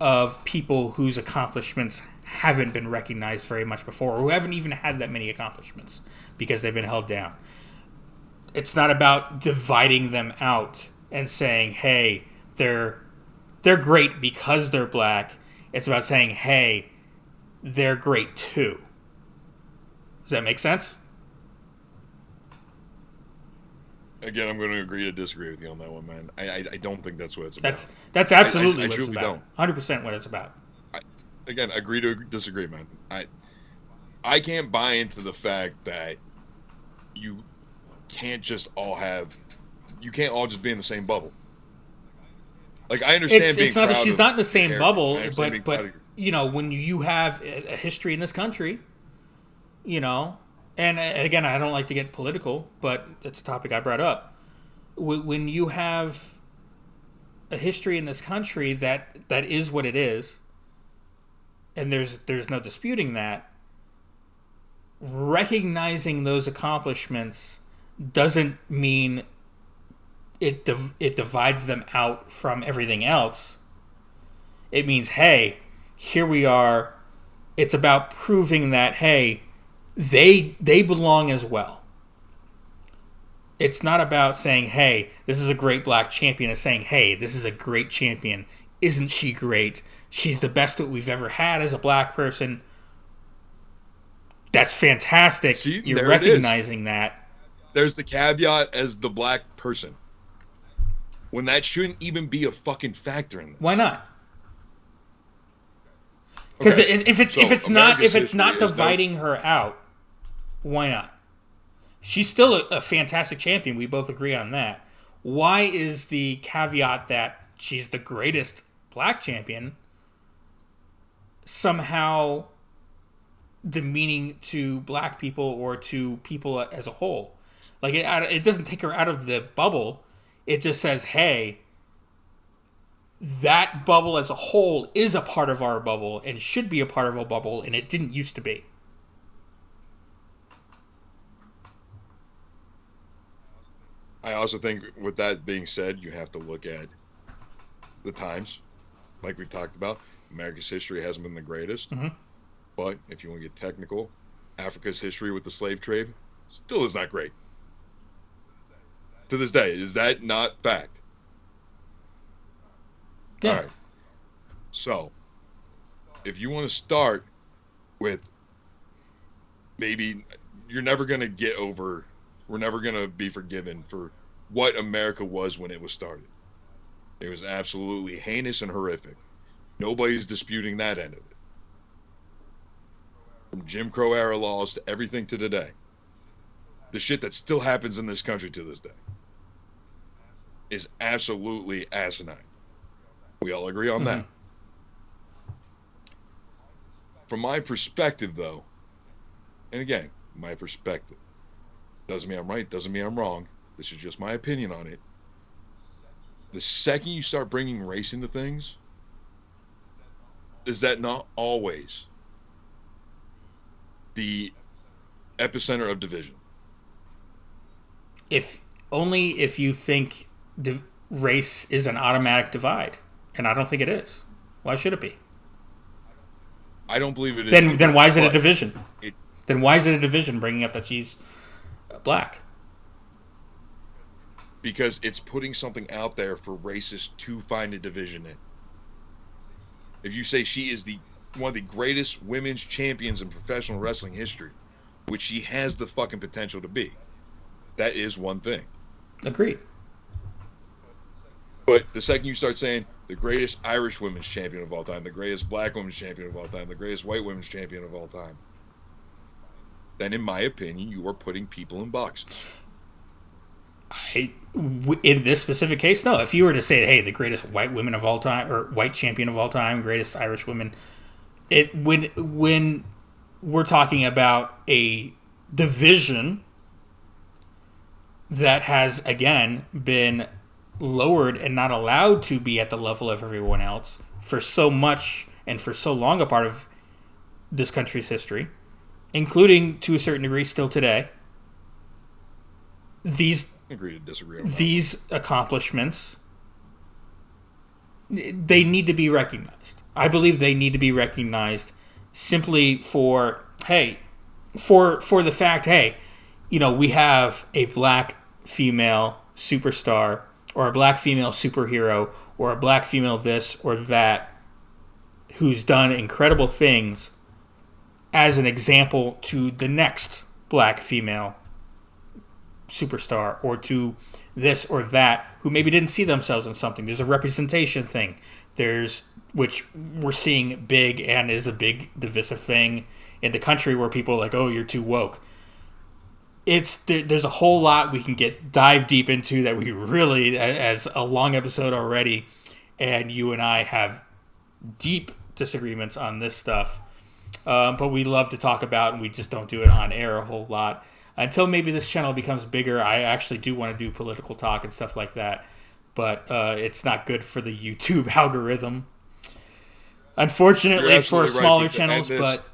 of people whose accomplishments haven't been recognized very much before, or who haven't even had that many accomplishments because they've been held down. It's not about dividing them out and saying, hey, they're great because they're black. It's about saying, hey, they're great too. Does that make sense?
Again, I'm going to agree to disagree with you on that one, man. I don't think that's what it's about.
That's absolutely
I
what it's
truly
about.
don't.
100% what it's about.
Again, agree to disagree, man. I can't buy into the fact that you can't all just be in the same bubble. Like, I understand
it's not that she's not in the same bubble, but when you have a history in this country, and again, I don't like to get political, but it's a topic I brought up. When you have a history in this country that is what it is, and there's no disputing that, recognizing those accomplishments doesn't mean it divides them out from everything else. It means, hey, here we are. It's about proving that, hey, they belong as well. It's not about saying, hey, this is a great black champion. It's saying, hey, this is a great champion. Isn't she great? She's the best that we've ever had as a black person. That's fantastic.
See,
you're recognizing that.
There's the caveat as the black person, when that shouldn't even be a fucking factor in this.
Why not? Because if it's not dividing her out, why not? She's still a fantastic champion. We both agree on that. Why is the caveat that she's the greatest black champion somehow demeaning to black people or to people as a whole? Like, it doesn't take her out of the bubble. It just says, hey, that bubble as a whole is a part of our bubble and should be a part of our bubble, and it didn't used to be.
I also think, with that being said, you have to look at the times. Like we've talked about, America's history hasn't been the greatest.
Mm-hmm.
But if you want to get technical, Africa's history with the slave trade still is not great. To this day, is that not fact?
Yeah.
All right. So, if you want to start with, maybe you're never going to get over, we're never going to be forgiven for what America was when it was started. It was absolutely heinous and horrific. Nobody's disputing that end of it. From Jim Crow era laws to everything to today. The shit that still happens in this country to this day is absolutely asinine. We all agree on that. From my perspective, though, and again, my perspective, doesn't mean I'm right, doesn't mean I'm wrong. This is just my opinion on it. The second you start bringing race into things, is that not always the epicenter of division?
If you think race is an automatic divide, and I don't think it is. Why should it be?
I don't believe it is.
Then why is it a division? Then why is it a division bringing up that she's black?
because it's putting something out there for racists to find a division in. If you say she is one of the greatest women's champions in professional wrestling history, which she has the fucking potential to be, that is one thing.
Agreed.
But the second you start saying the greatest Irish women's champion of all time, the greatest black women's champion of all time, the greatest white women's champion of all time, then in my opinion, you are putting people in boxes.
In this specific case, no. If you were to say, hey, the greatest white women of all time, or white champion of all time, greatest Irish women, when we're talking about a division that has, again, been lowered and not allowed to be at the level of everyone else for so much and for so long a part of this country's history, including to a certain degree still today, these accomplishments, they need to be recognized. I believe they need to be recognized simply for the fact, hey, we have a black female superstar or a black female superhero or a black female this or that who's done incredible things as an example to the next black female superstar or to this or that who maybe didn't see themselves in something. There's a representation thing. Which we're seeing big and is a big divisive thing in the country where people are like, oh, you're too woke. There's a whole lot we can dive deep into that we really, as a long episode already, and you and I have deep disagreements on this stuff. But we love to talk about, and we just don't do it on air a whole lot. Until maybe this channel becomes bigger, I actually do want to do political talk and stuff like that. But it's not good for the YouTube algorithm. Unfortunately for smaller channels, but...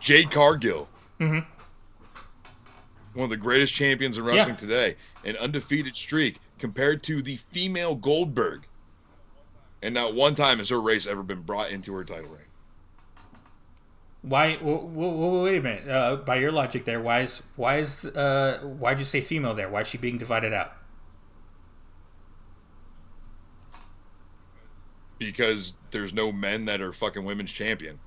Jade Cargill. Mm-hmm. One of the greatest champions in wrestling today. An undefeated streak compared to the female Goldberg. And not one time has her race ever been brought into her title reign.
Why? Wait a minute. By your logic, there, why'd you say female there? Why is she being divided out?
Because there's no men that are fucking women's champion.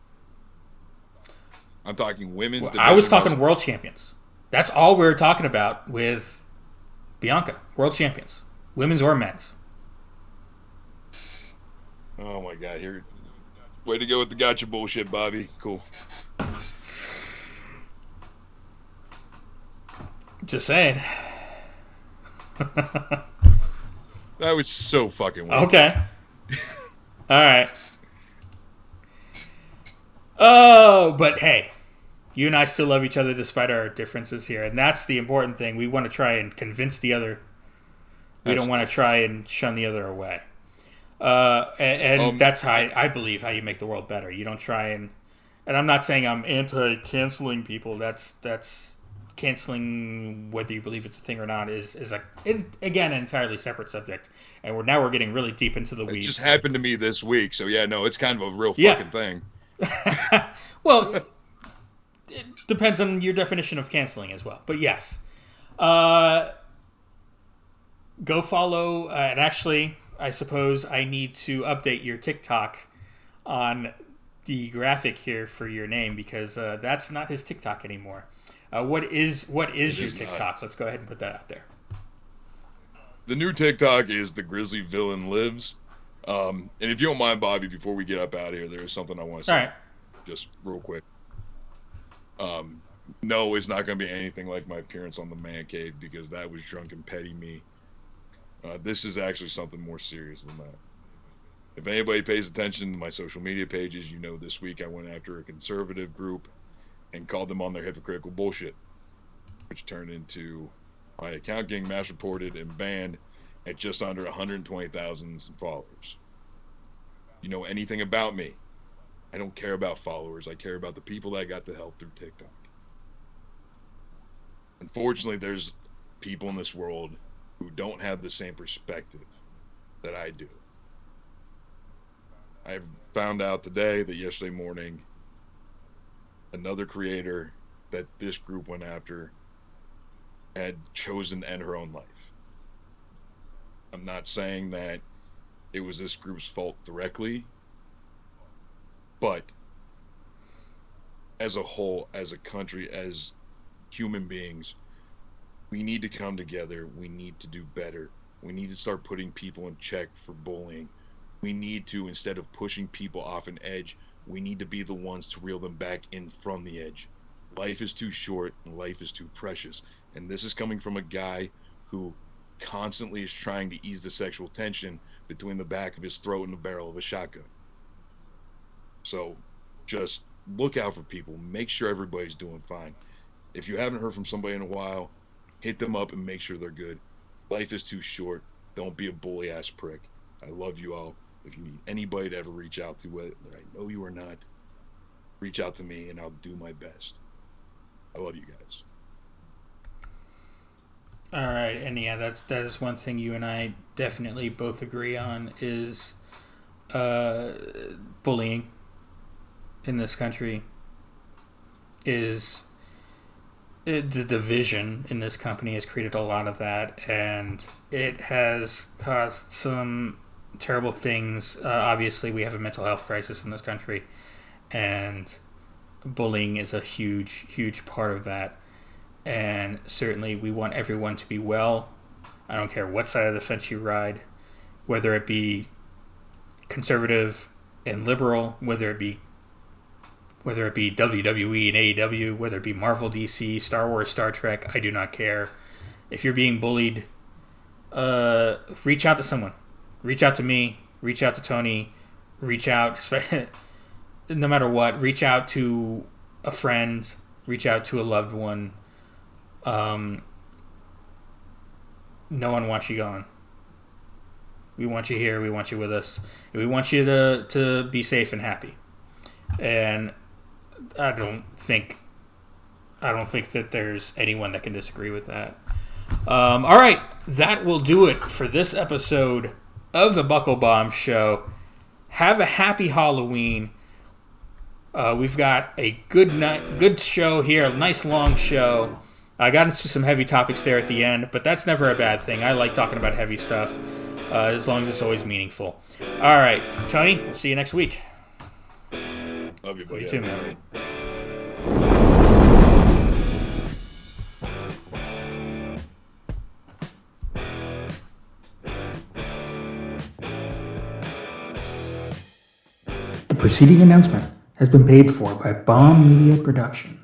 I'm talking women's.
Well, I was talking world champions. That's all we were talking about with Bianca. World champions, women's or men's.
Oh my God! Way to go with the gotcha bullshit, Bobby. Cool.
Just saying.
That was so fucking weird.
Okay. All right. Oh, but hey, you and I still love each other despite our differences here, and that's the important thing. We want to try and convince the other. We don't want to try and shun the other away. And that's how I believe how you make the world better. You don't try and I'm not saying I'm anti-canceling people. That's canceling, whether you believe it's a thing or not, is again an entirely separate subject. And we're getting really deep into the weeds.
It just happened to me this week, so yeah, no, it's kind of a real fucking thing.
Well, it depends on your definition of canceling as well. But yes, go follow. And actually, I suppose I need to update your TikTok on the graphic here for your name because that's not his TikTok anymore. What is your TikTok? Not. Let's go ahead and put that out there.
The new TikTok is The Grizzly Villain Lives. And if you don't mind, Bobby, before we get up out of here, there is something I want to say.
All right.
Just real quick. No, it's not going to be anything like my appearance on the Man Cave because that was drunk and petty me. This is actually something more serious than that. If anybody pays attention to my social media pages, you know this week I went after a conservative group and called them on their hypocritical bullshit, which turned into my account getting mass reported and banned at just under 120,000 followers. You know anything about me? I don't care about followers. I care about the people that got the help through TikTok. Unfortunately, there's people in this world who don't have the same perspective that I do. I found out today that yesterday morning, another creator that this group went after had chosen to end her own life. I'm not saying that it was this group's fault directly, but as a whole, as a country, as human beings, we need to come together. We need to do better. We need to start putting people in check for bullying. We need to, instead of pushing people off an edge, we need to be the ones to reel them back in from the edge. Life is too short and life is too precious. And this is coming from a guy who constantly is trying to ease the sexual tension between the back of his throat and the barrel of a shotgun. So just look out for people. Make sure everybody's doing fine. If you haven't heard from somebody in a while, hit them up and make sure they're good. Life is too short. Don't be a bully ass prick. I love you all. If you need anybody to ever reach out to, whether I know you or not, reach out to me and I'll do my best. I love you guys.
All right, and yeah, that is one thing you and I definitely both agree on is bullying in this country is the division in this company has created a lot of that, and it has caused some terrible things. Obviously, we have a mental health crisis in this country, and bullying is a huge, huge part of that. And certainly we want everyone to be well. I don't care what side of the fence you ride, whether it be conservative and liberal, whether it be WWE and AEW, whether it be Marvel, DC, Star Wars, Star Trek, I do not care. If you're being bullied, reach out to someone. Reach out to me. Reach out to Tony. Reach out, no matter what, reach out to a friend. Reach out to a loved one. No one wants you gone. We want you here. We want you with us. We want you to be safe and happy. And I don't think that there's anyone that can disagree with that. All right, that will do it for this episode of the Buckle Bomb Show. Have a happy Halloween. We've got a good show here, a nice long show. I got into some heavy topics there at the end, but that's never a bad thing. I like talking about heavy stuff, as long as it's always meaningful. All right, Tony, we'll see you next week.
Love you, buddy.
You too, man. The preceding announcement has been paid for by Bomb Media Productions.